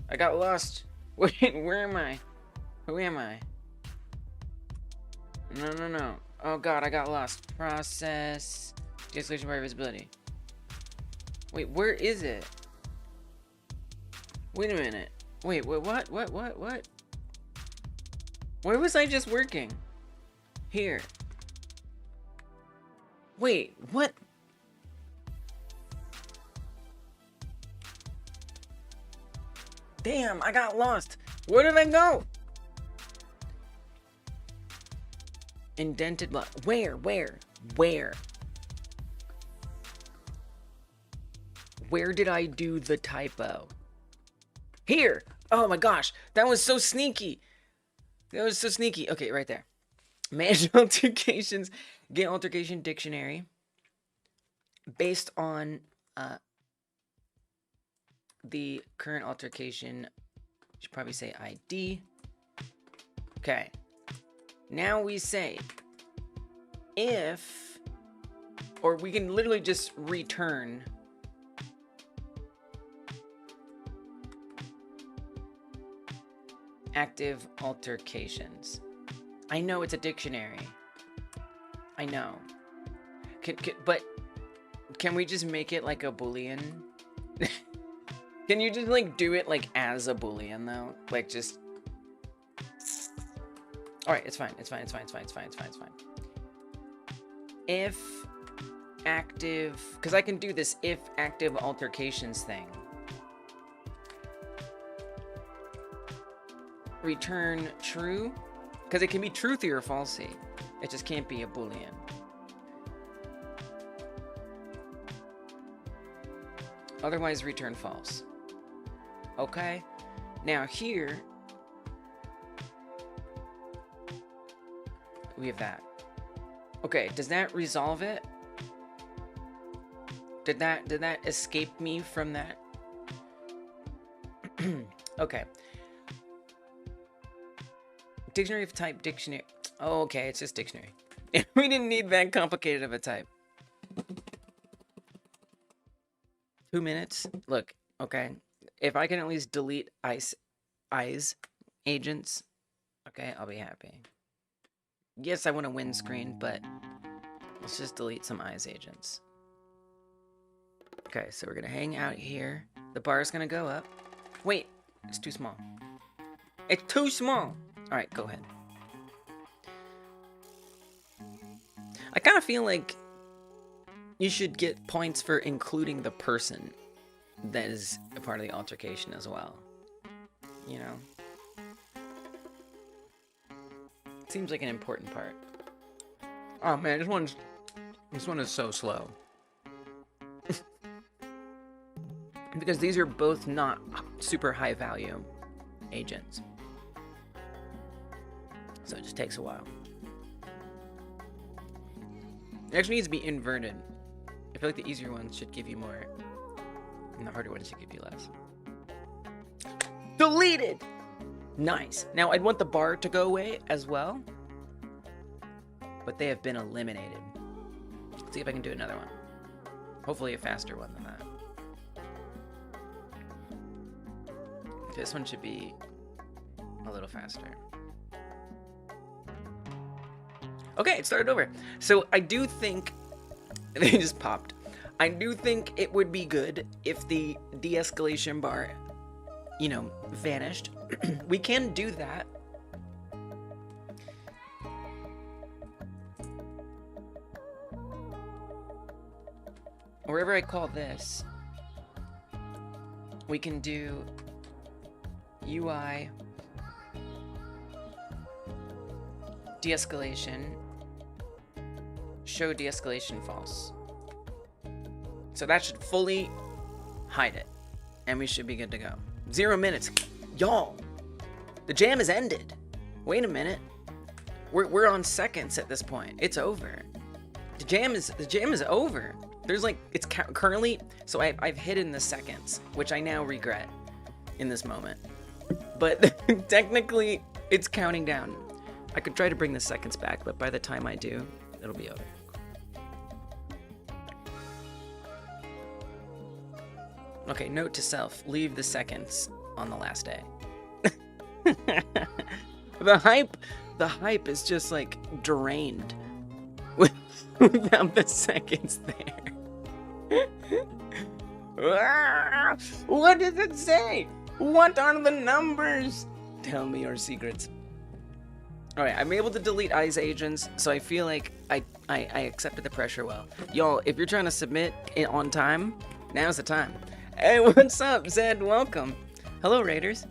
I got lost. Wait, where am I? Who am I? No. Oh god, I got lost. Process. De-escalation by visibility. Wait, where is it? Wait a minute. Wait, what? Where was I just working? Here. Wait, what? Damn, I got lost. Where did I go? Indented block. Where? Where did I do the typo? Here. Oh my gosh, that was so sneaky. Okay, right there. Manage altercations. Get altercation dictionary based on the current altercation. Should probably say ID. Okay. Now we say if, or we can literally just return active altercations. I know it's a dictionary. I know. But can we just make it like a Boolean? Can you just like do it like as a Boolean though? Like just. All right, it's fine. If active, because I can do this if active altercations thing. Return true, because it can be truthy or falsy. It just can't be a Boolean. Otherwise, return false. Okay. Now here, we have that. Okay, does that resolve it? Did that escape me from that? Okay. Dictionary of type dictionary. Oh, okay, it's just dictionary. We didn't need that complicated of a type. 2 minutes. Look, okay. If I can at least delete eyes agents, okay, I'll be happy. Yes, I want a win screen, but let's just delete some eyes agents. Okay, so we're gonna hang out here. The bar is gonna go up. Wait, it's too small. It's too small. All right, go ahead. I kind of feel like you should get points for including the person that is a part of the altercation as well. You know? Seems like an important part. Oh man, This one is so slow. Because these are both not super high value agents. So it just takes a while. It actually needs to be inverted. I feel like the easier ones should give you more, and the harder ones should give you less. Deleted! Nice. Now, I'd want the bar to go away as well, but they have been eliminated. Let's see if I can do another one. Hopefully a faster one than that. This one should be a little faster. Okay, it started over. So I do think, they just popped. I do think it would be good if the de-escalation bar, you know, vanished. We can do that. Wherever I call this, we can do UI de-escalation, show de-escalation false. So that should fully hide it, and we should be good to go. 0 minutes. Y'all, the jam has ended. Wait a minute. We're on seconds at this point. It's over. The jam is over. There's like, it's currently, so I've hidden the seconds, which I now regret in this moment. But technically, it's counting down. I could try to bring the seconds back, but by the time I do, it'll be over. Okay, note to self, leave the seconds on the last day. The hype is just like drained without the seconds there. What does it say? What are the numbers? Tell me your secrets. Alright, I'm able to delete ICE agents, so I feel like I accepted the pressure well. Y'all, if you're trying to submit it on time, now's the time. Hey, what's up, Zed? Welcome. Hello, Raiders.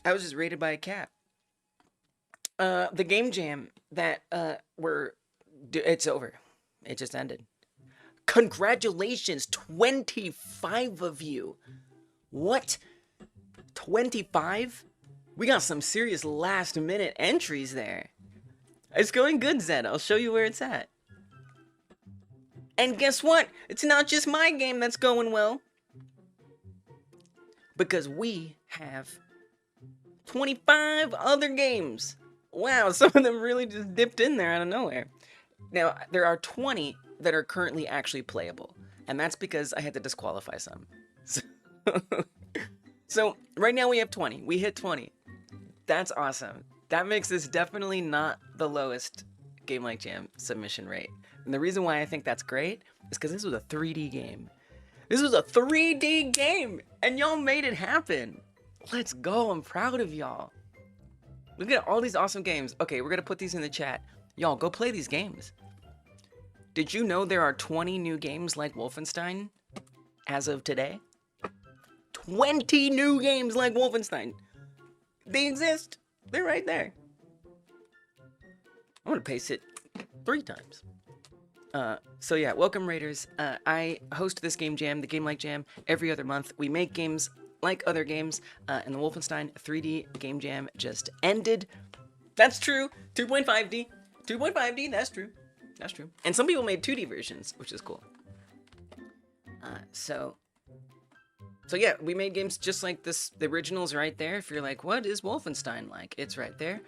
I was just raided by a cat. The game jam that it's over. It just ended. Congratulations, 25 of you. What? 25? We got some serious last minute entries there. It's going good, Zed. I'll show you where it's at. And guess what? It's not just my game that's going well. Because we have 25 other games. Wow, some of them really just dipped in there out of nowhere. Now, there are 20 that are currently actually playable. And that's because I had to disqualify some. So right now we have 20. We hit 20. That's awesome. That makes this definitely not the lowest Game Like Jam submission rate. And the reason why I think that's great is because this was a 3D game. This was a 3D game, and y'all made it happen. Let's go. I'm proud of y'all. Look at all these awesome games. Okay, we're going to put these in the chat. Y'all, go play these games. Did you know there are 20 new games like Wolfenstein as of today? 20 new games like Wolfenstein. They exist. They're right there. I'm going to paste it 3 times. So yeah, welcome Raiders. I host this game jam, the Game Like Jam, every other month. We make games like other games, and the Wolfenstein 3D game jam just ended. That's true. 2.5D. 2.5D, that's true. That's true. And some people made 2D versions, which is cool. So yeah, we made games just like this. The original's right there. If you're like, what is Wolfenstein-like? It's right there.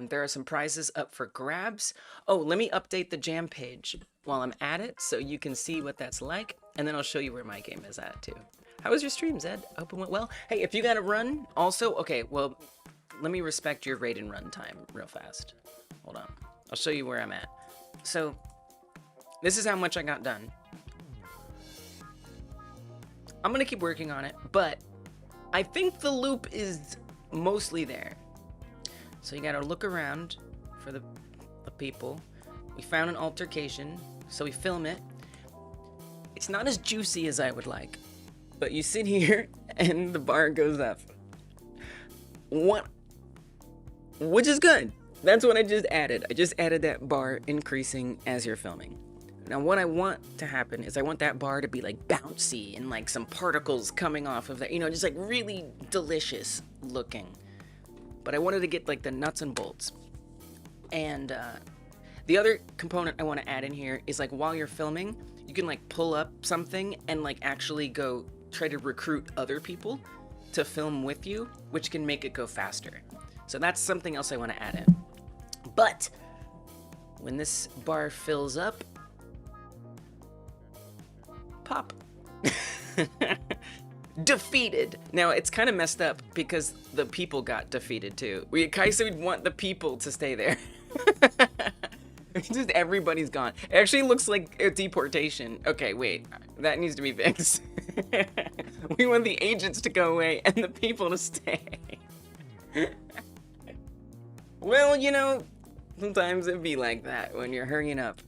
There are some prizes up for grabs. Oh, let me update the jam page while I'm at it so you can see what that's like, and then I'll show you where my game is at too. How was your stream, Zed? I hope it went well. Hey, if you gotta run, also, okay, well, let me respect your raid and run time real fast. Hold on. I'll show you where I'm at. So, this is how much I got done. I'm gonna keep working on it, but I think the loop is mostly there. So you gotta look around for the people. We found an altercation, so we film it. It's not as juicy as I would like, but you sit here and the bar goes up. Which is good. That's what I just added. I just added that bar increasing as you're filming. Now what I want to happen is I want that bar to be like bouncy and like some particles coming off of that, you know, just like really delicious looking. But I wanted to get like the nuts and bolts. And the other component I want to add in here is like while you're filming, you can like pull up something and like actually go try to recruit other people to film with you, which can make it go faster. So that's something else I want to add in. But when this bar fills up, pop. Defeated. Now it's kind of messed up because the people got defeated too. Kaisa would want the people to stay there. Just everybody's gone. It actually looks like a deportation. Okay, wait, that needs to be fixed. We want the agents to go away and the people to stay. Well, you know, sometimes it'd be like that when you're hurrying up.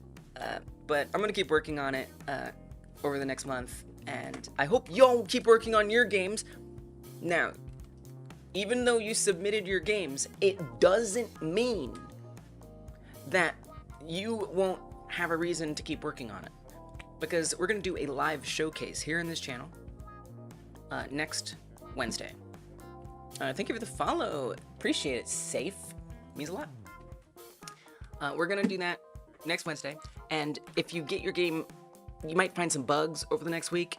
But I'm gonna keep working on it over the next month, and I hope y'all keep working on your games. Now, even though you submitted your games, it doesn't mean that you won't have a reason to keep working on it, because we're gonna do a live showcase here in this channel next Wednesday. Thank you for the follow. Appreciate it. Safe means a lot. We're gonna do that next Wednesday, and if you get your game, you might find some bugs over the next week.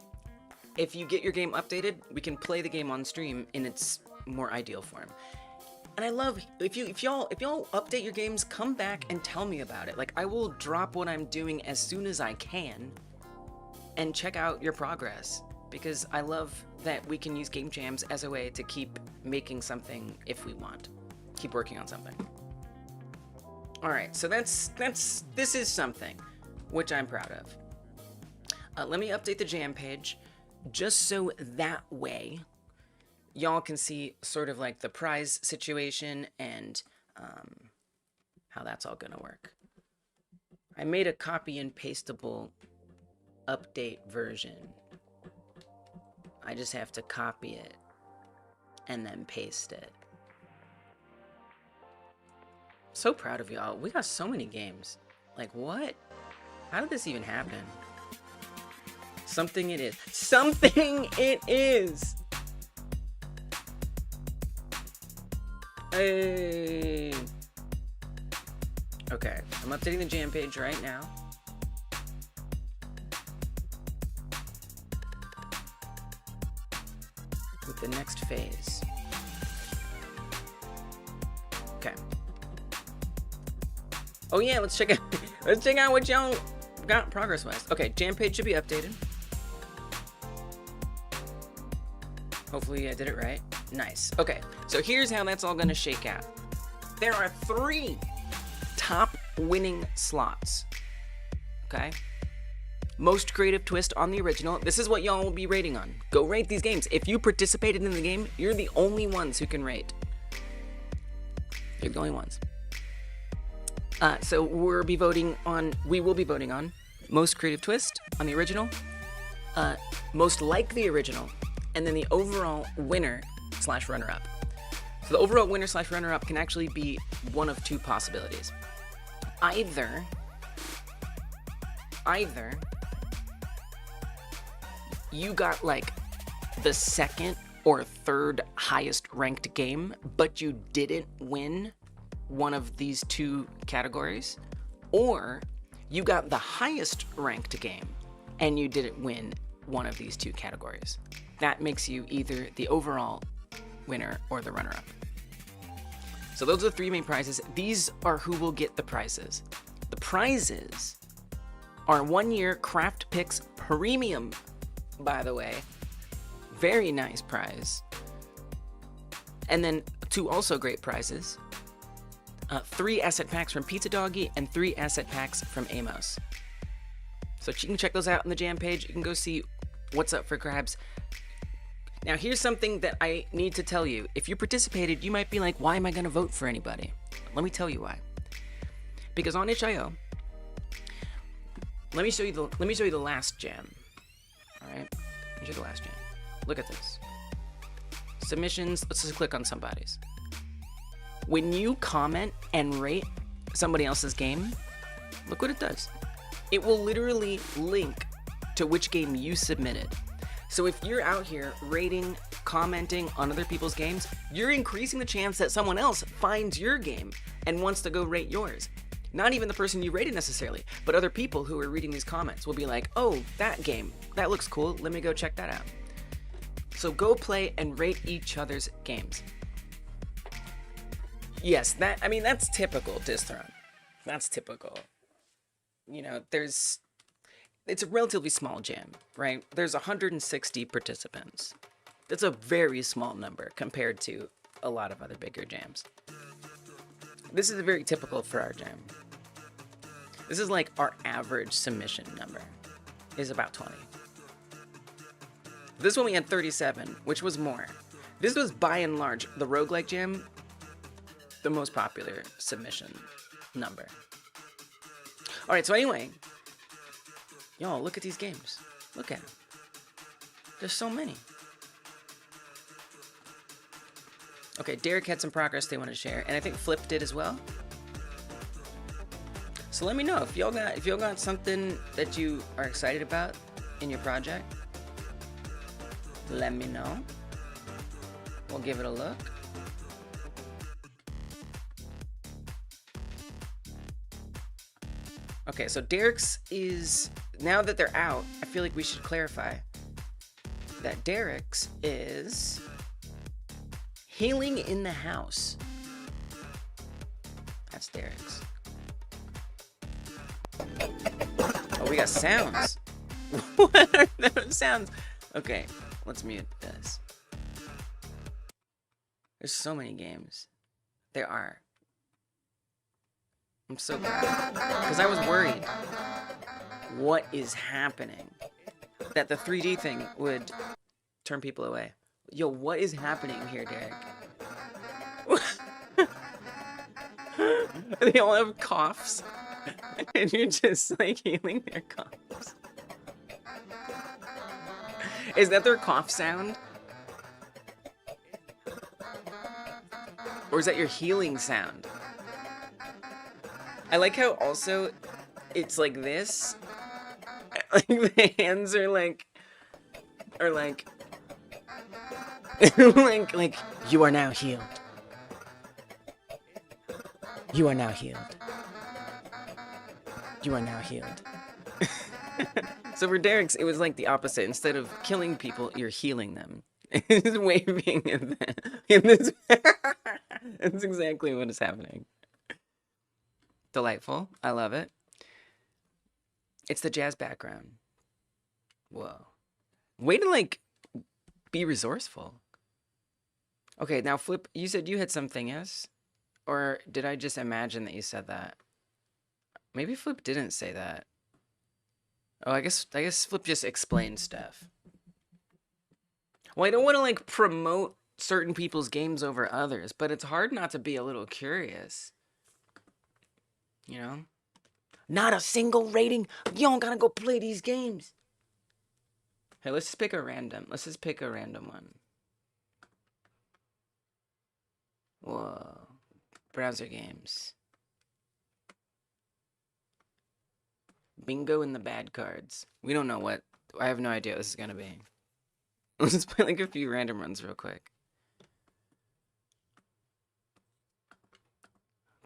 If you get your game updated, we can play the game on stream in its more ideal form. And I love if y'all update your games, come back and tell me about it. Like, I will drop what I'm doing as soon as I can and check out your progress, because I love that we can use game jams as a way to keep making something if we want. Keep working on something. All right, so this is something which I'm proud of. Let me update the jam page just so that way y'all can see sort of like the prize situation and how that's all gonna work. I made a copy and pastable update version. I just have to copy it and then paste it. So proud of y'all. We got so many games. Like, what? How did this even happen? Something it is. Something it is! Hey. Okay, I'm updating the jam page right now. With the next phase. Okay. Oh yeah, let's check out what y'all got progress-wise. Okay, jam page should be updated. Hopefully I did it right. Nice. Okay, so here's how that's all gonna shake out. There are 3 top winning slots. Okay? Most creative twist on the original. This is what y'all will be rating on. Go rate these games. If you participated in the game, you're the only ones who can rate. You're the only ones. So we will be voting on most creative twist on the original, most like the original, and then the overall winner / runner-up. So the overall winner / runner-up can actually be one of 2 possibilities. Either you got like the 2nd or 3rd highest ranked game, but you didn't win one of these 2 categories, or you got the highest ranked game and you didn't win one of these 2 categories. That makes you either the overall winner or the runner-up. So those are the 3 main prizes. These are who will get the prizes. The prizes are 1-year Craft Picks Premium, by the way. Very nice prize. And then 2 also great prizes. 3 asset packs from Pizza Doggy and 3 asset packs from Amos. So you can check those out on the jam page. You can go see what's up for grabs. Now here's something that I need to tell you. If you participated, you might be like, why am I gonna vote for anybody? Let me tell you why. Because on itch.io, let me show you the last jam. Alright? Let me show you the last jam. Look at this. Submissions, let's just click on somebody's. When you comment and rate somebody else's game, look what it does. It will literally link to which game you submitted. So if you're out here rating, commenting on other people's games, you're increasing the chance that someone else finds your game and wants to go rate yours. Not even the person you rated necessarily, but other people who are reading these comments will be like, oh, that game, that looks cool, let me go check that out. So go play and rate each other's games. Yes, that's typical Distron. That's typical. You know, it's a relatively small jam, right? There's 160 participants. That's a very small number compared to a lot of other bigger jams. This is very typical for our jam. This is like our average submission number is about 20. This one we had 37, which was more. This was by and large the roguelike jam, the most popular submission number. All right, so anyway, y'all, look at these games. Look at them. There's so many. Okay, Derek had some progress they want to share, and I think Flip did as well. So let me know if y'all got something that you are excited about in your project. Let me know. We'll give it a look. Okay, so Derek's is, now that they're out, I feel like we should clarify that Derek's is healing in the house. That's Derek's. Oh, we got sounds. What are those sounds? Okay, let's mute this. There's so many games. There are. I'm so glad. Because I was worried. What is happening? That the 3D thing would turn people away. Yo, what is happening here, Derek? They all have coughs. And you're just like healing their coughs. Is that their cough sound? Or is that your healing sound? I like how also it's like this. Like the hands are like like you are now healed. You are now healed. You are now healed. So for Derek's, it was like the opposite. Instead of killing people, you're healing them. It's waving in this. That's exactly what is happening. Delightful. I love it. It's the jazz background. Whoa. Way to like be resourceful. Okay, now Flip, you said you had something, yes? Or did I just imagine that you said that? Maybe Flip didn't say that. Oh, I guess Flip just explained stuff. Well, I don't want to like promote certain people's games over others, but it's hard not to be a little curious. You know? Not a single rating. You don't gotta go play these games. Hey, let's just pick a random one. Whoa. Browser games. Bingo and the bad cards. We don't know what. I have no idea what this is gonna be. Let's just play like a few random runs real quick.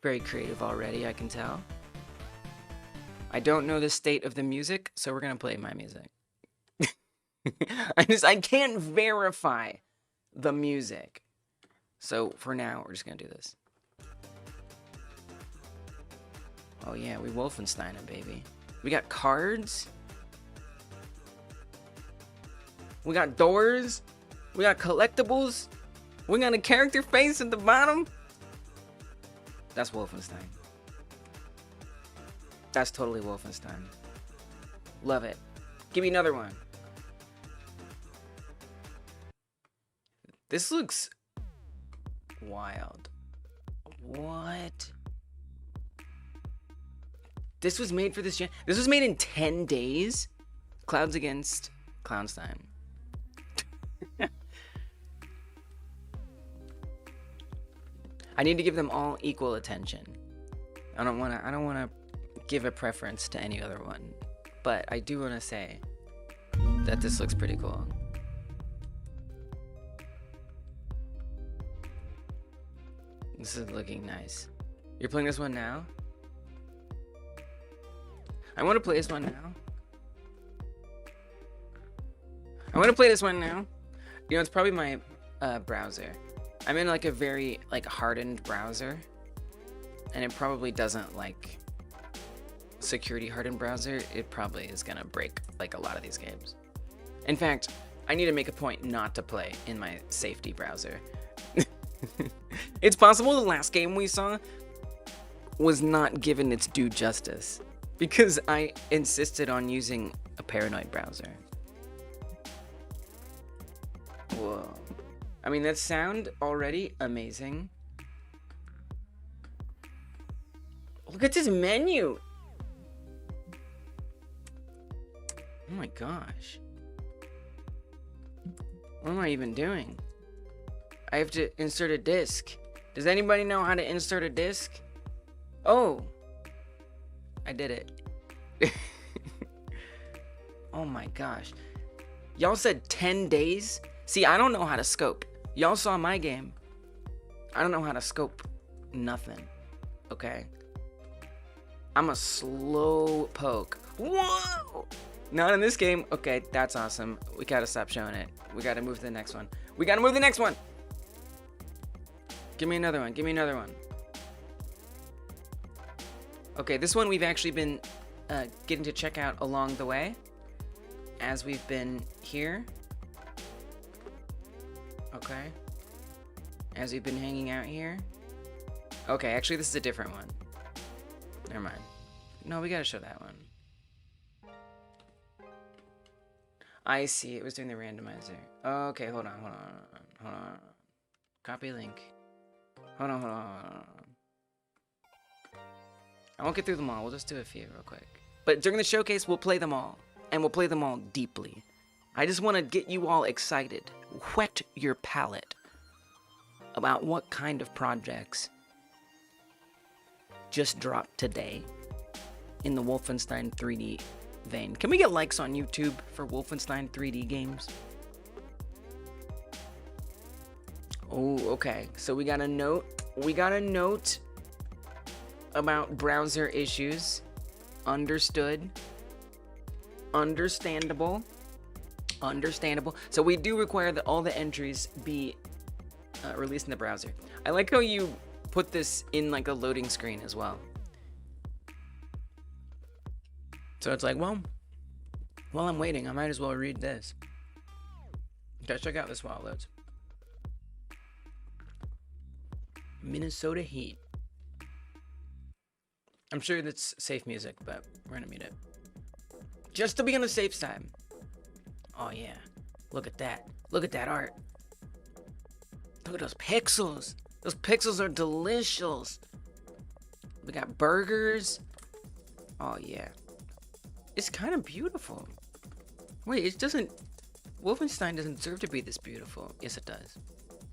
Very creative already, I can tell. I don't know the state of the music, so we're gonna play my music. I can't verify the music. So for now, we're just gonna do this. Oh yeah, we Wolfenstein it, baby. We got cards. We got doors. We got collectibles. We got a character face at the bottom. That's Wolfenstein. That's totally Wolfenstein. Love it. Give me another one. This looks wild. What? This was made for this gen. This was made in 10 days. Clouds against Clownstein. I need to give them all equal attention. I don't wanna give a preference to any other one, but I do wanna say that this looks pretty cool. This is looking nice. You're playing this one now? I want to play this one now. I want to play this one now. You know, it's probably my browser. I'm in like a very like hardened browser, and it probably doesn't like security hardened browser. It probably is gonna break like a lot of these games. In fact, I need to make a point not to play in my safety browser. It's possible the last game we saw was not given its due justice because I insisted on using a paranoid browser. Whoa. I mean, that sound already amazing. Look at this menu. Oh my gosh. What am I even doing? I have to insert a disk. Does anybody know how to insert a disk? Oh, I did it. Oh my gosh. Y'all said 10 days? See, I don't know how to scope. Y'all saw my game. I don't know how to scope nothing. Okay? I'm a slow poke. Whoa! Not in this game. Okay, that's awesome. We gotta stop showing it. We gotta move to the next one. We gotta move to the next one! Give me another one. Give me another one. Okay, this one we've actually been getting to check out along the way as we've been here. Okay. As we've been hanging out here. Okay, actually this is a different one. Never mind. No, we gotta show that one. I see, it was doing the randomizer. Okay, hold on. Copy link. Hold on. I won't get through them all. We'll just do a few real quick. But during the showcase, we'll play them all. And we'll play them all deeply. I just want to get you all excited. Whet your palate about what kind of projects just dropped today in the Wolfenstein 3D vein. Can we get likes on YouTube for Wolfenstein 3D games? Oh, okay. So we got a note. About browser issues. Understood. Understandable. So we do require that all the entries be released in the browser. I like how you put this in like a loading screen as well. So it's like, well, while I'm waiting, I might as well read this. Okay, check out this while it loads. Minnesota Heat. I'm sure that's safe music, but we're gonna mute it. Just to be on the safe side. Oh yeah, look at that. Look at that art. Look at those pixels. Those pixels are delicious. We got burgers. Oh yeah. It's kind of beautiful. Wait, it doesn't... Wolfenstein doesn't deserve to be this beautiful. Yes, it does.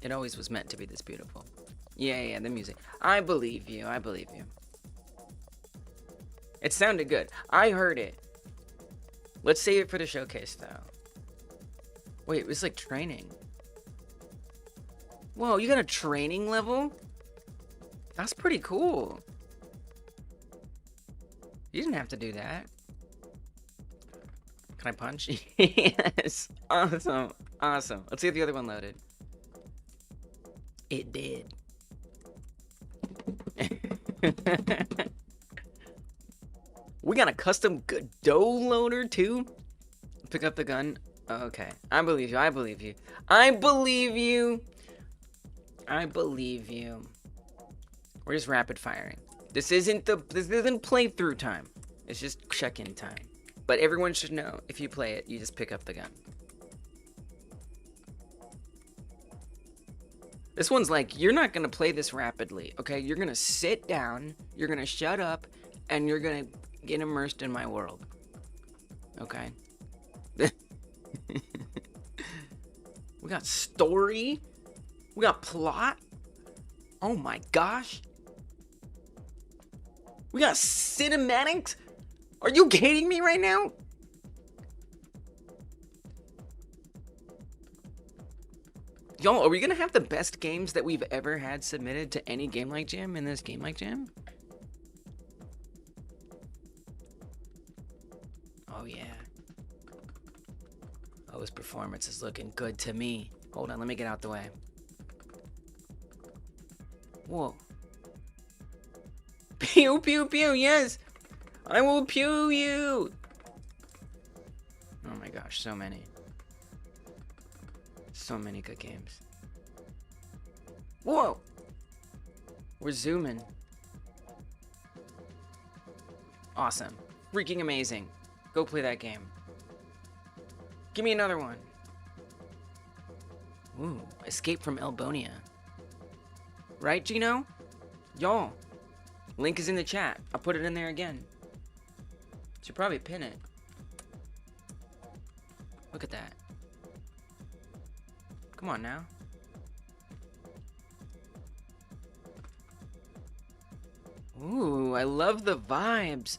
It always was meant to be this beautiful. Yeah, the music. I believe you. It sounded good. I heard it. Let's save it for the showcase, though. Wait, it was like training. Whoa, you got a training level? That's pretty cool. You didn't have to do that. Can I punch? Yes. Awesome. Let's see if the other one loaded. It did. We got a custom godot loader too. Pick up the gun. Okay. I believe you. We're just rapid firing. This isn't playthrough time. It's just check-in time. But everyone should know, if you play it, you just pick up the gun. This one's like, you're not gonna play this rapidly, okay? You're gonna sit down, you're gonna shut up, and you're gonna get immersed in my world. Okay? We got story. We got plot. Oh my gosh. We got cinematics? Are you kidding me right now? Y'all, are we gonna have the best games that we've ever had submitted to any Game Like Jam in this Game Like Jam? Oh yeah. Oh, his performance is looking good to me. Hold on, let me get out the way. Whoa. Pew pew pew, yes! I will pew you! Oh my gosh, so many. So many good games. Whoa! We're zooming. Awesome. Freaking amazing. Go play that game. Give me another one. Ooh, Escape from Elbonia. Right, Gino? Y'all. Link is in the chat. I'll put it in there again. Should probably pin it. Look at that. Come on now. Ooh, I love the vibes.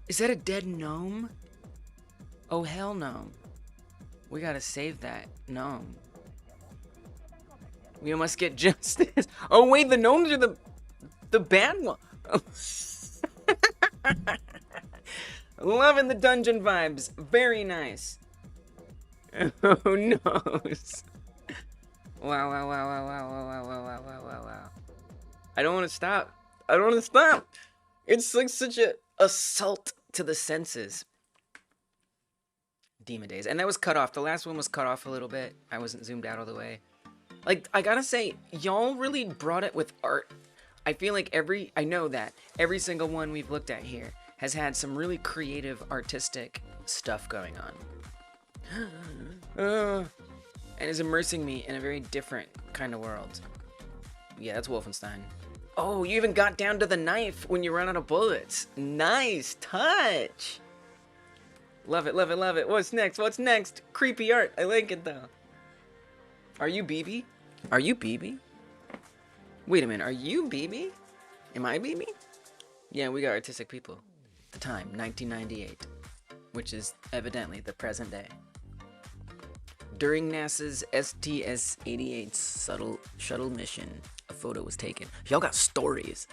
Is that a dead gnome? Oh, hell no. We gotta save that gnome. We must get justice. Oh, wait, the gnomes are the bad one. Loving the dungeon vibes. Very nice. Oh, no. Wow, wow, wow, wow, wow, wow, wow, wow, wow, wow, wow. I don't want to stop. I don't want to stop. It's like such a assault to the senses. Demon Days. And that was cut off. The last one was cut off a little bit. I wasn't zoomed out all the way. Like, I gotta say, y'all really brought it with art. I feel like I know that every single one we've looked at here has had some really creative, artistic stuff going on. And is immersing me in a very different kind of world. Yeah, that's Wolfenstein. Oh, you even got down to the knife when you run out of bullets. Nice touch. Love it, love it, love it. What's next? What's next? Creepy art. I like it, though. Are you BB? Are you BB? Wait a minute. Are you BB? Am I BB? Yeah, we got artistic people. The time, 1998. Which is evidently the present day. During NASA's STS-88 shuttle mission, a photo was taken. Y'all got stories.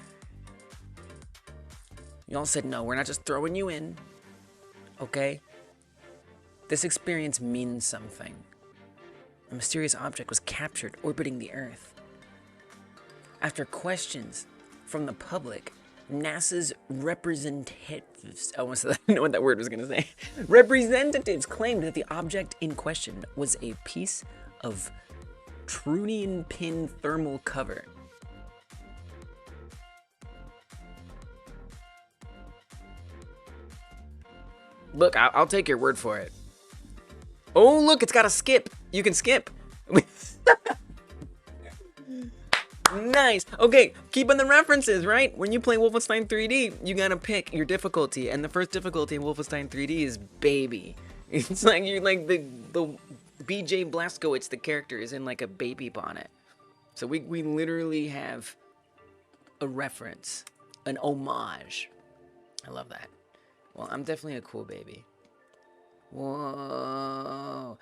Y'all said, no, we're not just throwing you in. Okay? This experience means something. A mysterious object was captured orbiting the Earth. After questions from the public, NASA's representatives, I almost didn't know what that word was going to say. Representatives claimed that the object in question was a piece of Trunian pin thermal cover. Look, I'll take your word for it. Oh, look, it's got a skip. You can skip. Nice. Okay, keeping the references, right? When you play Wolfenstein 3D, you gotta pick your difficulty, and the first difficulty in Wolfenstein 3D is baby. It's like you're like the BJ Blazkowicz, the character, is in like a baby bonnet. So we literally have a reference, an homage. I love that. Well, I'm definitely a cool baby. Whoa.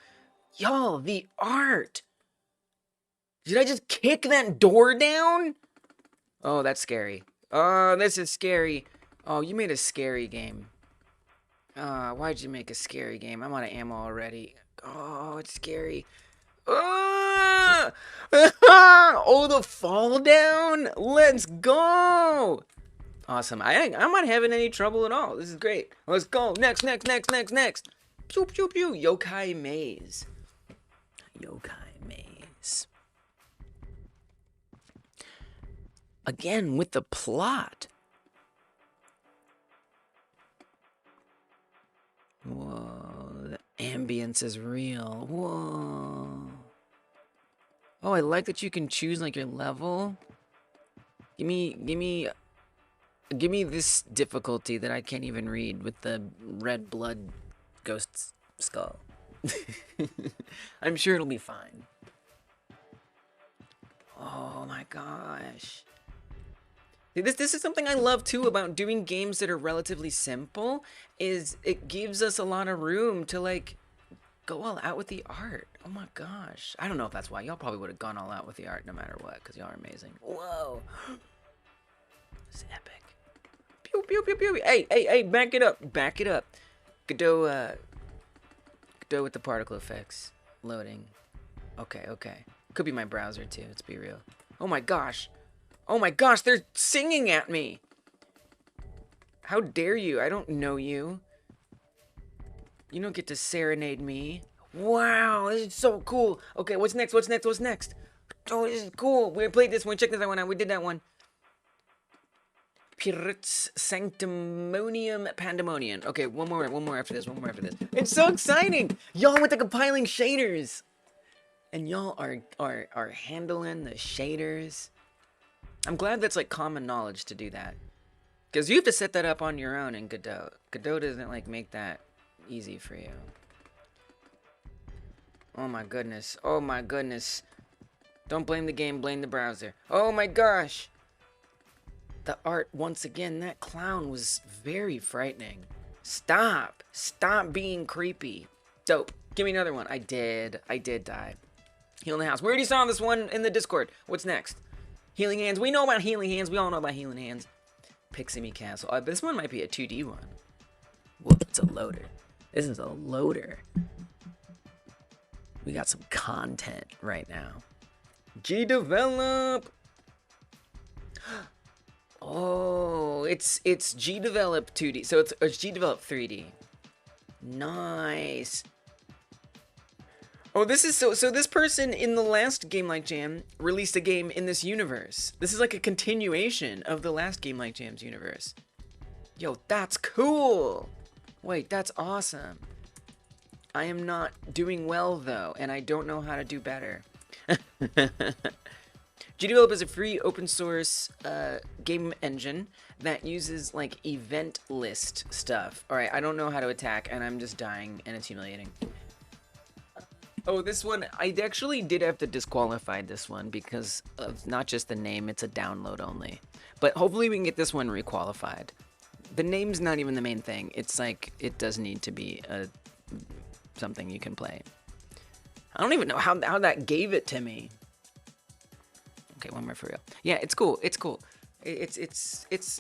Y'all, the art. Did I just kick that door down? Oh, that's scary. Oh, this is scary. Oh, you made a scary game. Why'd you make a scary game? I'm out of ammo already. Oh, it's scary. Oh, the fall down. Let's go. Awesome. I'm not having any trouble at all. This is great. Let's go. Next. Pew, pew, pew. Yokai Maze. Yokai Maze. Again, with the plot. Whoa, the ambience is real. Whoa. Oh, I like that you can choose like your level. Give me this difficulty that I can't even read with the red blood ghost skull. I'm sure it'll be fine. Oh my gosh. This is something I love too about doing games that are relatively simple, is it gives us a lot of room to like go all out with the art. Oh my gosh. I don't know if that's why. Y'all probably would have gone all out with the art no matter what, because y'all are amazing. Whoa. This is epic. Pew, pew, pew, pew. Hey, back it up. Back it up. Godot with the particle effects. Loading. Okay. Could be my browser too, let's be real. Oh my gosh, they're singing at me. How dare you? I don't know you. You don't get to serenade me. Wow, this is so cool. Okay, what's next? Oh, this is cool. We played this one. Check this one out. We did that one. Pirates Sanctimonium Pandemonium. Okay, one more after this. It's so exciting. Y'all with the compiling shaders. And y'all are handling the shaders. I'm glad that's like common knowledge to do that. Because you have to set that up on your own in Godot. Godot doesn't like make that easy for you. Oh my goodness. Don't blame the game, blame the browser. Oh my gosh. The art, once again, that clown was very frightening. Stop being creepy. Dope. Give me another one. I did die. Healing the house. We already saw this one in the Discord. What's next? Healing hands. We know about healing hands. We all know about healing hands. Pixie Me Castle. This one might be a 2D one. Whoop, it's a loader. This is a loader. We got some content right now. G-Develop. Oh, it's G-Develop 2D. So it's G-Develop 3D. Nice. Oh, this is so this person in the last Game Like Jam released a game in this universe. This is like a continuation of the last Game Like Jam's universe. Yo, that's cool. Wait, that's awesome. I am not doing well though, and I don't know how to do better. GDevelop is a free open source game engine that uses like event list stuff. All right, I don't know how to attack, and I'm just dying, and it's humiliating. Oh, this one, I actually did have to disqualify this one because of not just the name, it's a download only. But hopefully we can get this one requalified. The name's not even the main thing. It's like, it does need to be something you can play. I don't even know how that gave it to me. Okay, one more for real. Yeah, it's cool. It's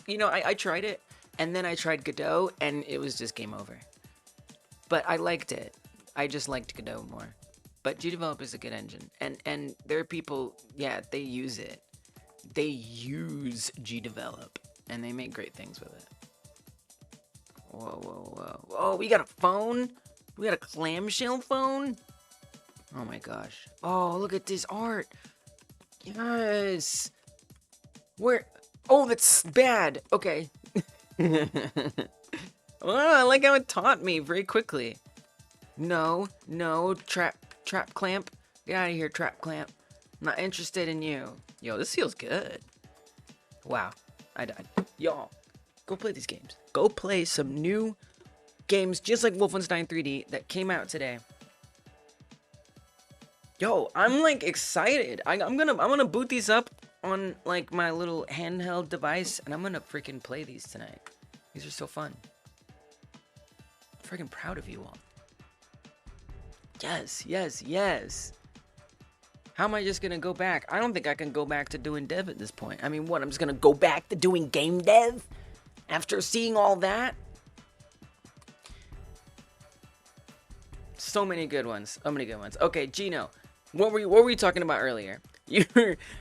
you know, I tried it, and then I tried Godot, and it was just game over. But I liked it. I just liked Godot more. But GDevelop is a good engine, and there are people, yeah, they use it. They use GDevelop, and they make great things with it. Whoa. Oh, we got a phone? We got a clamshell phone? Oh my gosh. Oh, look at this art. Yes. Where? Oh, that's bad. Okay. Oh, I like how it taught me very quickly. No, trap clamp. Get out of here, trap clamp. I'm not interested in you. Yo, this feels good. Wow, I died. Y'all, go play these games. Go play some new games just like Wolfenstein 3D that came out today. Yo, I'm like excited. I'm gonna boot these up on like my little handheld device, and I'm gonna freaking play these tonight. These are so fun. I'm freaking proud of you all. Yes. How am I just gonna go back? I don't think I can go back to doing dev at this point. I mean, what? I'm just gonna go back to doing game dev after seeing all that? So many good ones. Okay, Gino, what were you talking about earlier? You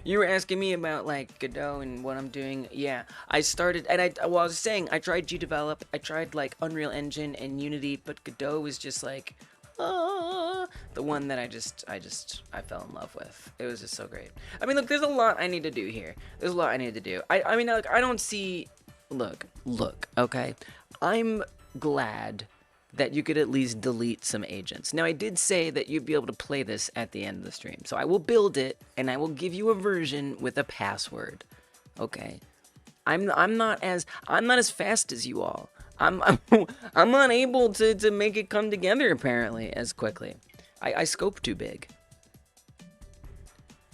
were asking me about like Godot and what I'm doing. Yeah, I started, and I was saying I tried GDevelop, I tried like Unreal Engine and Unity, but Godot was just like the one that I fell in love with. It was just so great. I mean, look, there's a lot I need to do here. There's a lot I need to do. I mean, like, I don't see. Look. Okay, I'm glad that you could at least delete some agents. Now, I did say that you'd be able to play this at the end of the stream, so I will build it and I will give you a version with a password. Okay, I'm not as fast as you all. I'm unable to make it come together apparently as quickly. I scope too big.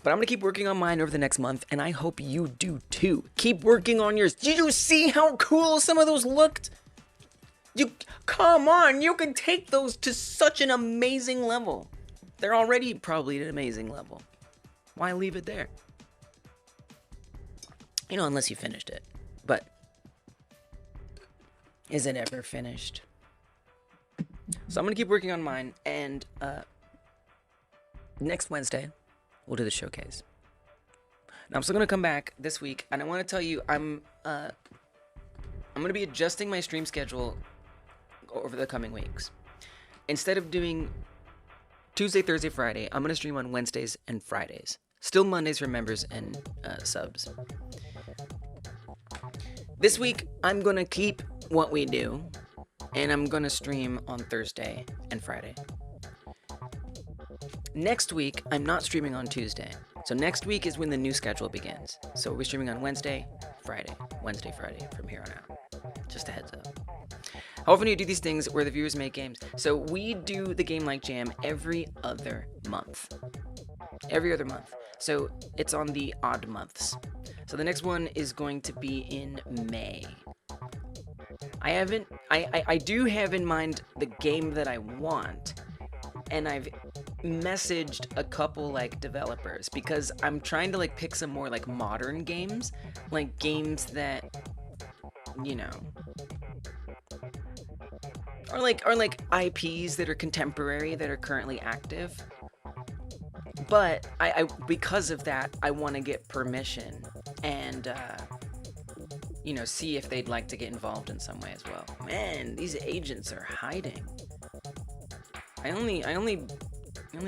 But I'm gonna keep working on mine over the next month, and I hope you do too. Keep working on yours. Did you see how cool some of those looked? Come on, you can take those to such an amazing level. They're already probably at an amazing level. Why leave it there? You know, unless you finished it. But is it ever finished? So I'm gonna keep working on mine, and next Wednesday we'll do the showcase. Now I'm still gonna come back this week, and I want to tell you I'm gonna be adjusting my stream schedule over the coming weeks. Instead of doing Tuesday, Thursday, Friday, I'm gonna stream on Wednesdays and Fridays. Still Mondays for members and subs. This week I'm gonna keep what we do, and I'm gonna stream on Thursday and Friday. Next week, I'm not streaming on Tuesday. So next week is when the new schedule begins. So we're streaming on Wednesday, Friday from here on out. Just a heads up. How often do you do these things where the viewers make games? So we do the Game Like Jam every other month. Every other month. So it's on the odd months. So the next one is going to be in May. I do have in mind the game that I want, and I've messaged a couple like developers because I'm trying to like pick some more like modern games, like games that, you know, or like IPs that are contemporary, that are currently active. But I because of that, I want to get permission and you know, see if they'd like to get involved in some way as well. Man, these agents are hiding. I only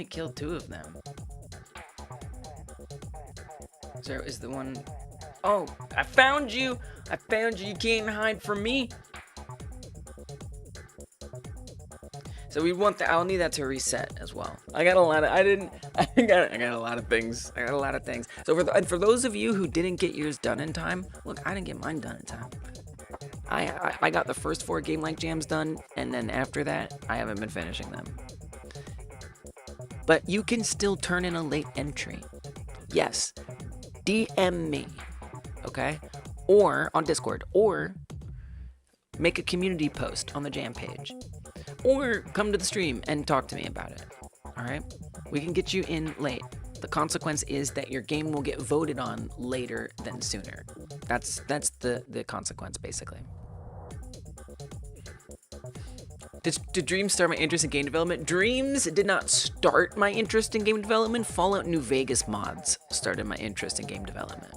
killed 2 of them. So is the one... Oh, I found you! I found you! You can't hide from me! So we want that. I'll need that to reset as well. I got a lot of... I got a lot of things. I got a lot of things. So for those of you who didn't get yours done in time, look, I didn't get mine done in time. I got the first 4 Game Like Jams done, and then after that, I haven't been finishing them. But you can still turn in a late entry. Yes. DM me. Okay? Or on Discord. Or make a community post on the jam page. Or come to the stream and talk to me about it. Alright? We can get you in late. The consequence is that your game will get voted on later than sooner. That's the consequence, basically. Did Dreams start my interest in game development? Dreams did not start my interest in game development. Fallout New Vegas mods started my interest in game development.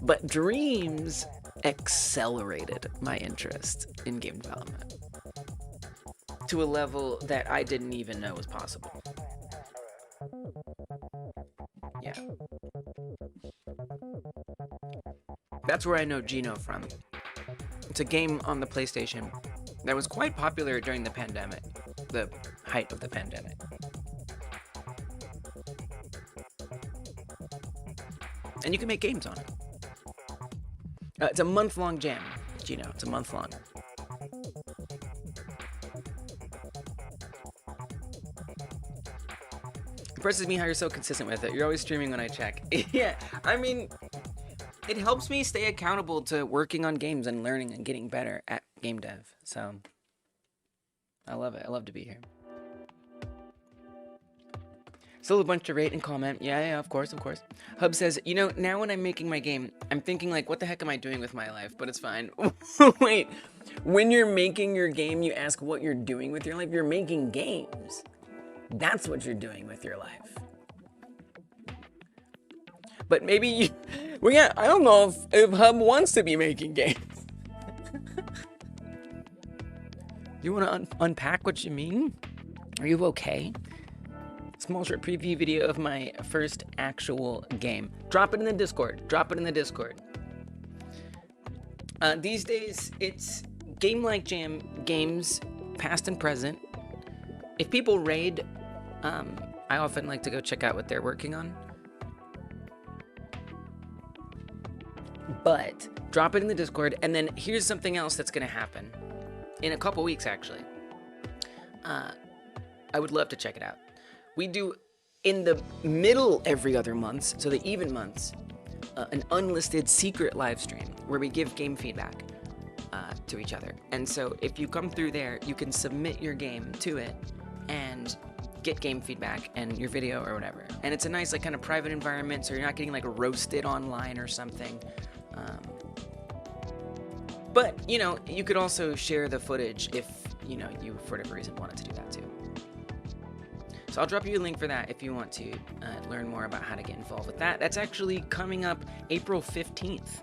But Dreams accelerated my interest in game development to a level that I didn't even know was possible. Yeah. That's where I know Geno from. It's a game on the PlayStation that was quite popular during the pandemic, the height of the pandemic. And you can make games on it. It's a month-long jam, Geno. It's a month-long. Impresses me how you're so consistent with it. You're always streaming when I check. Yeah, I mean, it helps me stay accountable to working on games and learning and getting better at game dev. So, I love it. I love to be here. Still a bunch to rate and comment. Yeah, of course. Hub says, you know, now when I'm making my game, I'm thinking like, what the heck am I doing with my life? But it's fine. Wait, when you're making your game, you ask what you're doing with your life? You're making games. That's what you're doing with your life. But maybe you... Well, yeah, I don't know if Hub wants to be making games. You want to unpack what you mean? Are you okay? Small short preview video of my first actual game. Drop it in the Discord. These days, it's Game Like Jam games, past and present. If people raid, I often like to go check out what they're working on. But drop it in the Discord, and then here's something else that's going to happen in a couple weeks, actually. I would love to check it out. We do In the middle every other month, so the even months, an unlisted secret live stream where we give game feedback to each other. And so if you come through there, you can submit your game to it and get game feedback and your video or whatever. And it's a nice like kind of private environment, so you're not getting like roasted online or something. But you know, you could also share the footage if you know you for whatever reason wanted to do that too. So I'll drop you a link for that if you want to learn more about how to get involved with that. That's actually coming up April 15th.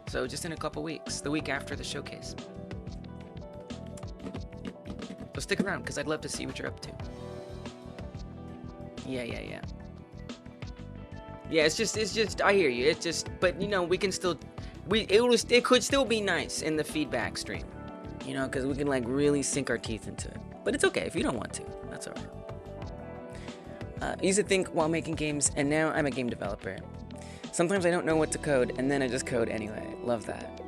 So just in a couple weeks, the week after the showcase. So stick around, because I'd love to see what you're up to. Yeah. Yeah, it's just, I hear you. It's just, but you know, we can still, it could still be nice in the feedback stream. You know, because we can like really sink our teeth into it. But it's okay if you don't want to. That's alright. I used to think while making games, and now I'm a game developer. Sometimes I don't know what to code, and then I just code anyway. Love that.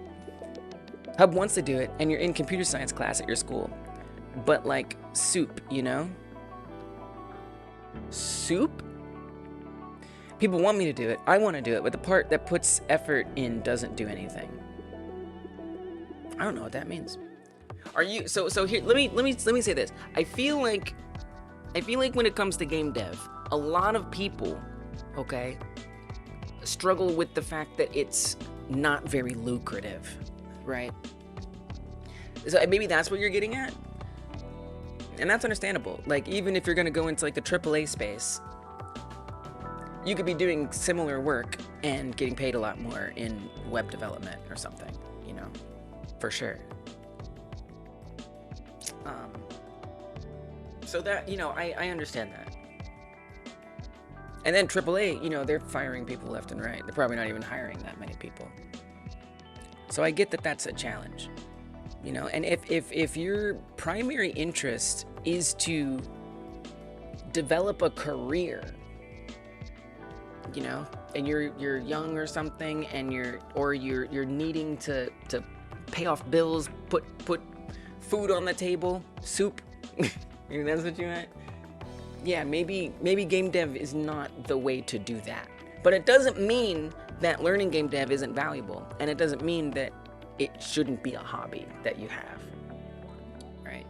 Hub wants to do it, and you're in computer science class at your school. But like, soup, you know? Soup? People want me to do it, I want to do it, but the part that puts effort in doesn't do anything. I don't know what that means. Are you, so here, let me say this. I feel like when it comes to game dev, a lot of people, okay, struggle with the fact that it's not very lucrative, right? So maybe that's what you're getting at, and that's understandable. Like, even if you're gonna go into like the AAA space, you could be doing similar work and getting paid a lot more in web development or something, you know, for sure. So that, you know, I understand that. And then AAA, you know, they're firing people left and right. They're probably not even hiring that many people. So I get that that's a challenge, you know. And if your primary interest is to develop a career, you know, and you're young or something, and you're needing to pay off bills, put food on the table, soup. Maybe that's what you meant. Yeah, maybe game dev is not the way to do that. But it doesn't mean that learning game dev isn't valuable, and it doesn't mean that it shouldn't be a hobby that you have, right?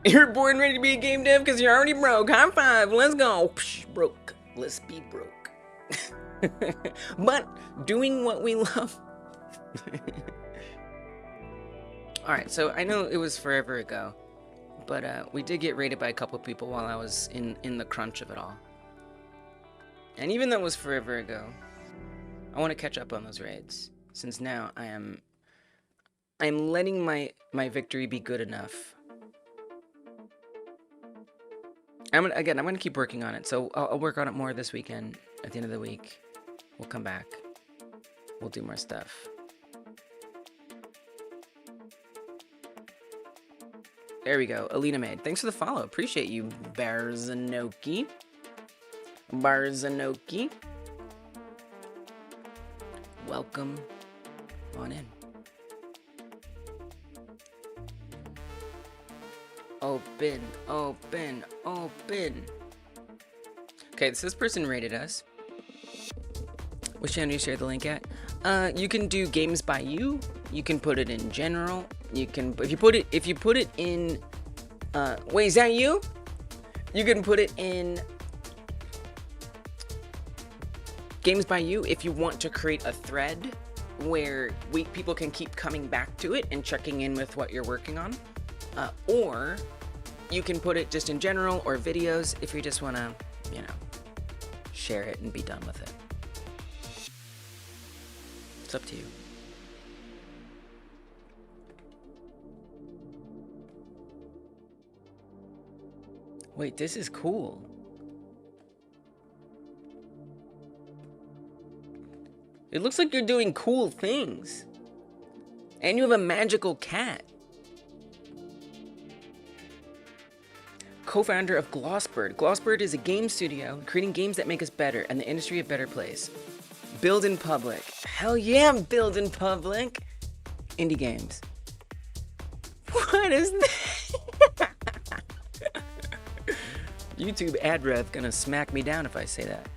You're born ready to be a game dev because you're already broke. High five, let's go. Psh, broke, let's be broke. But doing what we love. All right, so I know it was forever ago, but we did get raided by a couple people while I was in the crunch of it all. And even though it was forever ago, I want to catch up on those raids, since now I'm letting my victory be good enough. I'm gonna keep working on it, so I'll work on it more this weekend. At the end of the week, we'll come back. We'll do more stuff. There we go. Alina Maid. Thanks for the follow. Appreciate you, Barzanoki. Barzanoki. Welcome on in. Open, open, open. Okay, so this person rated us. Which channel do you share the link at? You can do games by you. You can put it in general. You can, if you put it in, wait, is that you? You can put it in games by you if you want to create a thread where people can keep coming back to it and checking in with what you're working on. Or you can put it just in general, or videos if you just want to, you know, share it and be done with it. It's up to you. Wait, this is cool. It looks like you're doing cool things. And you have a magical cat. Co-founder of Glossbird. Glossbird is a game studio creating games that make us better and the industry a better place. Build in public. Hell yeah, build in public. Indie games. What is that? YouTube ad rev gonna smack me down if I say that.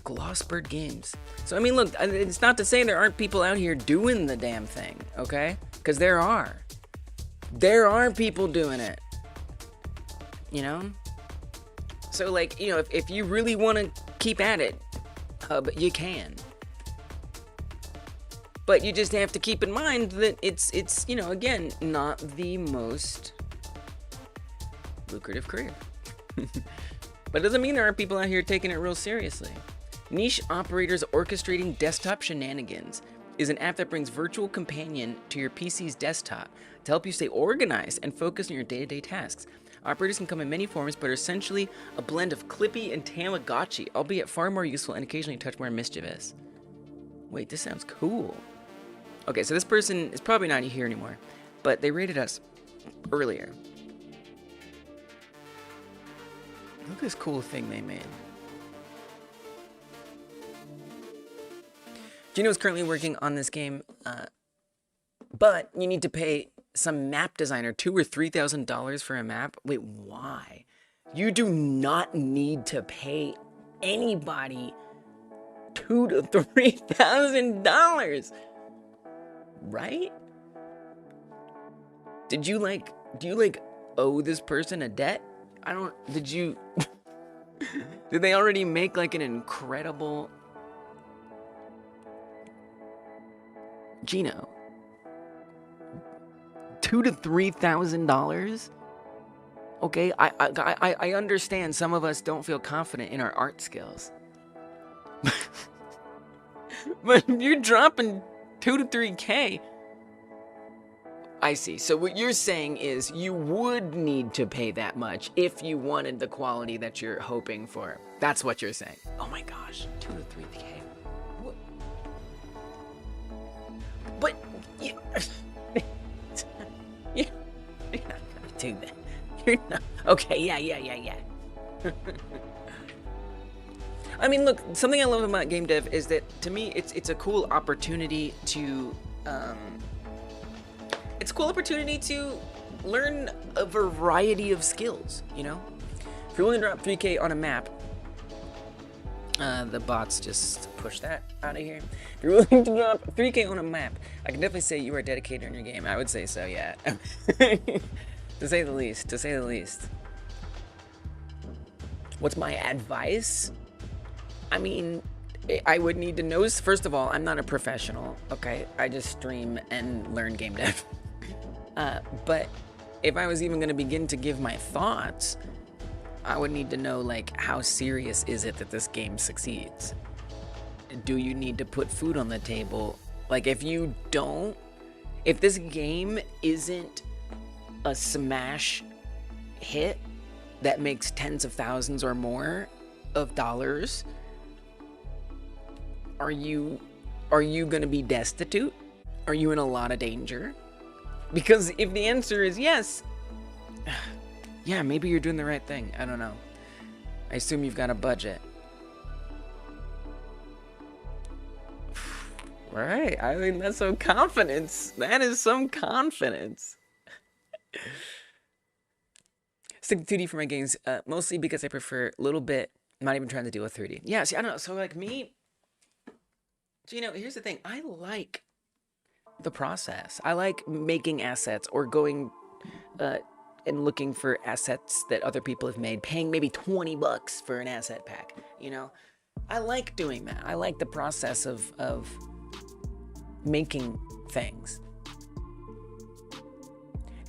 Glossbird Games. So I mean, look, it's not to say there aren't people out here doing the damn thing, okay? Because there are. There are people doing it. You know? So like, you know, if you really want to keep at it, you can. But you just have to keep in mind that it's you know, again, not the most lucrative career. But it doesn't mean there aren't people out here taking it real seriously. Niche Operators Orchestrating Desktop Shenanigans is an app that brings virtual companion to your PC's desktop to help you stay organized and focus on your day-to-day tasks. Operators can come in many forms, but are essentially a blend of Clippy and Tamagotchi, albeit far more useful and occasionally a touch more mischievous. Wait, this sounds cool. Okay, so this person is probably not here anymore, but they rated us earlier. Look at this cool thing they made. Gino is currently working on this game, but you need to pay some map designer $2,000 or $3,000 for a map. Wait, why? You do not need to pay anybody $2,000 to $3,000, right? Do you owe this person a debt? Did they already make like an incredible Gino? $2,000 to $3,000? Okay, I understand some of us don't feel confident in our art skills. But if you're dropping 2 to 3K, I see. So what you're saying is you would need to pay that much if you wanted the quality that you're hoping for. That's what you're saying. Oh my gosh, 2 to 3K. What? But you're not gonna do that. You're not. Okay, yeah. I mean, look, something I love about game dev is that, to me, it's a cool opportunity to, learn a variety of skills, you know? If you're willing to drop 3K on a map, the bots just push that out of here. If you're willing to drop 3K on a map, I can definitely say you are dedicated in your game. I would say so, yeah. To say the least. What's my advice? I mean, I would need to know, first of all, I'm not a professional, okay? I just stream and learn game dev. But if I was even going to begin to give my thoughts, I would need to know, like, how serious is it that this game succeeds? Do you need to put food on the table? Like, if this game isn't a smash hit that makes tens of thousands or more of dollars, are you going to be destitute? Are you in a lot of danger? Because if the answer is yes, yeah, maybe you're doing the right thing. I don't know. I assume you've got a budget. Right. I mean, that's some confidence. That is some confidence. Stick to 2D for my games, mostly because I prefer a little bit, not even trying to deal with 3D. Yeah, see, I don't know. So, like, me, you know, here's the thing. I like the process. I like making assets or going and looking for assets that other people have made, paying maybe $20 for an asset pack, you know? I like doing that. I like the process of making things.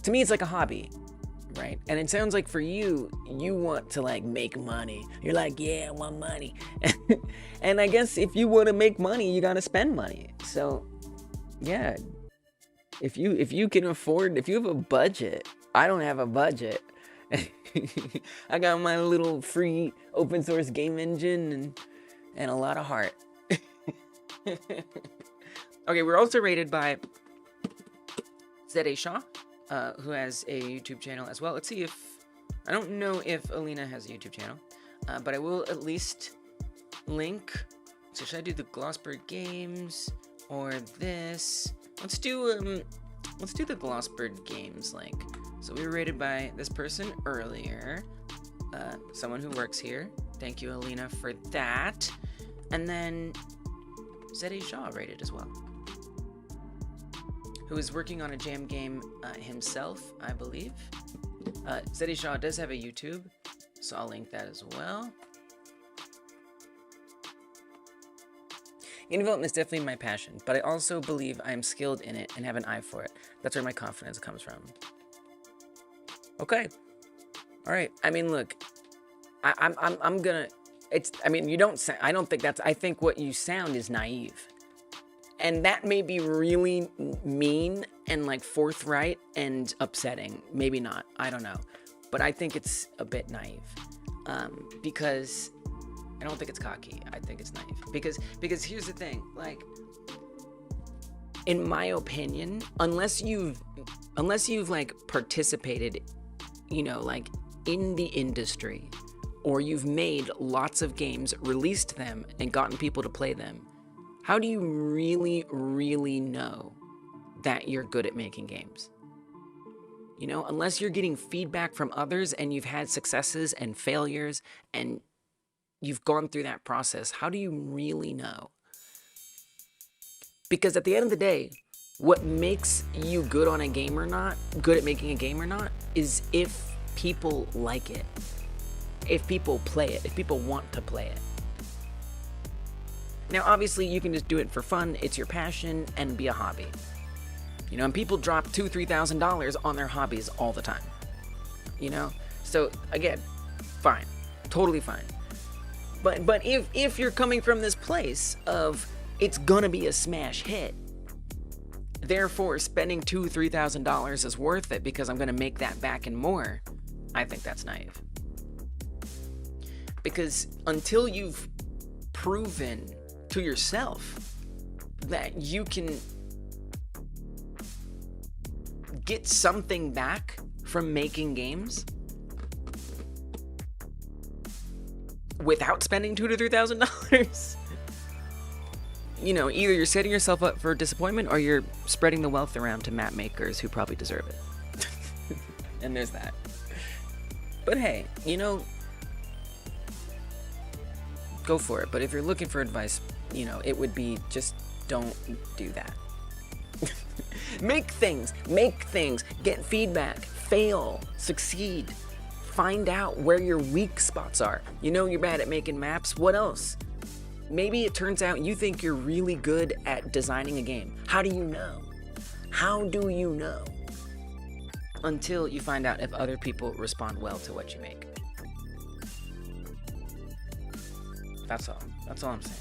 To me, it's like a hobby, right? And it sounds like for you, you want to like make money. You're like, yeah, I want money. And I guess if you want to make money, you got to spend money. So yeah, if you can afford, if you have a budget, I don't have a budget. I got my little free open source game engine and a lot of heart. Okay, we're also rated by Z.A. Shaw, who has a YouTube channel as well. Let's see if, I don't know if Alina has a YouTube channel, but I will at least link. So should I do the Glossbird Games or this? Let's do the Glossbird Games link. So we were rated by this person earlier, someone who works here. Thank you, Alina, for that. And then Zeddy Shaw rated as well, who is working on a jam game himself, I believe. Zeddy Shaw does have a YouTube, so I'll link that as well. Game development is definitely my passion, but I also believe I am skilled in it and have an eye for it. That's where my confidence comes from. Okay. All right. I mean, look, I'm gonna. It's. I mean, you don't. I don't think that's. I think what you sound is naive, and that may be really mean and like forthright and upsetting. Maybe not. I don't know, but I think it's a bit naive, because I don't think it's cocky. I think it's naive because here's the thing. Like, in my opinion, unless you've like participated, you know, like in the industry, or you've made lots of games, released them, and gotten people to play them, how do you really, really know that you're good at making games? You know, unless you're getting feedback from others and you've had successes and failures and you've gone through that process, how do you really know? Because at the end of the day, what makes you good on a game or not, good at making a game or not, is if people like it. If people play it, if people want to play it. Now, obviously, you can just do it for fun, it's your passion, and be a hobby. You know, and people drop $2,000, $3,000 on their hobbies all the time. You know? So, again, fine. Totally fine. But if you're coming from this place of, it's gonna be a smash hit, therefore spending $2,000, $3,000 is worth it because I'm gonna make that back and more, I think that's naive. Because until you've proven to yourself that you can get something back from making games without spending $2,000 to $3,000, you know, either you're setting yourself up for disappointment or you're spreading the wealth around to map makers who probably deserve it. And there's that. But hey, you know, go for it. But if you're looking for advice, you know, it would be just don't do that. Make things, get feedback, fail, succeed, find out where your weak spots are. You know you're bad at making maps, what else? Maybe it turns out you think you're really good at designing a game. How do you know? How do you know? Until you find out if other people respond well to what you make. That's all. That's all I'm saying.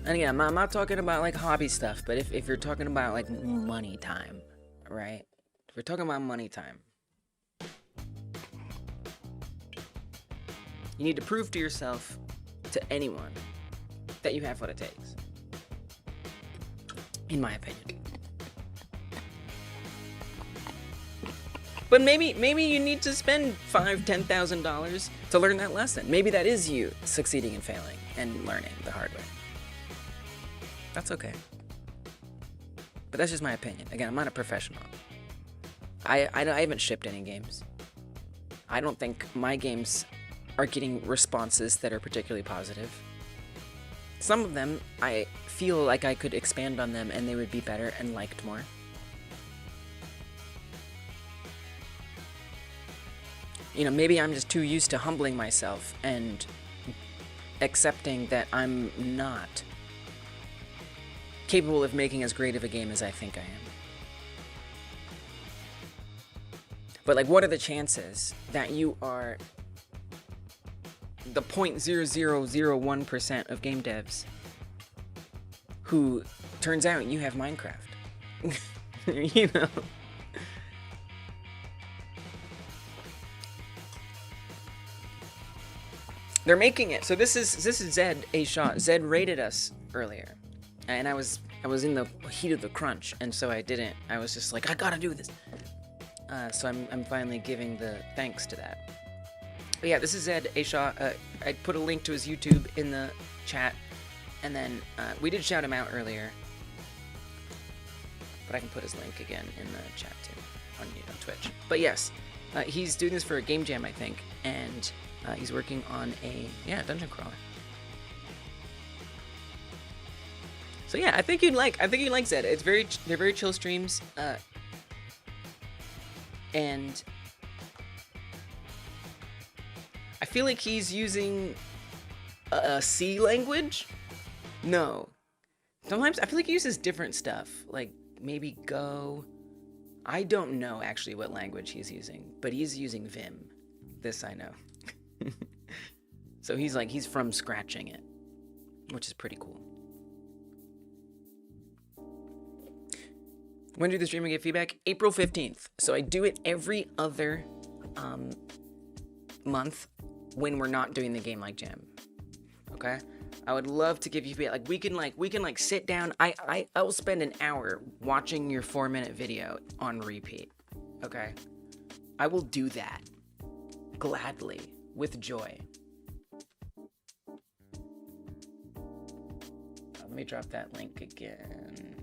And again, I'm not talking about like hobby stuff, but if you're talking about like money time, right? If we're talking about money time, you need to prove to yourself, to anyone, that you have what it takes. In my opinion. But maybe you need to spend $5,000, $10,000 to learn that lesson. Maybe that is you succeeding and failing and learning the hard way. That's okay. But that's just my opinion. Again, I'm not a professional. I haven't shipped any games. I don't think my games are getting responses that are particularly positive. Some of them, I feel like I could expand on them and they would be better and liked more. You know, maybe I'm just too used to humbling myself and accepting that I'm not capable of making as great of a game as I think I am. But like, what are the chances that you are the 0.0001% of game devs who turns out you have Minecraft? You know? They're making it. So this is Zed A Shot. Zed rated us earlier. And I was in the heat of the crunch, and so I didn't. I was just like, I gotta do this. So I'm finally giving the thanks to that. But yeah, this is Zed A Shaw. I put a link to his YouTube in the chat, and then we did shout him out earlier. But I can put his link again in the chat too on Twitch. But yes, he's doing this for a game jam, I think, and he's working on a dungeon crawler. So yeah, I think you'd like Zed. They're very chill streams, and I feel like he's using a C language. No, sometimes I feel like he uses different stuff, like maybe Go. I don't know actually what language he's using, but he's using Vim. This I know. So he's from scratching it, which is pretty cool. When do the streamer get feedback? April 15th. So I do it every other month when we're not doing the Game Like Jam. Okay? I would love to give you feedback. We can sit down. I will spend an hour watching your 4-minute video on repeat. Okay? I will do that gladly, with joy. Let me drop that link again.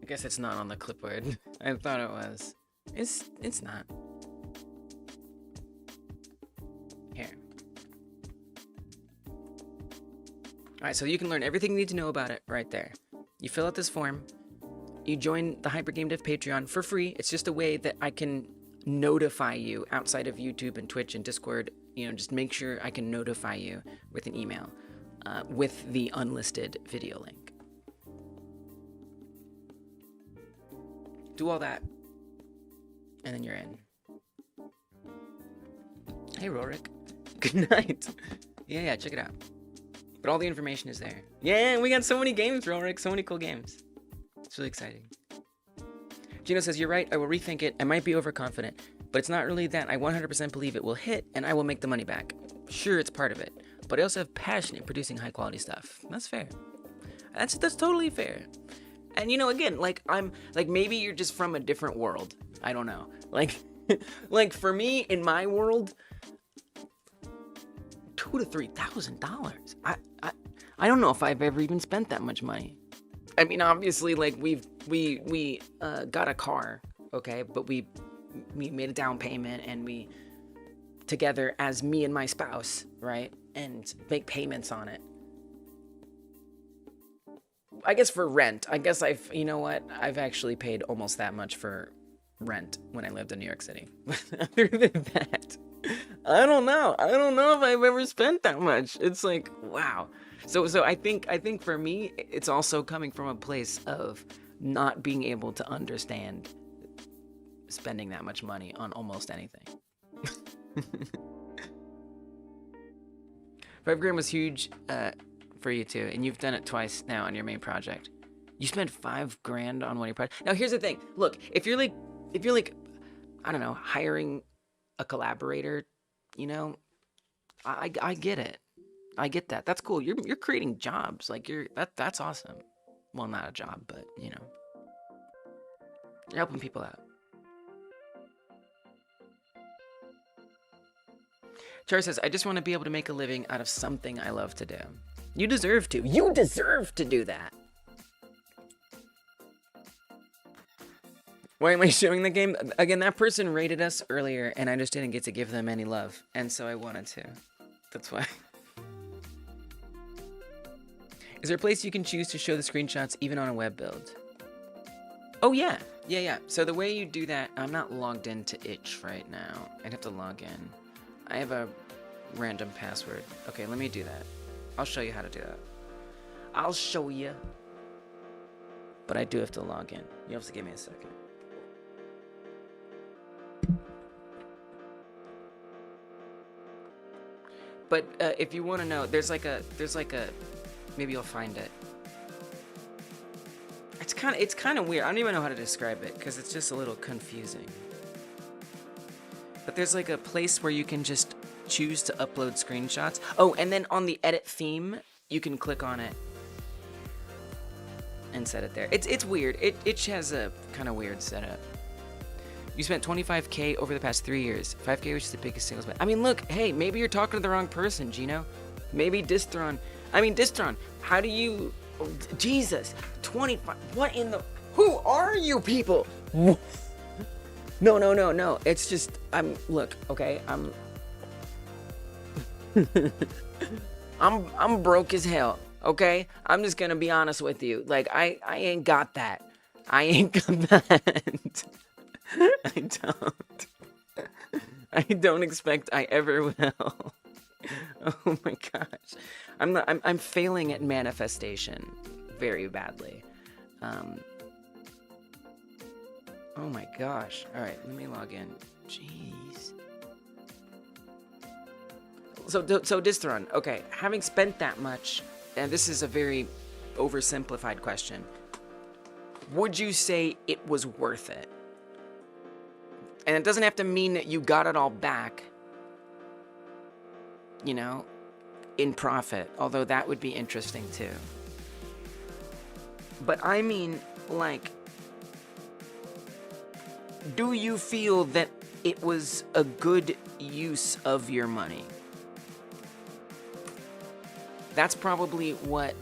I guess it's not on the clipboard. I thought it was. It's not. Here. Alright, so you can learn everything you need to know about it right there. You fill out this form. You join the Hyper Game Dev Patreon for free. It's just a way that I can notify you outside of YouTube and Twitch and Discord. Just make sure I can notify you with an email with the unlisted video link. Do all that, and then you're in. Hey, Rorik. Good night. Yeah, check it out. But all the information is there. Yeah, we got so many games, Rorik. So many cool games. It's really exciting. Gino says, you're right. I will rethink it. I might be overconfident, but it's not really that. I 100% believe it will hit, and I will make the money back. Sure, it's part of it, but I also have passion in producing high-quality stuff. That's fair. That's totally fair. And again, maybe you're just from a different world. I don't know. Like for me, in my world, $2,000 to $3,000. I don't know if I've ever even spent that much money. I mean, obviously, we got a car, okay, but we made a down payment, and we together as me and my spouse, right, and make payments on it. I guess for rent, I've actually paid almost that much for rent when I lived in New York City. Other than that, I don't know if I've ever spent that much. It's like, wow. So I think for me, it's also coming from a place of not being able to understand spending that much money on almost anything. 5 grand was huge for you too, and you've done it twice now on your main project. You spent 5 grand on one of your projects. Now here's the thing. Look, if you're like, I don't know, hiring a collaborator, I get it. I get that. That's cool. You're creating jobs. That's awesome. Well, not a job, but you're helping people out. Char says, I just want to be able to make a living out of something I love to do. You deserve to. You deserve to do that. Why am I showing the game? Again, that person rated us earlier, and I just didn't get to give them any love. And so I wanted to. That's why. Is there a place you can choose to show the screenshots even on a web build? Oh, yeah. Yeah. So the way you do that, I'm not logged into itch right now. I'd have to log in. I have a random password. Okay, let me do that. I'll show you how to do that. I'll show you. But I do have to log in. You have to give me a second. But if you want to know, there's like a, maybe you'll find it. It's kind of weird. I don't even know how to describe it because it's just a little confusing. But there's like a place where you can just choose to upload screenshots. Oh, and then on the edit theme, you can click on it and set it there. It's weird. It has a kind of weird setup. You spent $25K over the past 3 years. 5K, which is the biggest single spend. I mean, look, hey, maybe you're talking to the wrong person, Gino. Maybe Distron. How do you Oh, Jesus, 25. What in the? Who are you people? No. It's just look, okay. I'm broke as hell. Okay, I'm just gonna be honest with you. Like I ain't got that. I ain't got that. I don't. I don't expect I ever will. Oh my gosh. I'm failing at manifestation very badly. Oh my gosh. All right, let me log in. Jeez. So Distron, okay, having spent that much, and this is a very oversimplified question, would you say it was worth it? And it doesn't have to mean that you got it all back, you know, in profit, although that would be interesting too. But I mean, like, do you feel that it was a good use of your money? That's probably what,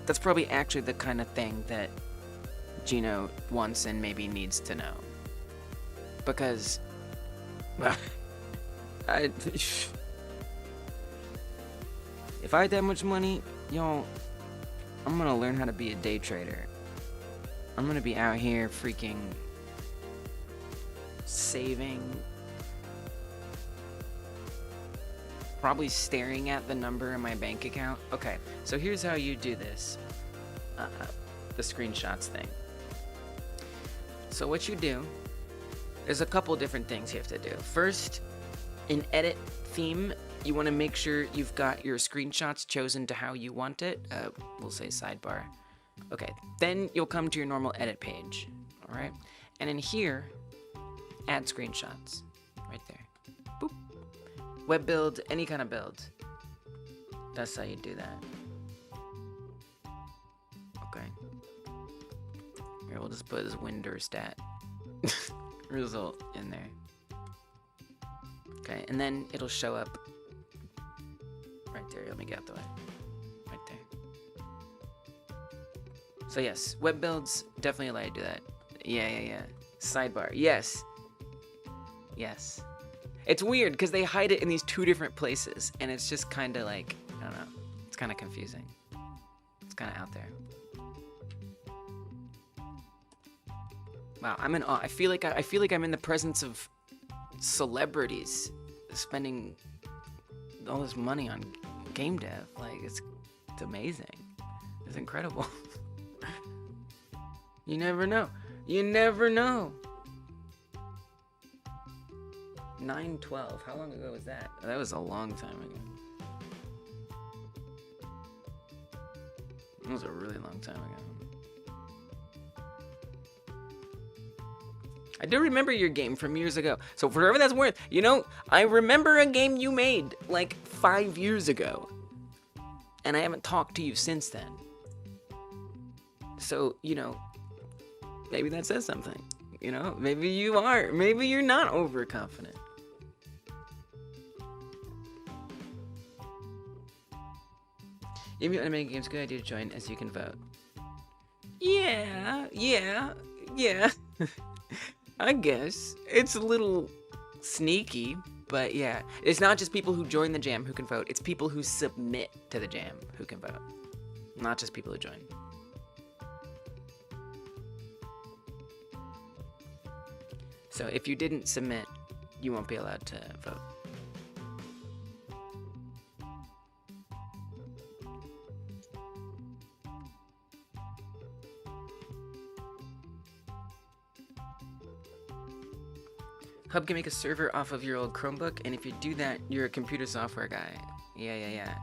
that's probably actually the kind of thing that Gino wants and maybe needs to know. Because, if I had that much money, y'all, I'm gonna learn how to be a day trader. I'm gonna be out here freaking saving, probably staring at the number in my bank account. Okay, so here's how you do this, the screenshots thing. So what you do, there's a couple different things you have to do. First, in edit theme, you want to make sure you've got your screenshots chosen to how you want it. We'll say sidebar. Okay, then you'll come to your normal edit page, all right? And in here, add screenshots, right there. Boop. Web build, any kind of build. That's how you do that. Okay. Here, we'll just put this Winder stat result in there. Okay, and then it'll show up right there. Let me get out the way. Right there. So yes, web builds definitely allow you to do that. Yeah. Sidebar. Yes. It's weird because they hide it in these two different places, and it's just kind of like, I don't know. It's kind of confusing. It's kind of out there. Wow, I'm in awe. I feel like I'm in the presence of celebrities spending all this money on game dev. Like, it's amazing. It's incredible. You never know. 9/12. How long ago was that? That was a long time ago. It was a really long time ago. I do remember your game from years ago. So for whatever that's worth, you know, I remember a game you made like 5 years ago. And I haven't talked to you since then. So, you know, maybe that says something. You know, maybe you are. Maybe you're not overconfident. If you want to make games, good idea to join as you can vote. Yeah. I guess. It's a little sneaky, but yeah. It's not just people who join the jam who can vote. It's people who submit to the jam who can vote. Not just people who join. So if you didn't submit, you won't be allowed to vote. Hub can make a server off of your old Chromebook, and if you do that, you're a computer software guy. Yeah.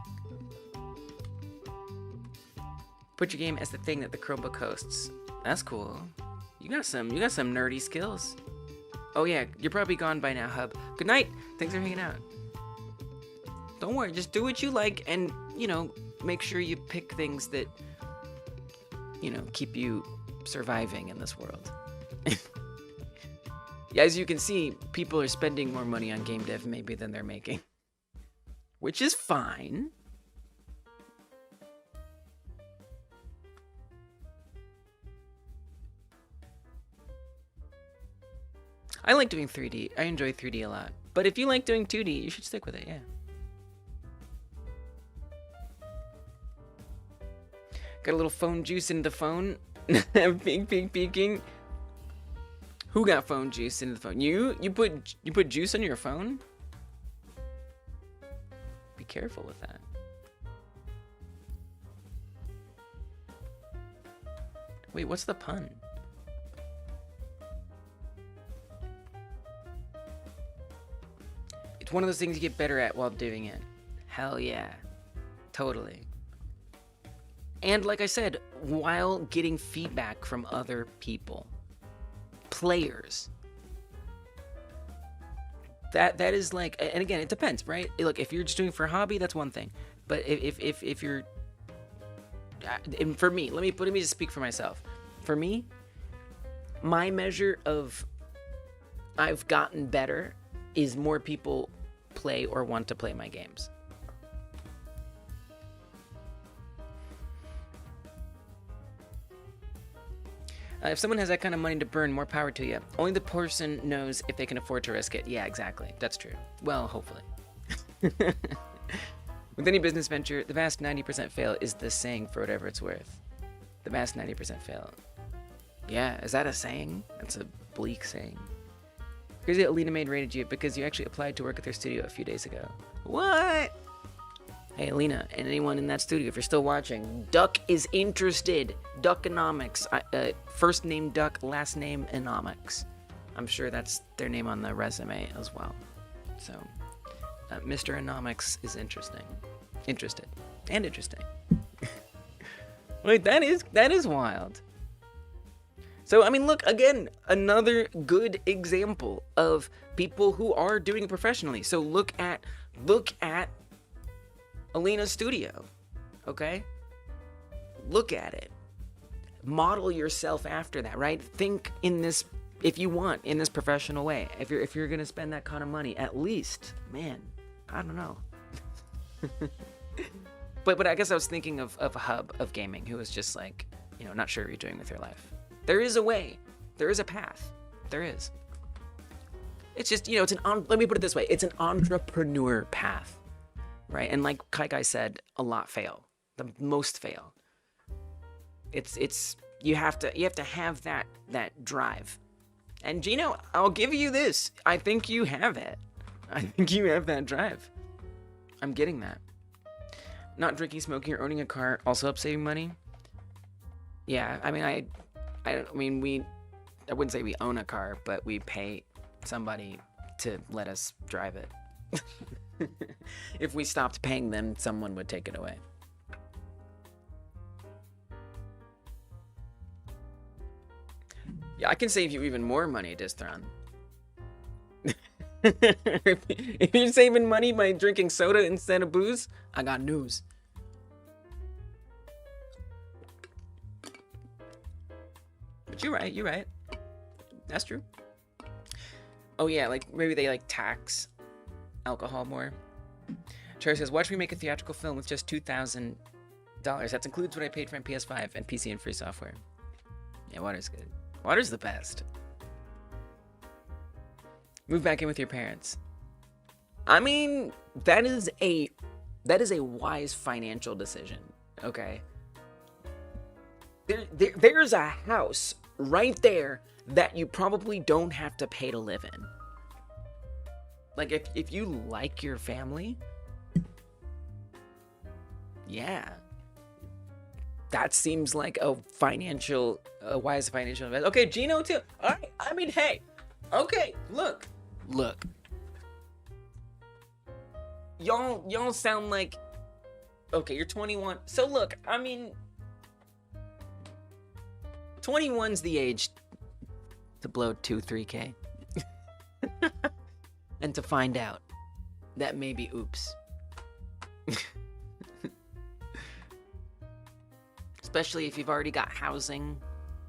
Put your game as the thing that the Chromebook hosts. That's cool. You got some nerdy skills. Oh yeah, you're probably gone by now, Hub. Good night. Thanks for hanging out. Don't worry, just do what you like, and you know, make sure you pick things that, you know, keep you surviving in this world. As you can see, people are spending more money on game dev maybe than they're making. Which is fine. I like doing 3D. I enjoy 3D a lot. But if you like doing 2D, you should stick with it, yeah. Got a little phone juice in the phone. Peeking. Who got phone juice in the phone? You put juice on your phone? Be careful with that. Wait, what's the pun? It's one of those things you get better at while doing it. Hell yeah. Totally. And like I said, while getting feedback from other people. Players. That is like, and again, it depends, right? Look, if you're just doing it for a hobby, that's one thing. But if you're, and for me, let me just speak for myself. For me, my measure of I've gotten better is more people play or want to play my games. If someone has that kind of money to burn, more power to you. Only the person knows if they can afford to risk it. Yeah, exactly. That's true. Well, hopefully. With any business venture, the vast 90% fail is the saying for whatever it's worth. The vast 90% fail. Yeah, is that a saying? That's a bleak saying. Crazy that Alina Maid rated you because you actually applied to work at their studio a few days ago. What? Hey, Alina, and anyone in that studio, if you're still watching, Duck is interested. Duckonomics. First name Duck, last name Enomics. I'm sure that's their name on the resume as well. So, Mr. Enomics is interesting. Interested. And interesting. Wait, that is wild. So, I mean, look, again, another good example of people who are doing it professionally. So look at Alina's studio, okay? Look at it. Model yourself after that, right? Think in this, if you want, in this professional way. If you're gonna spend that kind of money, at least, man, I don't know. but I guess I was thinking of a hub of gaming who was just like, not sure what you're doing with your life. There is a way. There is a path. There is. It's just, let me put it this way. It's an entrepreneur path. Right, and like Kai Guy said, a lot fail. The most fail. It's you have to have that drive. And Gino, I'll give you this. I think you have it. I think you have that drive. I'm getting that. Not drinking, smoking, or owning a car also helps saving money. Yeah, I mean, I wouldn't say we own a car, but we pay somebody to let us drive it. If we stopped paying them, someone would take it away. Yeah, I can save you even more money, Distron. If you're saving money by drinking soda instead of booze, I got news. But you're right. That's true. Oh yeah, like maybe they like tax alcohol more. Charlie says, watch me make a theatrical film with just $2,000. That includes what I paid for my PS5 and PC and free software. Yeah, water's good. Water's the best. Move back in with your parents. I mean, that is a wise financial decision, okay? There's a house right there that you probably don't have to pay to live in. Like, if you like your family, yeah, that seems like a wise financial investment. Okay, Gino too. All right, I mean, hey, okay, look. Y'all sound like, okay, you're 21. So look, I mean, 21's the age to blow 2-3K. And to find out that maybe oops. Especially if you've already got housing,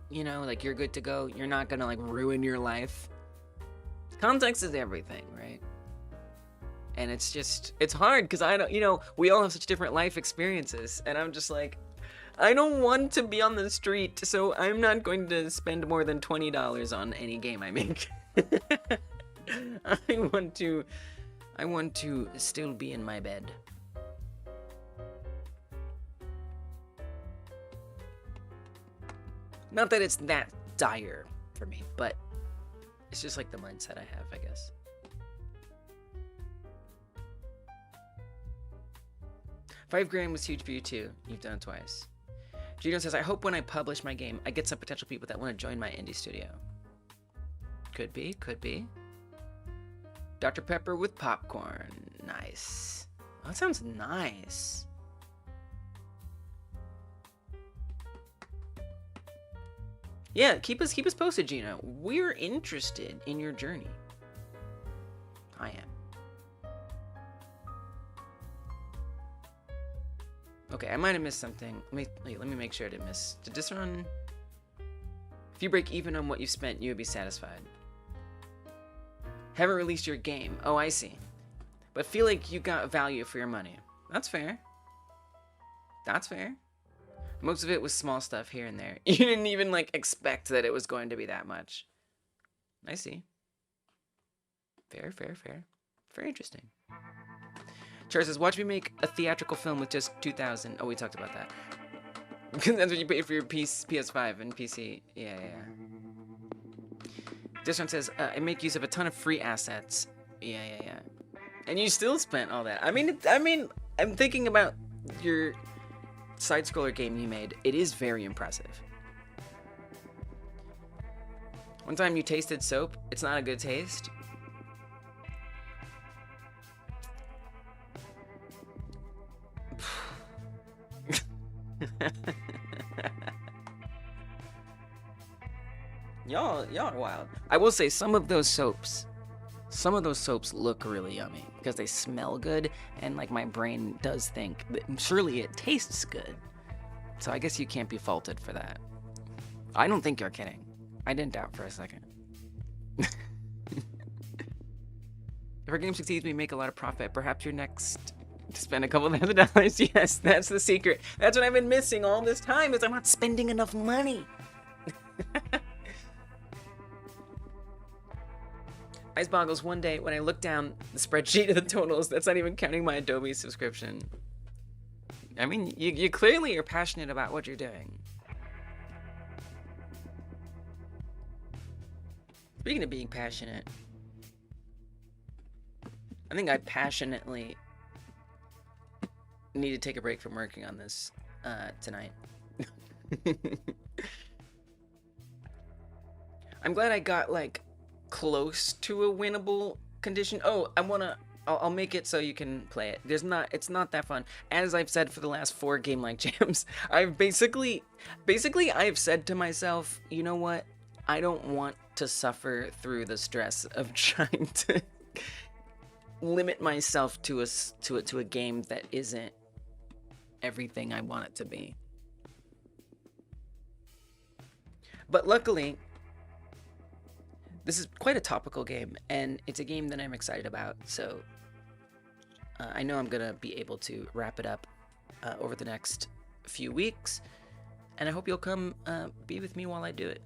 like you're good to go. You're not gonna like ruin your life. Context is everything, right? And it's hard because I don't, we all have such different life experiences. And I'm just like, I don't want to be on the street, so I'm not going to spend more than $20 on any game I make. I want to still be in my bed. Not that it's that dire for me, but it's just like the mindset I have, I guess. $5,000 was huge for you too. You've done it twice. Gino says, I hope when I publish my game, I get some potential people that want to join my indie studio. Could be, could be. Dr. Pepper with popcorn. Nice. Oh, that sounds nice. Yeah, keep us posted, Gina. We're interested in your journey. I am. Okay, I might have missed something. Let me make sure I didn't miss. Did this run? If you break even on what you spent, you would be satisfied. Haven't released your game. Oh, I see. But feel like you got value for your money. That's fair. That's fair. Most of it was small stuff here and there. You didn't even, like, expect that it was going to be that much. I see. Fair, fair, fair. Very interesting. Char says, watch me make a theatrical film with just 2,000. Oh, we talked about that. That's what you pay for your PS5 and PC. Yeah, yeah. This one says, I make use of a ton of free assets. Yeah, yeah, yeah. And you still spent all that. I mean, I'm thinking about your side-scroller game you made. It is very impressive. One time you tasted soap. It's not a good taste. Y'all are wild. I will say some of those soaps look really yummy because they smell good, and like my brain does think that surely it tastes good. So I guess you can't be faulted for that. I don't think you're kidding. I didn't doubt for a second. If our game succeeds, we make a lot of profit. Perhaps you're next to spend a couple $1,000. Yes, that's the secret. That's what I've been missing all this time, is I'm not spending enough money. Ice boggles one day when I look down the spreadsheet of the totals. That's not even counting my Adobe subscription. I mean, you clearly are passionate about what you're doing. Speaking of being passionate, I think I passionately need to take a break from working on this tonight. I'm glad I got like close to a winnable condition. Oh, I'll make it so you can play it. It's not that fun. As I've said for the last 4 game like jams, I've basically I've said to myself, you know what? I don't want to suffer through the stress of trying to limit myself to a game that isn't everything I want it to be. But luckily, this is quite a topical game, and it's a game that I'm excited about, so I know I'm gonna be able to wrap it up over the next few weeks, and I hope you'll come be with me while I do it.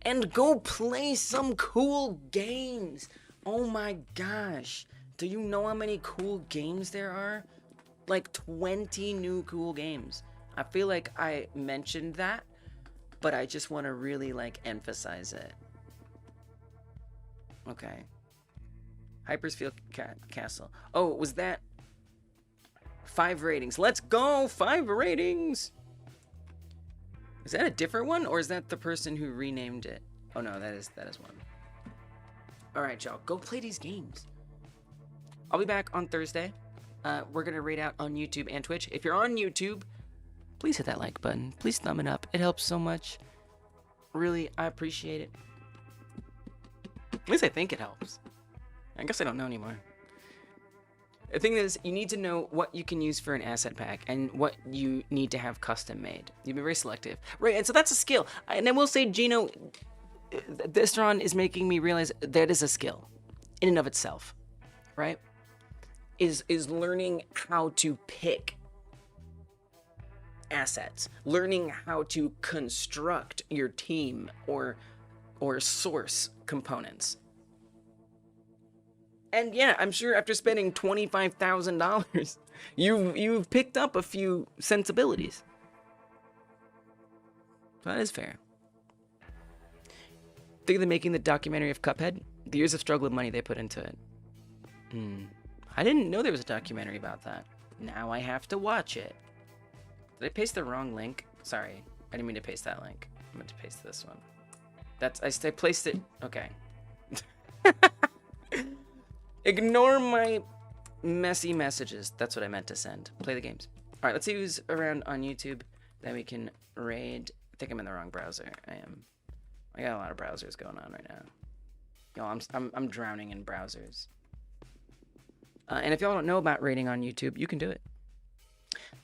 And go play some cool games! Oh my gosh! Do you know how many cool games there are? Like 20 new cool games. I feel like I mentioned that, but I just want to really like emphasize it. Okay. Hypersfield Castle. Oh, was that 5 ratings? Let's go! 5 ratings! Is that a different one, or is that the person who renamed it? Oh no, that is one. Alright, y'all. Go play these games. I'll be back on Thursday. We're gonna rate out on YouTube and Twitch. If you're on YouTube, please hit that like button. Please thumb it up. It helps so much. Really, I appreciate it. At least I think it helps. I guess I don't know anymore. The thing is, you need to know what you can use for an asset pack and what you need to have custom made. You've been very selective. Right, and so that's a skill. And I will say, Gino, this run is making me realize that is a skill in and of itself, right? Is learning how to pick assets, learning how to construct your team or or source components. And yeah, I'm sure after spending $25,000, you've picked up a few sensibilities. So that is fair. Think of them making the documentary of Cuphead? The years of struggle and money they put into it. I didn't know there was a documentary about that. Now I have to watch it. Did I paste the wrong link? Sorry, I didn't mean to paste that link. I meant to paste this one. I placed it. Okay. Ignore my messy messages. That's what I meant to send. Play the games. All right, let's see who's around on YouTube. Then we can raid. I think I'm in the wrong browser. I am. I got a lot of browsers going on right now. Y'all, I'm drowning in browsers. And if y'all don't know about raiding on YouTube, you can do it.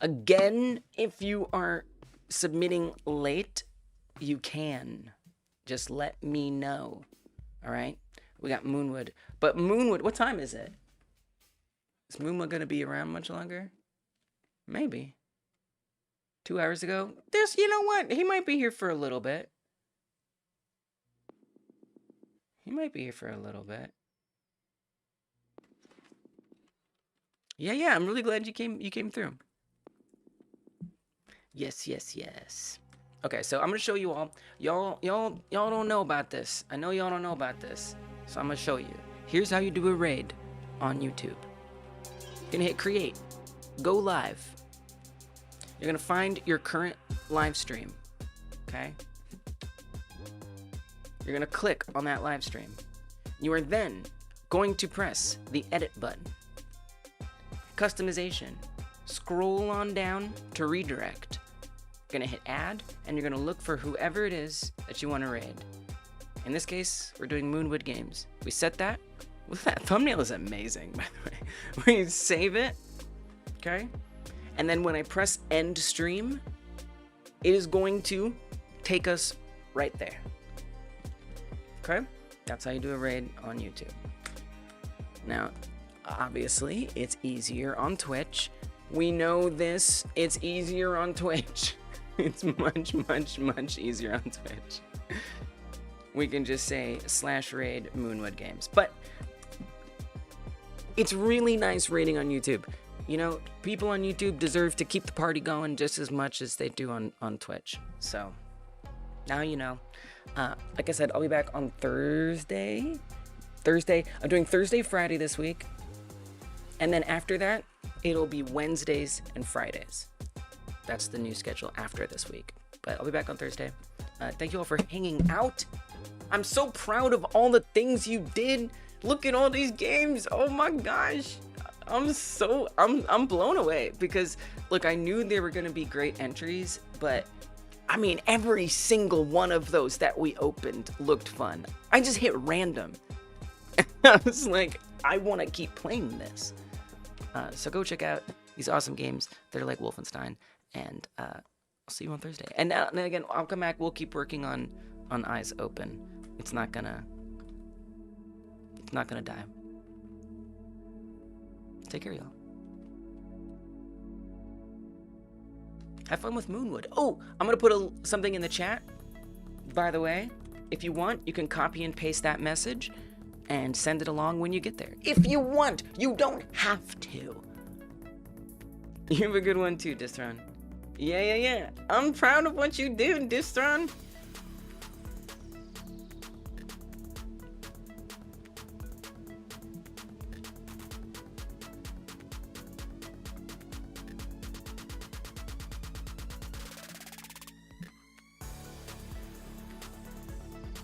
Again, if you are submitting late, you can. Just let me know. All right? We got Moonwood. But Moonwood, what time is it? Is Moonwood going to be around much longer? Maybe. 2 hours ago? You know what? He might be here for a little bit. He might be here for a little bit. Yeah, I'm really glad you came through. Yes. Okay, so I'm gonna show you all. Y'all don't know about this. I know y'all don't know about this. So I'm gonna show you. Here's how you do a raid on YouTube. You're gonna hit create, go live. You're gonna find your current live stream. Okay? You're gonna click on that live stream. You are then going to press the edit button. Customization. Scroll on down to redirect. You're gonna hit add, and you're gonna look for whoever it is that you want to raid. In this case, we're doing Moonwood Games. We set that. Well, that thumbnail is amazing, by the way. We save it, okay? And then when I press end stream, it is going to take us right there. Okay? That's how you do a raid on YouTube. Now, obviously, it's easier on Twitch. We know this. It's easier on Twitch. It's much easier on Twitch. We can just say /raid Moonwood Games. But it's really nice raiding on YouTube. You know, people on YouTube deserve to keep the party going just as much as they do on Twitch. So, now you know. Like I said, I'll be back on Thursday. I'm doing Thursday, Friday this week. And then after that, it'll be Wednesdays and Fridays. That's the new schedule after this week. But I'll be back on Thursday. Thank you all for hanging out. I'm so proud of all the things you did. Look at all these games. Oh my gosh. I'm blown away because, look, I knew they were going to be great entries, but I mean, every single one of those that we opened looked fun. I just hit random. I was like, I want to keep playing this. So go check out these awesome games. They're like Wolfenstein, and I'll see you on Thursday. And then again, I'll come back. We'll keep working on Eyes Open. It's not gonna die. Take care, y'all. Have fun with Moonwood. Oh, I'm gonna put something in the chat. By the way, if you want, you can copy and paste that message and send it along when you get there. If you want, you don't have to. You have a good one too, Distron. Yeah. I'm proud of what you do, Distron.